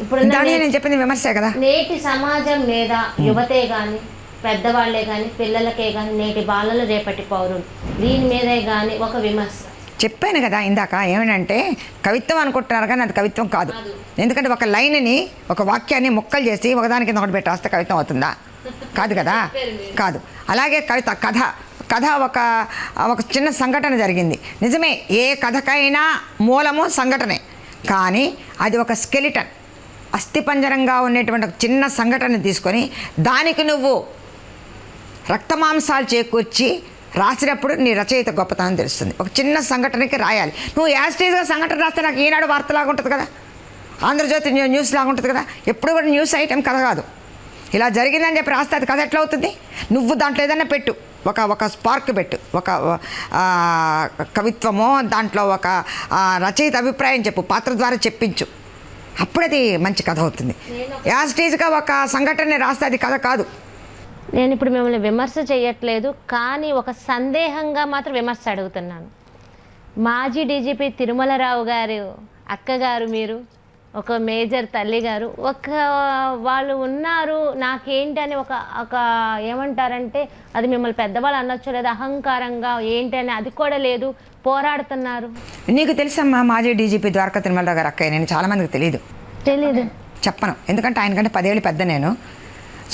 ఇప్పుడు నేను చెప్పింది విమర్శే కదా. నేటి సమాజం మీద యువతే కానీ పెద్దవాళ్లే కానీ పిల్లలకే కానీ నేటి బాలలు రేపటి పౌరులు దీని మీదే కానీ ఒక విమర్శ చెప్పాను కదా ఇందాక. ఏమనంటే కవిత్వం అనుకుంటున్నారు కానీ అది కవిత్వం కాదు. ఎందుకంటే ఒక లైన్ని ఒక వాక్యాన్ని ముక్కలు చేసి ఒకదాని కింద ఒకటి పెట్టి రాస్తే కవిత్వం అవుతుందా? కాదు కదా, కాదు. అలాగే కథ ఒక చిన్న సంఘటన జరిగింది. నిజమే, ఏ కథకైనా మూలము సంఘటనే. కానీ అది ఒక స్కెలిటన్, అస్థిపంజరంగా ఉండేటువంటి ఒక చిన్న సంఘటన తీసుకొని దానికి నువ్వు రక్తమాంసాలు చేకూర్చి రాసినప్పుడు నీ రచయిత గొప్పతనం తెలుస్తుంది. ఒక చిన్న సంఘటనకి రాయాలి. నువ్వు యాస్టేజ్గా సంఘటన రాస్తే నాకు ఈనాడు వార్తలాగా ఉంటుంది కదా, ఆంధ్రజ్యోతి న్యూస్ లాగా ఉంటుంది కదా. ఎప్పుడు కూడా న్యూస్ ఐటెం కథ కాదు. ఇలా జరిగిందని చెప్పి రాస్తే అది కథ ఎట్లా అవుతుంది? నువ్వు దాంట్లో ఏదైనా పెట్టు, ఒక స్పార్క్ పెట్టు, ఒక కవిత్వమో దాంట్లో ఒక రచయిత అభిప్రాయం చెప్పు, పాత్ర ద్వారా చెప్పించు, అప్పుడది మంచి కథ అవుతుంది. యాస్టేజ్గా ఒక సంఘటన రాస్తే అది కథ కాదు. నేను ఇప్పుడు మిమ్మల్ని విమర్శ చేయట్లేదు, కానీ ఒక సందేహంగా మాత్రం విమర్శ అడుగుతున్నాను. మాజీ డీజీపీ తిరుమలరావు గారు అక్కగారు, మీరు ఒక మేజర్ తల్లి గారు, వాళ్ళు ఉన్నారు నాకేంటి అని ఒక ఏమంటారంటే అది మిమ్మల్ని పెద్దవాళ్ళు అనొచ్చు, లేదా అహంకారంగా ఏంటి అని అది కూడా లేదు, పోరాడుతున్నారు. నీకు తెలుసమ్మా మాజీ డీజీపీ ద్వారకా తిరుమలరావు గారు అక్కయ్య? నేను చాలామందికి తెలీదు చెప్పను, ఎందుకంటే ఆయన కంటే 10 ఏళ్ళు పెద్ద నేను.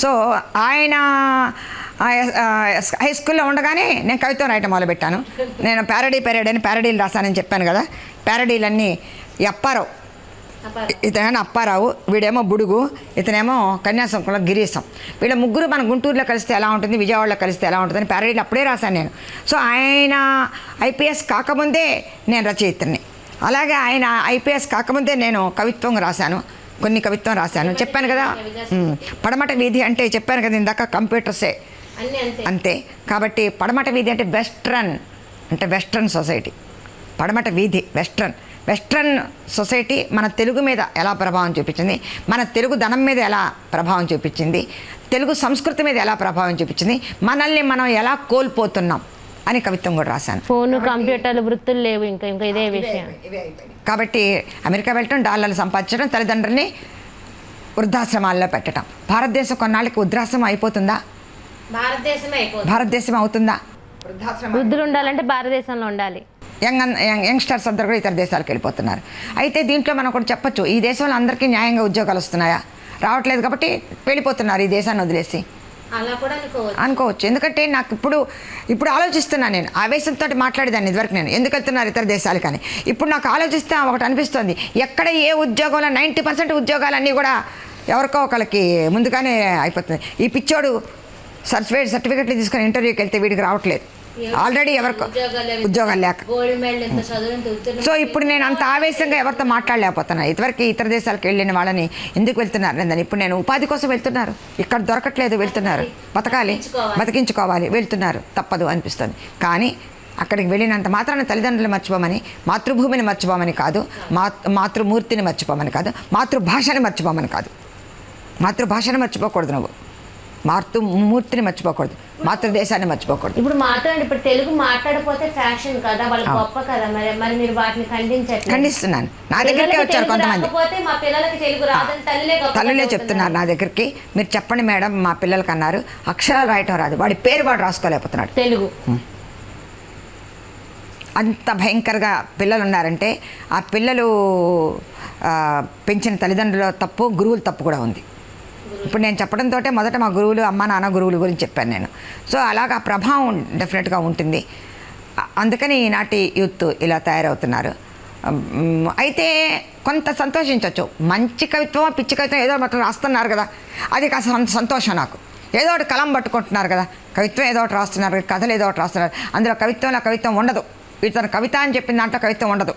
సో ఆయన హై స్కూల్లో ఉండగానే నేను కవిత్వం రాయటం మొదలుపెట్టాను. నేను ప్యారడీ అని ప్యారడీలు రాశానని చెప్పాను కదా. ప్యారడీలన్నీ అప్పారావు, ఇతనేమో అప్పారావు, వీడేమో బుడుగు, ఇతనేమో కన్యాశంకులో గిరీశం. వీళ్ళ ముగ్గురు మన గుంటూరులో కలిస్తే ఎలా ఉంటుంది, విజయవాడలో కలిస్తే ఎలా ఉంటుందని ప్యారడీలు అప్పుడే రాశాను నేను. సో ఆయన ఐపీఎస్ కాకముందే నేను రచయిత్రిని. అలాగే ఆయన ఐపీఎస్ కాకముందే నేను కవిత్వం రాశాను, కొన్ని కవిత్వం రాశాను. చెప్పాను కదా పడమట వీధి అంటే, చెప్పాను కదా ఇందాక కంప్యూటర్సే అంతే. కాబట్టి పడమట వీధి అంటే వెస్ట్రన్ సొసైటీ. పడమట వీధి వెస్ట్రన్ సొసైటీ మన తెలుగు మీద ఎలా ప్రభావం చూపించింది, మన తెలుగు ధనం మీద ఎలా ప్రభావం చూపించింది, తెలుగు సంస్కృతి మీద ఎలా ప్రభావం చూపించింది, మనల్ని మనం ఎలా కోల్పోతున్నాం అని కవిత్వం కూడా రాశాను. ఫోను కంప్యూటర్లు వృత్తులు లేవు, ఇంకా ఇదే విషయం. కాబట్టి అమెరికా వెళ్ళటం, డాలర్లు సంపాదించడం, తల్లిదండ్రుల్ని వృద్ధాశ్రమాల్లో పెట్టడం. భారతదేశం కొన్నాళ్ళకి వృద్ధాశ్రమం అయిపోతుందా? భారతదేశం అవుతుందా? వృద్ధులు ఉండాలంటే భారతదేశంలో ఉండాలి. యంగ్స్టర్స్ అందరూ కూడా ఇతర దేశాలకు వెళ్ళిపోతున్నారు. అయితే దీంట్లో మనం కూడా చెప్పొచ్చు, ఈ దేశంలో అందరికీ న్యాయంగా ఉద్యోగాలు వస్తున్నాయా? రావట్లేదు కాబట్టి వెళ్ళిపోతున్నారు ఈ దేశాన్ని వదిలేసి అనుకోవచ్చు. ఎందుకంటే నాకు ఇప్పుడు ఆలోచిస్తున్నాను, నేను ఆవేశంతో మాట్లాడేదాన్ని ఇదివరకు, నేను ఎందుకు వెళ్తున్నారు ఇతర దేశాలు కానీ. ఇప్పుడు నాకు ఆలోచిస్తే ఒకటి అనిపిస్తుంది, ఎక్కడ ఏ ఉద్యోగంలో 90% ఉద్యోగాలన్నీ కూడా ఎవరికో ఒకరికి ముందుగానే అయిపోతుంది. ఈ పిచ్చోడు సర్టిఫికెట్లు తీసుకొని ఇంటర్వ్యూకి వెళ్తే వీడికి రావట్లేదు, ఆల్రెడీ ఎవరికో ఉద్యోగాలు లేక. సో ఇప్పుడు నేను అంత ఆవేశంగా ఎవరితో మాట్లాడలేకపోతున్నాను. ఇదివరకు ఇతర దేశాలకు వెళ్ళిన వాళ్ళని ఎందుకు వెళ్తున్నారు లేదని, ఇప్పుడు నేను ఉపాధి కోసం వెళ్తున్నారు, ఇక్కడ దొరకట్లేదు వెళ్తున్నారు, బతికించుకోవాలి వెళ్తున్నారు, తప్పదు అనిపిస్తుంది. కానీ అక్కడికి వెళ్ళినంత మాత్రాన తల్లిదండ్రులు మర్చిపోమని, మాతృభూమిని మర్చిపోమని కాదు, మాతృమూర్తిని మర్చిపోమని కాదు, మాతృభాషని మర్చిపోమని కాదు. మాతృభాషను మర్చిపోకూడదు, నువ్వు మాతృమూర్తిని మర్చిపోకూడదు, మాతృదేశాన్ని మర్చిపోకూడదు. ఇప్పుడు తెలుగు మాట్లాడకపోతే ఫ్యాషన్ కదా, వాళ్ళు గొప్ప కదా, మరి మీరు వాటిని ఖండిస్తున్నాను. నా దగ్గరికి వచ్చారు కొంతమంది తల్లులే చెప్తున్నారు నా దగ్గరికి, మీరు చెప్పండి మేడం మా పిల్లలకి అన్నారు, అక్షరాలు రాయటం రాదు, వాడి పేరు వాడు రాసుకోలేకపోతున్నాడు తెలుగు. అంత భయంకరంగా పిల్లలు ఉన్నారంటే ఆ పిల్లలు పెంచిన తల్లిదండ్రుల తప్పు, గురువుల తప్పు కూడా ఉంది. ఇప్పుడు నేను చెప్పడంతో మొదట మా గురువులు, అమ్మ నాన్న గురువుల గురించి చెప్పాను నేను. సో అలాగా ప్రభావం డెఫినెట్గా ఉంటుంది. అందుకని ఈనాటి యూత్ ఇలా తయారవుతున్నారు. అయితే కొంత సంతోషించవచ్చు. మంచి కవిత్వం, పిచ్చి కవిత్వం ఏదో ఒకటి రాస్తున్నారు కదా, అది కాస్త సంతోషం నాకు. ఏదో ఒకటి కలం పట్టుకుంటున్నారు కదా, కవిత్వం ఏదో ఒకటి రాస్తున్నారు, కథలు ఏదో ఒకటి రాస్తున్నారు. అందులో కవిత్వం ఉండదు. ఇతను కవిత అని చెప్పిన దాంట్లో కవిత్వం ఉండదు,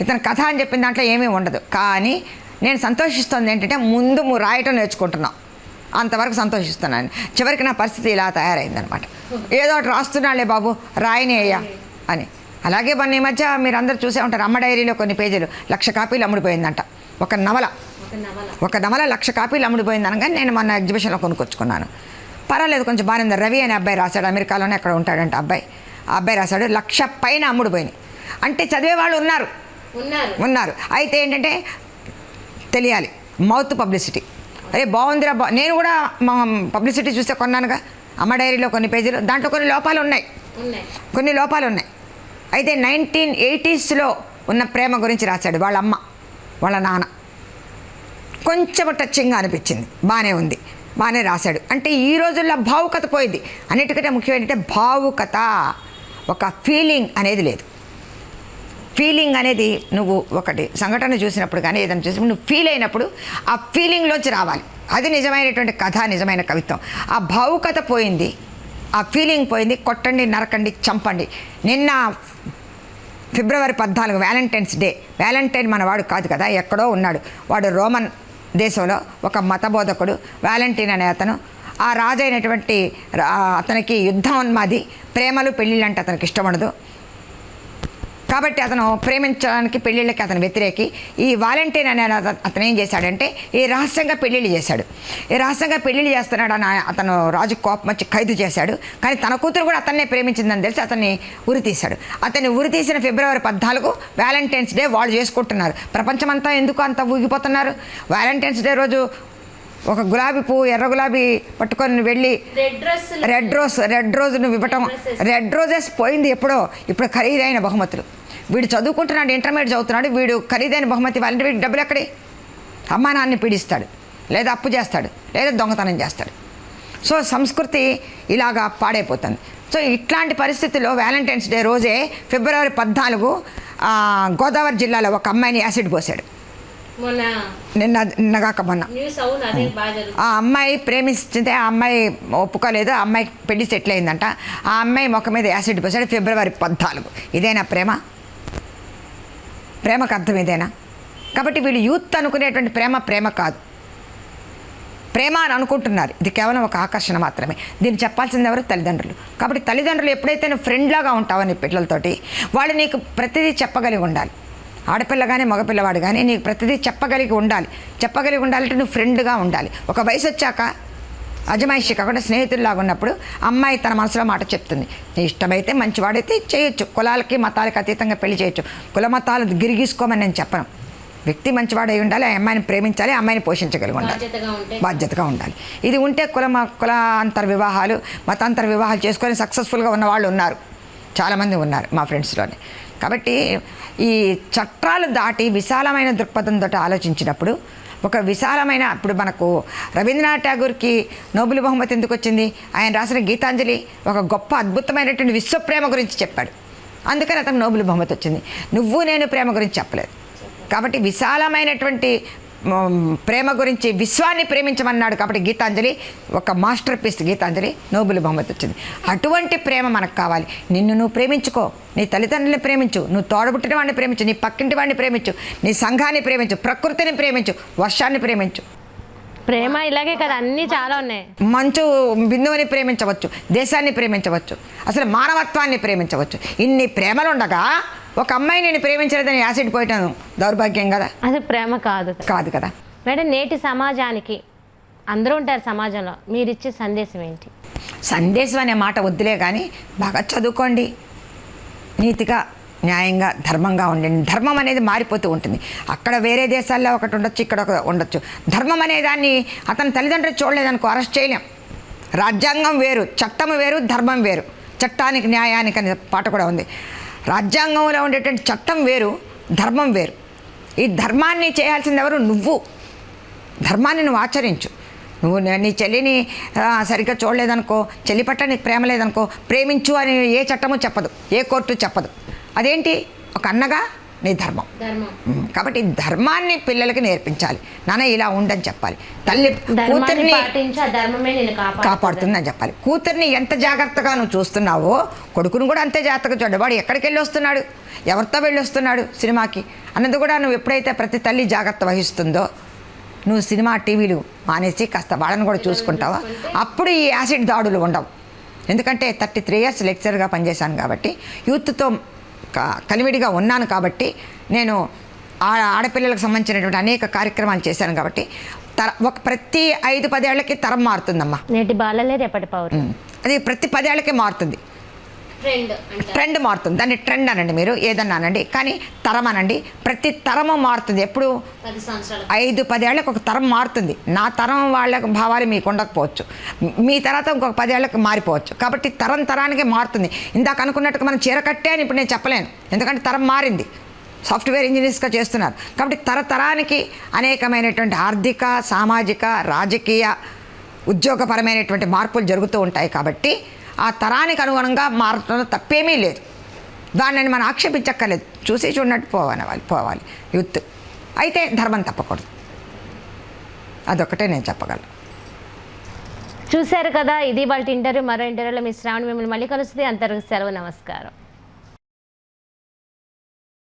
ఇతను కథ అని చెప్పిన దాంట్లో ఏమీ ఉండదు. కానీ నేను సంతోషిస్తుంది ఏంటంటే ముందు రాయటం నేర్చుకుంటున్నాం, అంతవరకు సంతోషిస్తున్నాను. చివరికి నా పరిస్థితి ఇలా తయారైందనమాట. ఏదో ఒకటి రాస్తున్నాళ్లే బాబు, రాయని అయ్యా అని. అలాగే మొన్న ఈ మధ్య మీరు అందరూ చూసే ఉంటారు, అమ్మ డైరీలో కొన్ని పేజీలు 1,00,000 కాపీలు అమ్ముడిపోయిందంట. ఒక నవల 1,00,000 కాపీలు అమ్ముడిపోయింది అనగా నేను మొన్న ఎగ్జిబిషన్లో కొనుక్కొచ్చుకున్నాను. పర్వాలేదు, కొంచెం బాగుంది. రవి అనే అబ్బాయి రాశాడు, అమెరికాలోనే ఎక్కడ ఉంటాడంట అబ్బాయి. ఆ అబ్బాయి రాశాడు, 1,00,000 పైన అమ్ముడిపోయినాయి. అంటే చదివే వాళ్ళు ఉన్నారు. అయితే ఏంటంటే తెలియాలి, మౌత్ పబ్లిసిటీ. అరే బాగుందిరా, నేను కూడా మా పబ్లిసిటీ చూస్తే కొన్నానుగా అమ్మ డైరీలో కొన్ని పేజీలు. దాంట్లో కొన్ని లోపాలు ఉన్నాయి. అయితే 1980s ఉన్న ప్రేమ గురించి రాశాడు. వాళ్ళ అమ్మ, వాళ్ళ నాన్న. కొంచెం టచ్చింగ్గా అనిపించింది, బాగానే ఉంది, బాగానే రాశాడు. అంటే ఈ రోజుల్లో భావుకత పోయింది. అన్నిటికంటే ముఖ్యం ఏంటంటే భావుకత, ఒక ఫీలింగ్ అనేది లేదు. ఫీలింగ్ అనేది నువ్వు ఒకటి సంఘటన చూసినప్పుడు కానీ ఏదైనా చూసినప్పుడు నువ్వు ఫీల్ అయినప్పుడు ఆ ఫీలింగ్లోంచి రావాలి. అది నిజమైనటువంటి కథ, నిజమైన కవిత్వం. ఆ భావుకత పోయింది, ఆ ఫీలింగ్ పోయింది. కొట్టండి, నరకండి, చంపండి. నిన్న ఫిబ్రవరి 14 వ్యాలంటైన్స్ డే. వ్యాలంటైన్ మన వాడు కాదు కదా, ఎక్కడో ఉన్నాడు. వాడు రోమన్ దేశంలో ఒక మతబోధకుడు వ్యాలంటైన్ అనే అతను. ఆ రాజు అయినటువంటి అతనికి యుద్ధం మాది, ప్రేమలు పెళ్ళిళ్ళు అంటే అతనికి ఇష్టం ఉండదు. కాబట్టి అతను ప్రేమించడానికి, పెళ్ళిళ్ళకి అతను వ్యతిరేకి. ఈ వాలంటీర్ అనే అతను ఏం చేశాడంటే ఈ రహస్యంగా పెళ్ళిళ్ళు చేశాడు. ఈ రహస్యంగా పెళ్ళిళ్ళు చేస్తున్నాడు అని అతను రాజు కోపం వచ్చి ఖైదు చేశాడు. కానీ తన కూతురు కూడా అతన్నే ప్రేమించిందని తెలిసి అతన్ని ఉరితీశాడు. అతన్ని ఉరితీసిన ఫిబ్రవరి 14 వ్యాలంటైన్స్ డే వాళ్ళు చేసుకుంటున్నారు. ప్రపంచమంతా ఎందుకు అంత ఊగిపోతున్నారు? వ్యాలంటైన్స్ డే రోజు ఒక గులాబీ పువ్వు, ఎర్ర గులాబీ పట్టుకొని వెళ్ళి రెడ్ రోజ్ నువ్వు ఇవ్వటం. రెడ్ రోజెస్ పోయింది ఎప్పుడో. ఇప్పుడు ఖరీదైన బహుమతులు. వీడు చదువుకుంటున్నాడు, ఇంటర్మీడియట్ చదువుతున్నాడు, వీడు ఖరీదైన బహుమతి వాళ్ళంటే వీడికి డబ్బులు ఎక్కడి? అమ్మా నాన్నని పీడిస్తాడు, లేదా అప్పు చేస్తాడు, లేదా దొంగతనం చేస్తాడు. సో సంస్కృతి ఇలాగా పాడైపోతుంది. సో ఇట్లాంటి పరిస్థితుల్లో వ్యాలంటైన్స్ డే రోజే ఫిబ్రవరి 14 గోదావరి జిల్లాలో ఒక అమ్మాయిని యాసిడ్ పోసాడు. నిన్నగాక మొన్న ఆ అమ్మాయి ప్రేమిస్తే ఆ అమ్మాయి ఒప్పుకోలేదు. ఆ అమ్మాయి పెళ్లి సెటిల్ అయిందంట. ఆ అమ్మాయి ముఖం మీద యాసిడ్ పోసాడు ఫిబ్రవరి 14. ఇదేనా ప్రేమ? ప్రేమకు అర్థం ఇదేనా? కాబట్టి వీళ్ళు యూత్ అనుకునేటువంటి ప్రేమ కాదు, ప్రేమ అని అనుకుంటున్నారు. ఇది కేవలం ఒక ఆకర్షణ మాత్రమే. దీన్ని చెప్పాల్సింది ఎవరు? తల్లిదండ్రులు. కాబట్టి తల్లిదండ్రులు ఎప్పుడైతే నువ్వు ఫ్రెండ్లాగా ఉంటావో నీ పిల్లలతోటి, వాళ్ళు నీకు ప్రతిదీ చెప్పగలిగి ఉండాలి. ఆడపిల్ల కానీ మగపిల్లవాడు కానీ నీకు ప్రతిదీ చెప్పగలిగి ఉండాలంటే నువ్వు ఫ్రెండ్గా ఉండాలి. ఒక వయసు వచ్చాక అజమాయిషి కాకుండా స్నేహితుల్లాగా ఉన్నప్పుడు అమ్మాయి తన మనసులో మాట చెప్తుంది. నీ ఇష్టమైతే మంచివాడైతే చేయొచ్చు, కులాలకి మతాలకి అతీతంగా పెళ్లి చేయొచ్చు. కుల మతాలు గిరిగీసుకోమని నేను చెప్పను. వ్యక్తి మంచివాడై ఉండాలి, ఆ అమ్మాయిని ప్రేమించాలి, ఆ అమ్మాయిని పోషించగలిగి ఉండాలి, బాధ్యతగా ఉండాలి. ఇది ఉంటే కులాంతర వివాహాలు, మతాంతర వివాహాలు చేసుకొని సక్సెస్ఫుల్గా ఉన్న వాళ్ళు ఉన్నారు, చాలామంది ఉన్నారు మా ఫ్రెండ్స్లోనే. కాబట్టి ఈ చట్టాలు దాటి విశాలమైన దృక్పథంతో ఆలోచించినప్పుడు ఒక విశాలమైన, ఇప్పుడు మనకు రవీంద్రనాథ్ ఠాగూర్కి నోబెల్ బహుమతి ఎందుకు వచ్చింది? ఆయన రాసిన గీతాంజలి ఒక గొప్ప అద్భుతమైనటువంటి విశ్వప్రేమ గురించి చెప్పాడు, అందుకని అతను నోబెల్ బహుమతి వచ్చింది. నువ్వు నేను ప్రేమ గురించి చెప్పలేదు. కాబట్టి విశాలమైనటువంటి ప్రేమ గురించి విశ్వాన్ని ప్రేమించమన్నాడు. కాబట్టి గీతాంజలి ఒక మాస్టర్ పీస్. గీతాంజలి నోబెల్ బహుమతి వచ్చింది. అటువంటి ప్రేమ మనకు కావాలి. నిన్ను నువ్వు ప్రేమించుకో, నీ తల్లిదండ్రులని ప్రేమించు, నువ్వు తోడబుట్టిన వాడిని ప్రేమించు, నీ పక్కింటి వాడిని ప్రేమించు, నీ సంఘాన్ని ప్రేమించు, ప్రకృతిని ప్రేమించు, వర్షాన్ని ప్రేమించు. ప్రేమ ఇలాగే కదా, అన్నీ చాలా ఉన్నాయి. మంచు బిందువుని ప్రేమించవచ్చు, దేశాన్ని ప్రేమించవచ్చు, అసలు మానవత్వాన్ని ప్రేమించవచ్చు. ఇన్ని ప్రేమలు ఉండగా ఒక అమ్మాయి నేను ప్రేమించలేదని యాసిడ్ పోయటం దౌర్భాగ్యం కదా, అది ప్రేమ కాదు కదా మేడం. నేటి సమాజానికి, అందరూ ఉంటారు సమాజంలో, మీరు ఇచ్చే సందేశం ఏంటి? సందేశం అనే మాట వద్దులే కానీ బాగా చదువుకోండి, నీతిగా న్యాయంగా ధర్మంగా ఉండండి. ధర్మం అనేది మారిపోతూ ఉంటుంది. అక్కడ వేరే దేశాల్లో ఒకటి ఉండొచ్చు, ఇక్కడ ఒక ఉండొచ్చు. ధర్మం అనే దాన్ని అతని తల్లిదండ్రులు చూడలేదనుకో అరెస్ట్ చేయలేం. రాజ్యాంగం వేరు, చట్టం వేరు, ధర్మం వేరు. చట్టానికి న్యాయానికి అనే పాట కూడా ఉంది. రాజ్యాంగంలో ఉండేటువంటి చట్టం వేరు, ధర్మం వేరు. ఈ ధర్మాన్ని చేయాల్సింది ఎవరు? నువ్వు. ధర్మాన్ని నువ్వు ఆచరించు. నువ్వు నీ చెల్లిని సరిగ్గా చూడలేదనుకో, చెల్లి పట్ల నీకు ప్రేమ లేదనుకో, ప్రేమించు అని ఏ చట్టము చెప్పదు, ఏ కోర్టు చెప్పదు. అదేంటి? ఒక అన్నగా నీ ధర్మం. కాబట్టి ధర్మాన్ని పిల్లలకి నేర్పించాలి. నాన్న ఇలా ఉండని చెప్పాలి. తల్లి కూతుర్ని కాపాడుతుందని చెప్పాలి. కూతుర్ని ఎంత జాగ్రత్తగా నువ్వు చూస్తున్నావో కొడుకును కూడా అంతే జాగ్రత్తగా చూడండి. వాడు ఎక్కడికి వెళ్ళి వస్తున్నాడు, ఎవరితో వెళ్ళి వస్తున్నాడు సినిమాకి అన్నది కూడా నువ్వు ఎప్పుడైతే ప్రతి తల్లి జాగ్రత్త వహిస్తుందో, నువ్వు సినిమా టీవీలు మానేసి కాస్త వాళ్ళని కూడా చూసుకుంటావా, అప్పుడు ఈ యాసిడ్ దాడులు ఉండవు. ఎందుకంటే 33 years లెక్చరర్గా పనిచేశాను కాబట్టి, యూత్తో కలివిడిగా ఉన్నాను కాబట్టి, నేను ఆడపిల్లలకు సంబంధించినటువంటి అనేక కార్యక్రమాలు చేశాను కాబట్టి ప్రతి 5-10 ఏళ్ళకి తరం మారుతుందమ్మా. నేటి బాలలే రేపటి పౌరులు. అది ప్రతి 10 ఏళ్ళకి మారుతుంది. ట్రెండ్ మారుతుంది. దాన్ని ట్రెండ్ అనండి, మీరు ఏదన్నా అనండి, కానీ తరం అనండి. ప్రతి తరము మారుతుంది. ఎప్పుడు 5-10 ఏళ్ళకి ఒక తరం మారుతుంది. నా తరం వాళ్ళ భావాలు మీకు ఉండకపోవచ్చు, మీ తర్వాత ఇంకొక 10 ఏళ్ళకి మారిపోవచ్చు. కాబట్టి తరానికి మారుతుంది. ఇందాక అనుకున్నట్టుగా మనం చీర కట్టే అని ఇప్పుడు నేను చెప్పలేను, ఎందుకంటే తరం మారింది. సాఫ్ట్వేర్ ఇంజనీర్స్గా చేస్తున్నారు. కాబట్టి తరానికి అనేకమైనటువంటి ఆర్థిక, సామాజిక, రాజకీయ, ఉద్యోగపరమైనటువంటి మార్పులు జరుగుతూ ఉంటాయి. కాబట్టి ఆ తరానికి అనుగుణంగా మారటంలో తప్పేమీ లేదు. దానిని మనం ఆక్షేపించక్కర్లేదు. చూసి చూడనట్టు పోవాలి యూత్. అయితే ధర్మం తప్పకూడదు. అదొక్కటే నేను చెప్పగలను. చూశారు కదా, ఇది వాళ్ళ ఇంటర్వ్యూ. మరో ఇంటర్వ్యూలో మీ శ్రావణి మిమ్మల్ని మళ్ళీ కలుస్తుంది. అంతవరకు సెలవు, నమస్కారం.